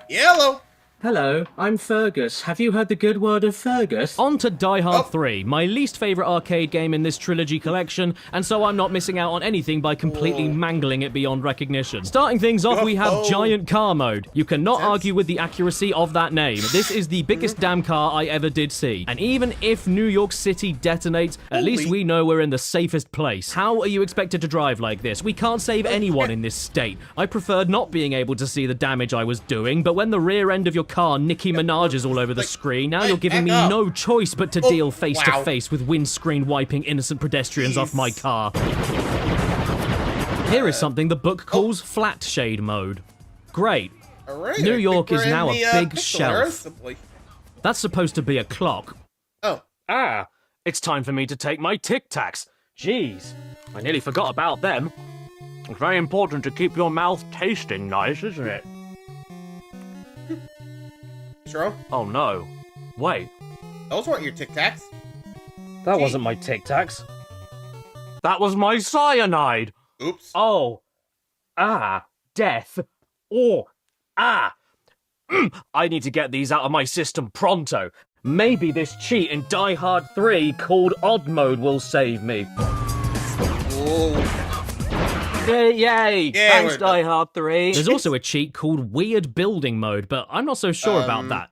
Yellow! Hello, I'm Fergus. Have you heard the good word of Fergus? On to Die Hard 3, my least favourite arcade game in this trilogy collection, and so I'm not missing out on anything by completely mangling it beyond recognition. Starting things off, we have Giant Car Mode. You cannot argue with the accuracy of that name. This is the biggest damn car I ever did see. And even if New York City detonates, at least we know we're in the safest place. How are you expected to drive like this? We can't save anyone in this state. I preferred not being able to see the damage I was doing, but when the rear end of your car Nicki Minaj is all over the screen, now you're giving me no choice but to deal face to face with windscreen wiping innocent pedestrians off my car. Here is something the book calls flat shade mode. Great. New York is now a big shelf. That's supposed to be a clock. Oh. Ah, it's time for me to take my Tic Tacs. Jeez, I nearly forgot about them. It's very important to keep your mouth tasting nice, isn't it? True. Oh no. Wait. Those weren't your Tic Tacs. That wasn't my Tic Tacs. That was my cyanide. Oops. Oh, death, or I need to get these out of my system pronto. Maybe this cheat in Die Hard 3 called Odd Mode will save me. Yay! Thanks, Die Hard 3. There's also a cheat called Weird Building Mode, but I'm not so sure about that.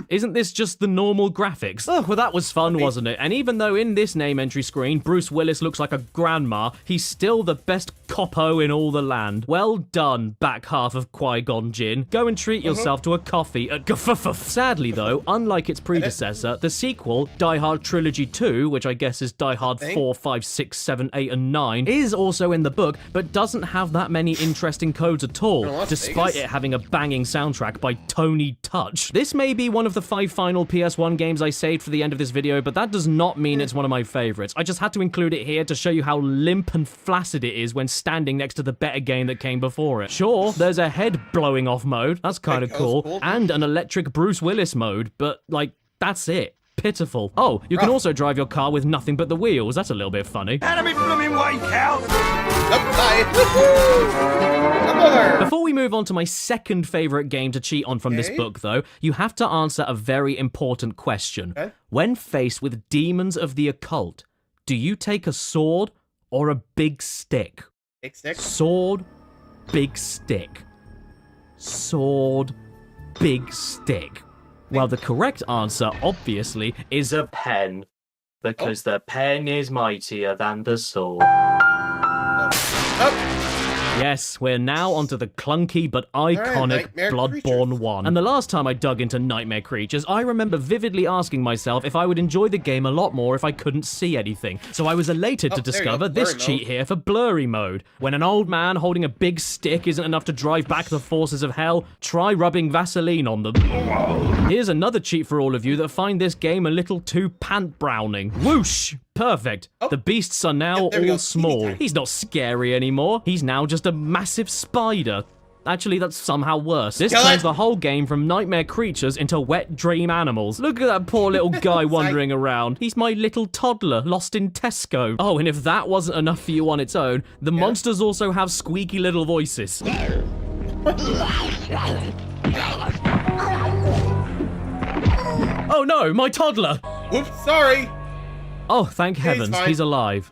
Isn't this just the normal graphics? Oh, well, that was fun, wasn't it? And even though in this name entry screen, Bruce Willis looks like a grandma, he's still the best coppo in all the land. Well done, back half of Qui-Gon Jinn. Go and treat yourself to a coffee at Sadly, though, unlike its predecessor, the sequel, Die Hard Trilogy 2, which I guess is Die Hard 4, 5, 6, 7, 8, and 9, is also in the book, but doesn't have that many interesting codes at all, despite it having a banging soundtrack by Tony Touch. This may be one of the 5 final PS1 games I saved for the end of this video, but that does not mean it's one of my favorites. I just had to include it here to show you how limp and flaccid it is when standing next to the better game that came before it. Sure, there's a head blowing off mode, that's kind of cool, and an electric Bruce Willis mode, but like, that's it. Pitiful. Oh, you can also drive your car with nothing but the wheels. That's a little bit funny. Enemy blooming way, cow! Before we move on to my second favorite game to cheat on from this book, though, you have to answer a very important question. When faced with demons of the occult, do you take a sword or a big stick? Big stick? Sword, big stick. Sword, big stick. Well, the correct answer, obviously, is a pen. Because the pen is mightier than the sword. Yes, we're now onto the clunky but iconic Bloodborne 1. And the last time I dug into Nightmare Creatures, I remember vividly asking myself if I would enjoy the game a lot more if I couldn't see anything. So I was elated to discover this cheat here for blurry mode. When an old man holding a big stick isn't enough to drive back the forces of hell, try rubbing Vaseline on them. Here's another cheat for all of you that find this game a little too pant-browning. Whoosh! Perfect. The beasts are now all small. He's not scary anymore. He's now just a massive spider. Actually, that's somehow worse. This turns the whole game from nightmare creatures into wet dream animals. Look at that poor little guy wandering around. He's my little toddler, lost in Tesco. Oh, and if that wasn't enough for you on its own, the monsters also have squeaky little voices. Oh no, my toddler! Oops, sorry. Oh, thank heavens, he's alive.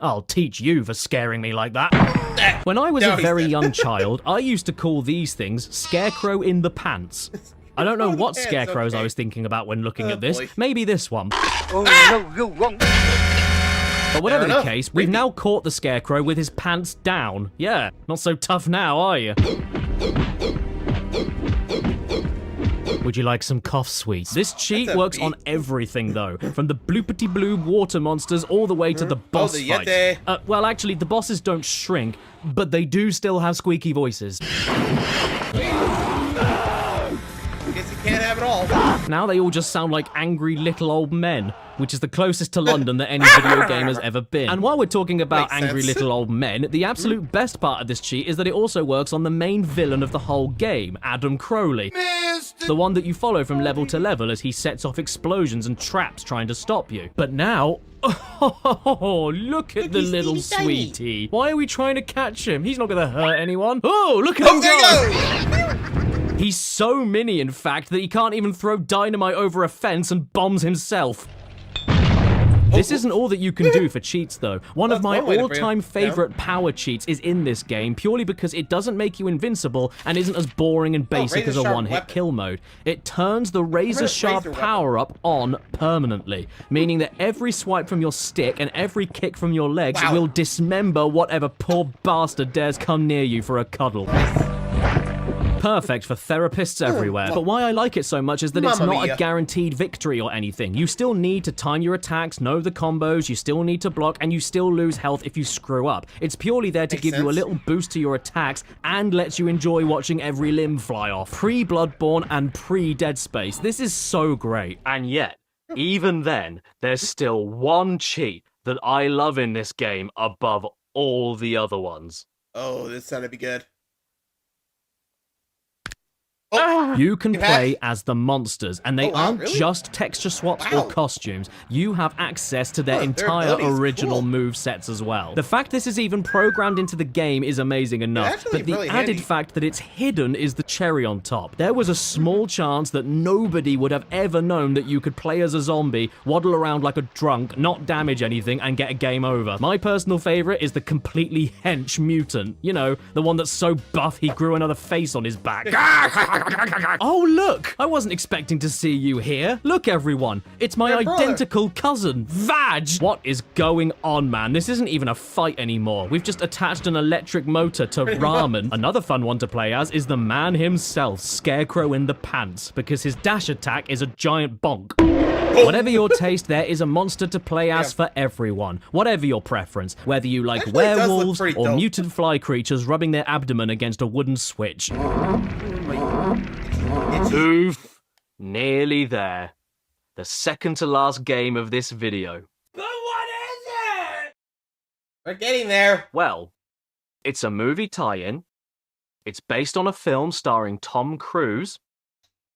I'll teach you for scaring me like that. When I was a very young child, I used to call these things scarecrow in the pants. I don't know what scarecrows I was thinking about when looking at this. Maybe this one. Oh, no, you won't. But whatever the case, we've now caught the scarecrow with his pants down. Yeah, not so tough now, are you? Would you like some cough sweets? This cheat works on everything, though. From the bloopity-blue water monsters all the way to the boss fight. Well, actually, the bosses don't shrink, but they do still have squeaky voices. Guess you can't have it all. Now they all just sound like angry little old men, which is the closest to London that any video game has ever been. And while we're talking about angry little old men, the absolute best part of this cheat is that it also works on the main villain of the whole game, Adam Crowley. The one that you follow from level to level as he sets off explosions and traps trying to stop you. But now, oh, look at the little sweetie. Why are we trying to catch him? He's not gonna hurt anyone. Oh, look at him go! He's so mini, in fact, that he can't even throw dynamite over a fence and bombs himself. This isn't all that you can do for cheats, though. One of my all-time favorite power cheats is in this game, purely because it doesn't make you invincible and isn't as boring and basic as a one-hit kill mode. It turns the razor-sharp power-up on permanently, meaning that every swipe from your stick and every kick from your legs will dismember whatever poor bastard dares come near you for a cuddle. Perfect for therapists everywhere. But why I like it so much is that it's not a guaranteed victory or anything. You still need to time your attacks, know the combos, you still need to block, and you still lose health if you screw up. It's purely there to give you a little boost to your attacks and lets you enjoy watching every limb fly off. Pre-Bloodborne and pre-Dead Space. This is so great. And yet, even then, there's still one cheat that I love in this game above all the other ones. Oh, this sounded be good. You can play as the monsters, and they aren't just texture swaps or costumes. You have access to their entire original move sets as well. The fact this is even programmed into the game is amazing enough, but the added fact that it's hidden is the cherry on top. There was a small chance that nobody would have ever known that you could play as a zombie, waddle around like a drunk, not damage anything, and get a game over. My personal favorite is the completely hench mutant. You know, the one that's so buff he grew another face on his back. Oh, look! I wasn't expecting to see you here. Look, everyone. It's my identical cousin, Vaj! What is going on, man? This isn't even a fight anymore. We've just attached an electric motor to Ramen. Another fun one to play as is the man himself, Scarecrow in the Pants, because his dash attack is a giant bonk. Whatever your taste, there is a monster to play as for everyone. Whatever your preference. Whether you like werewolves or mutant fly creatures rubbing their abdomen against a wooden switch. Oof. Nearly there. The second to last game of this video. But what is it? We're getting there. Well, it's a movie tie-in. It's based on a film starring Tom Cruise,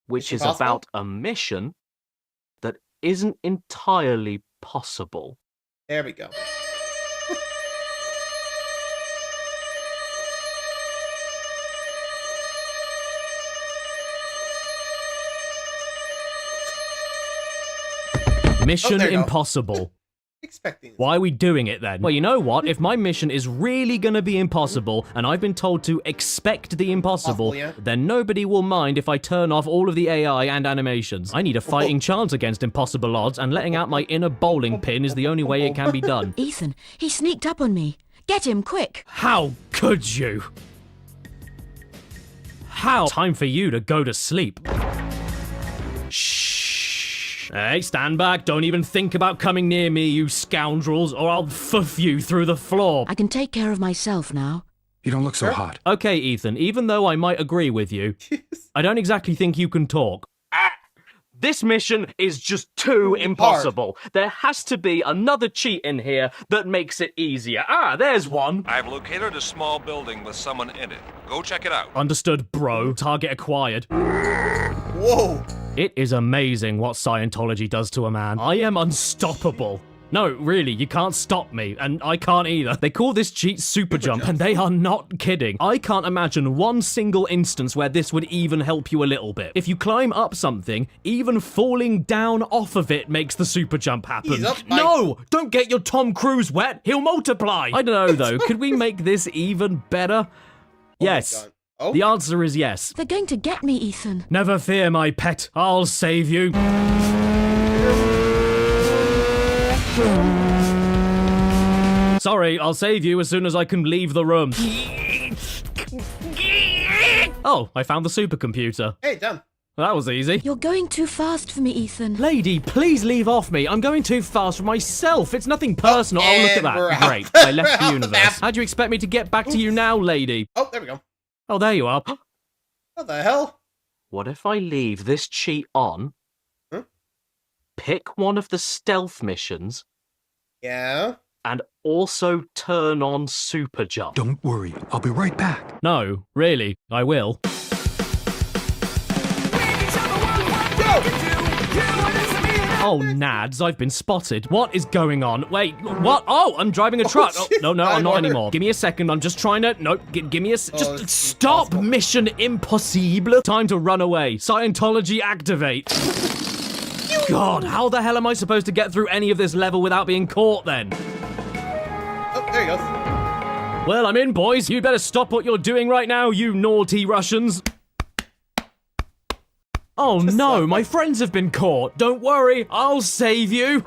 which is about a mission that isn't entirely possible. There we go. Mission impossible. Expecting. Why are we doing it then? Well, you know what? If my mission is really gonna be impossible, and I've been told to expect the impossible, then nobody will mind if I turn off all of the AI and animations. I need a fighting chance against impossible odds, and letting out my inner bowling pin is the only way it can be done. Ethan, he sneaked up on me. Get him, quick. How could you? How? Time for you to go to sleep. Shh. Hey, stand back. Don't even think about coming near me, you scoundrels, or I'll fuff you through the floor. I can take care of myself now. You don't look so hot. Okay, Ethan, even though I might agree with you, I don't exactly think you can talk. This mission is just too impossible. There has to be another cheat in here that makes it easier. Ah, there's one. I've located a small building with someone in it. Go check it out. Understood, bro. Target acquired. Whoa. It is amazing what Scientology does to a man. I am unstoppable. No, really, you can't stop me, and I can't either. They call this cheat super jump, and they are not kidding. I can't imagine one single instance where this would even help you a little bit. If you climb up something, even falling down off of it makes the super jump happen. No! Don't get your Tom Cruise wet! He'll multiply! I don't know, though. Could we make this even better? Yes. The answer is yes. They're going to get me, Ethan. Never fear, my pet. I'll save you. Sorry, I'll save you as soon as I can leave the room. Oh, I found the supercomputer. Hey, done. That was easy. You're going too fast for me, Ethan. Lady, please leave off me. I'm going too fast for myself. It's nothing personal. Oh, look at that. Great. I left the universe. How do you expect me to get back to you now, lady? Oh, there we go. Oh, there you are. What the hell? What if I leave this cheat on? Pick one of the stealth missions. Yeah. And also turn on super jump. Don't worry, I'll be right back. No, really, I will. Oh, nads, I've been spotted. What is going on? Wait, what? Oh, I'm driving a truck. Oh, no, I'm not anymore. Give me a second. I'm just trying to... Nope, give me a... Just stop. Impossible. Mission impossible. Time to run away. Scientology activate. God, how the hell am I supposed to get through any of this level without being caught then? Oh, there you go. Well, I'm in, boys. You better stop what you're doing right now, you naughty Russians. Oh no, my friends have been caught. Don't worry, I'll save you.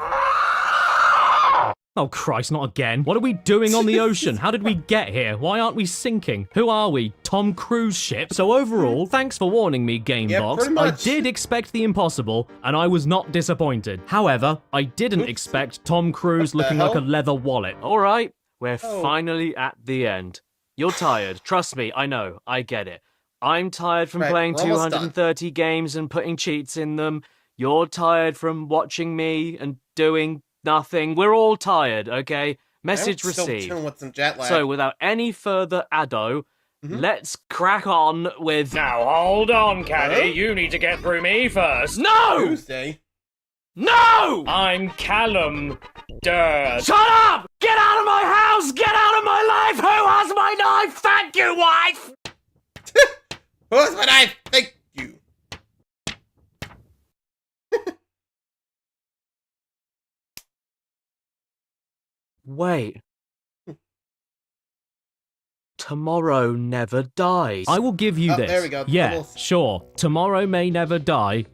Oh Christ, not again. What are we doing on the ocean? How did we get here? Why aren't we sinking? Who are we? Tom Cruise ship? So overall, thanks for warning me, Gamebox. I did expect the impossible, and I was not disappointed. However, I didn't expect Tom Cruise looking like a leather wallet. All right, we're finally at the end. You're tired. Trust me, I know. I get it. I'm tired from playing 230 games and putting cheats in them. You're tired from watching me and doing nothing. We're all tired, okay? Message received. With some jet lag. So without any further ado, let's crack on with... Now hold on, Caddy. You need to get through me first. No! Tuesday. No! I'm Callum Dirt. Shut up! Get out of my house! Get out of my life! Who has my knife? Thank you, wife! Who has my knife? Thank you. Wait. Tomorrow never dies. I will give you this. There we go. Yeah, sure. Tomorrow may never die,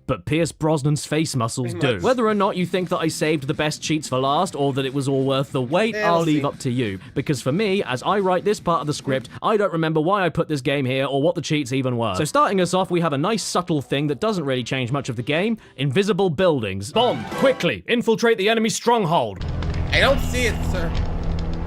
but Pierce Brosnan's face muscles do. Whether or not you think that I saved the best cheats for last, or that it was all worth the wait, Yeah, I'll we'll leave see. up to you. Because for me, as I write this part of the script, I don't remember why I put this game here, or what the cheats even were. So starting us off, we have a nice subtle thing that doesn't really change much of the game. Invisible buildings. Bond, quickly, infiltrate the enemy stronghold. I don't see it, sir.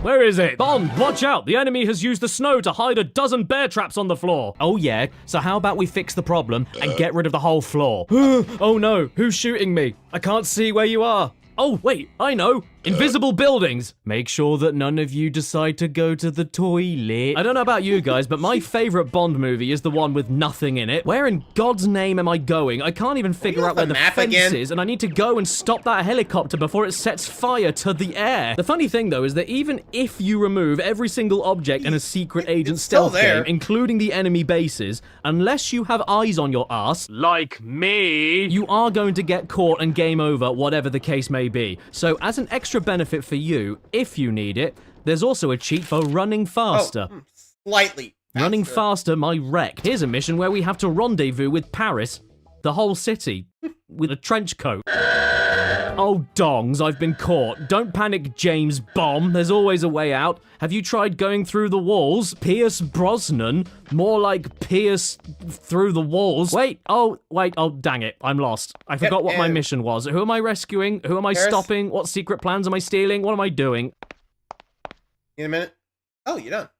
Where is it? Bond, watch out! The enemy has used the snow to hide a dozen bear traps on the floor. Oh yeah, so how about we fix the problem and get rid of the whole floor? Oh no, who's shooting me? I can't see where you are. Oh wait, I know. Invisible buildings. Make sure that none of you decide to go to the toilet. I don't know about you guys, but my favorite Bond movie is the one with nothing in it. Where in God's name am I going? I can't even figure out where the fence is, and I need to go and stop that helicopter before it sets fire to the air. The funny thing, though, is that even if you remove every single object in a secret agent stealth game, including the enemy bases, unless you have eyes on your ass, like me, you are going to get caught and game over, whatever the case may be. So, as an extra benefit for you, if you need it, there's also a cheat for running faster. Slightly. Running faster, my wreck. Here's a mission where we have to rendezvous with Paris, the whole city, with a trench coat. Oh, dongs, I've been caught. Don't panic, James Bomb. There's always a way out. Have you tried going through the walls? Pierce Brosnan? More like Pierce through the walls. Wait, oh, dang it. I'm lost. I forgot what my mission was. Who am I rescuing? Who am I stopping? What secret plans am I stealing? What am I doing? In a minute. Oh, you're done.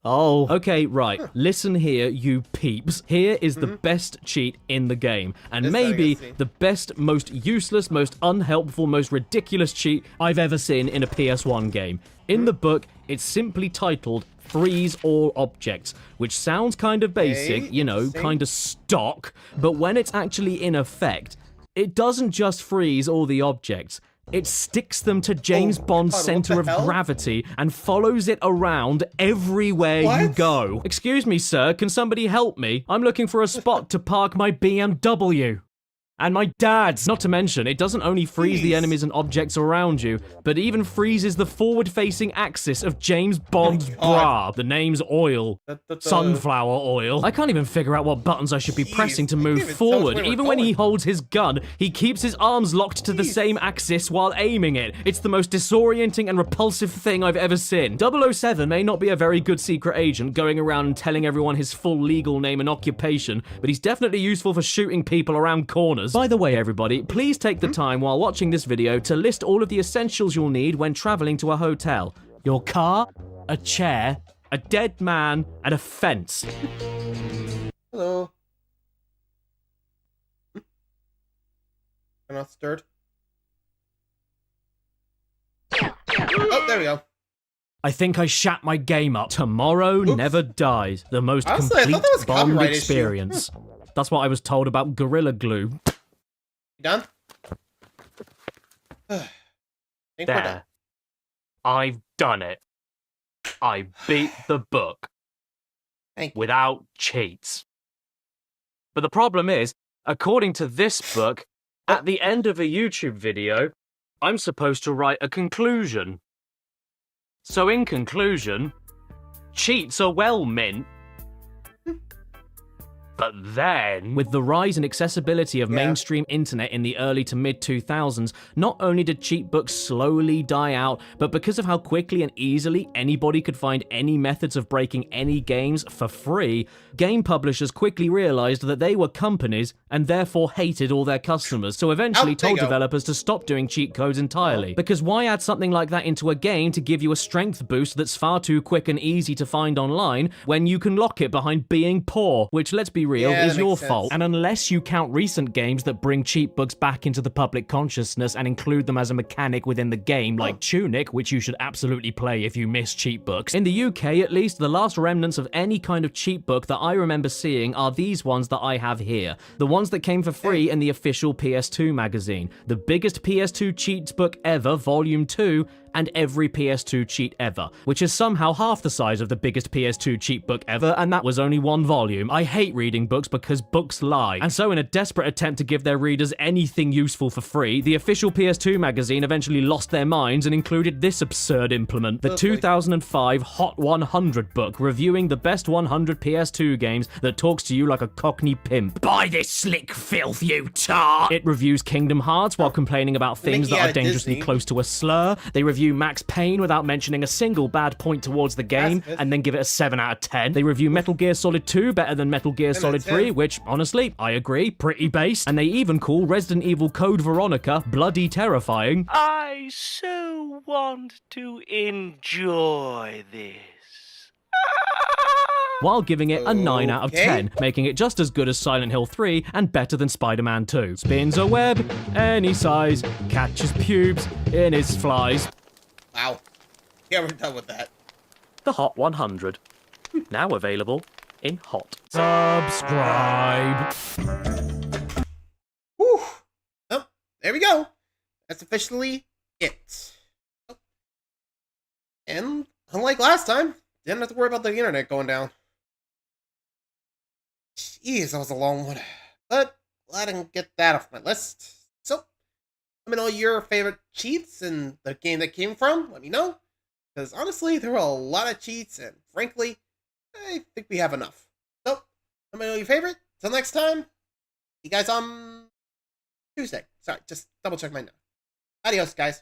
Oh, okay, right. Listen here, you peeps. Here is the best cheat in the game, and maybe the best, most useless, most unhelpful, most ridiculous cheat I've ever seen in a PS1 game. In the book, it's simply titled Freeze All Objects, which sounds kind of basic, you know, kind of stock, but when it's actually in effect, it doesn't just freeze all the objects. It sticks them to James Bond's center of gravity and follows it around everywhere you go. Excuse me, sir, can somebody help me? I'm looking for a spot to park my BMW. And my dad's. Not to mention, it doesn't only freeze the enemies and objects around you, but even freezes the forward-facing axis of James Bond's bra. The name's oil. Sunflower oil. I can't even figure out what buttons I should be pressing to move forward. Even when he holds his gun, he keeps his arms locked to the same axis while aiming it. It's the most disorienting and repulsive thing I've ever seen. 007 may not be a very good secret agent going around and telling everyone his full legal name and occupation, but he's definitely useful for shooting people around corners. By the way, everybody, please take the time while watching this video to list all of the essentials you'll need when traveling to a hotel. Your car, a chair, a dead man, and a fence. Hello. I'm not stirred. Oh, there we go. I think I shat my game up. Tomorrow never dies. The most Honestly, complete I thought that was a Bond copyright experience. That's what I was told about Gorilla Glue. You done? There. I've done it. I beat the book. Without cheats. But the problem is, according to this book, at the end of a YouTube video, I'm supposed to write a conclusion. So in conclusion, cheats are well meant. But then... With the rise and accessibility of mainstream internet in the early to mid-2000s, not only did cheat books slowly die out, but because of how quickly and easily anybody could find any methods of breaking any games for free, game publishers quickly realized that they were companies and therefore hated all their customers, so eventually told developers to stop doing cheat codes entirely. Because why add something like that into a game to give you a strength boost that's far too quick and easy to find online when you can lock it behind being poor, which, let's be real, Yeah, is that your makes sense. fault. And unless you count recent games that bring cheat books back into the public consciousness and include them as a mechanic within the game, like Tunic, which you should absolutely play if you miss cheat books. In the UK, at least, the last remnants of any kind of cheat book that I remember seeing are these ones that I have here. The ones that came for free in the official PS2 magazine. The biggest PS2 cheats book ever, Volume 2, and every PS2 cheat ever, which is somehow half the size of the biggest PS2 cheat book ever, and that was only one volume. I hate reading books because books lie. And so in a desperate attempt to give their readers anything useful for free, the official PS2 magazine eventually lost their minds and included this absurd implement, the 2005 Hot 100 book, reviewing the best 100 PS2 games that talks to you like a Cockney pimp. Buy this slick filth, you tart! It reviews Kingdom Hearts while complaining about things that are dangerously close to a slur. They review Max Payne without mentioning a single bad point towards the game, and then give it a 7 out of 10. They review Metal Gear Solid 2 better than Metal Gear Solid 3, which, honestly, I agree, pretty based. And they even call Resident Evil Code Veronica bloody terrifying. I so want to enjoy this. While giving it a 9 out of 10, making it just as good as Silent Hill 3 and better than Spider-Man 2. Spins a web, any size, catches pubes in his flies. Wow. Yeah, we're done with that. The Hot 100. Now available in Hot. Subscribe. Whew. Well, there we go. That's officially it. And unlike last time, didn't have to worry about the internet going down. Jeez, that was a long one. But I didn't get that off my list. So, let me know your favorite cheats and the game that came from. Let me know. Because honestly, there were a lot of cheats, and frankly, I think we have enough. So, let me know your favorite. Till next time, see you guys on Tuesday. Sorry, just double check my note. Adios, guys.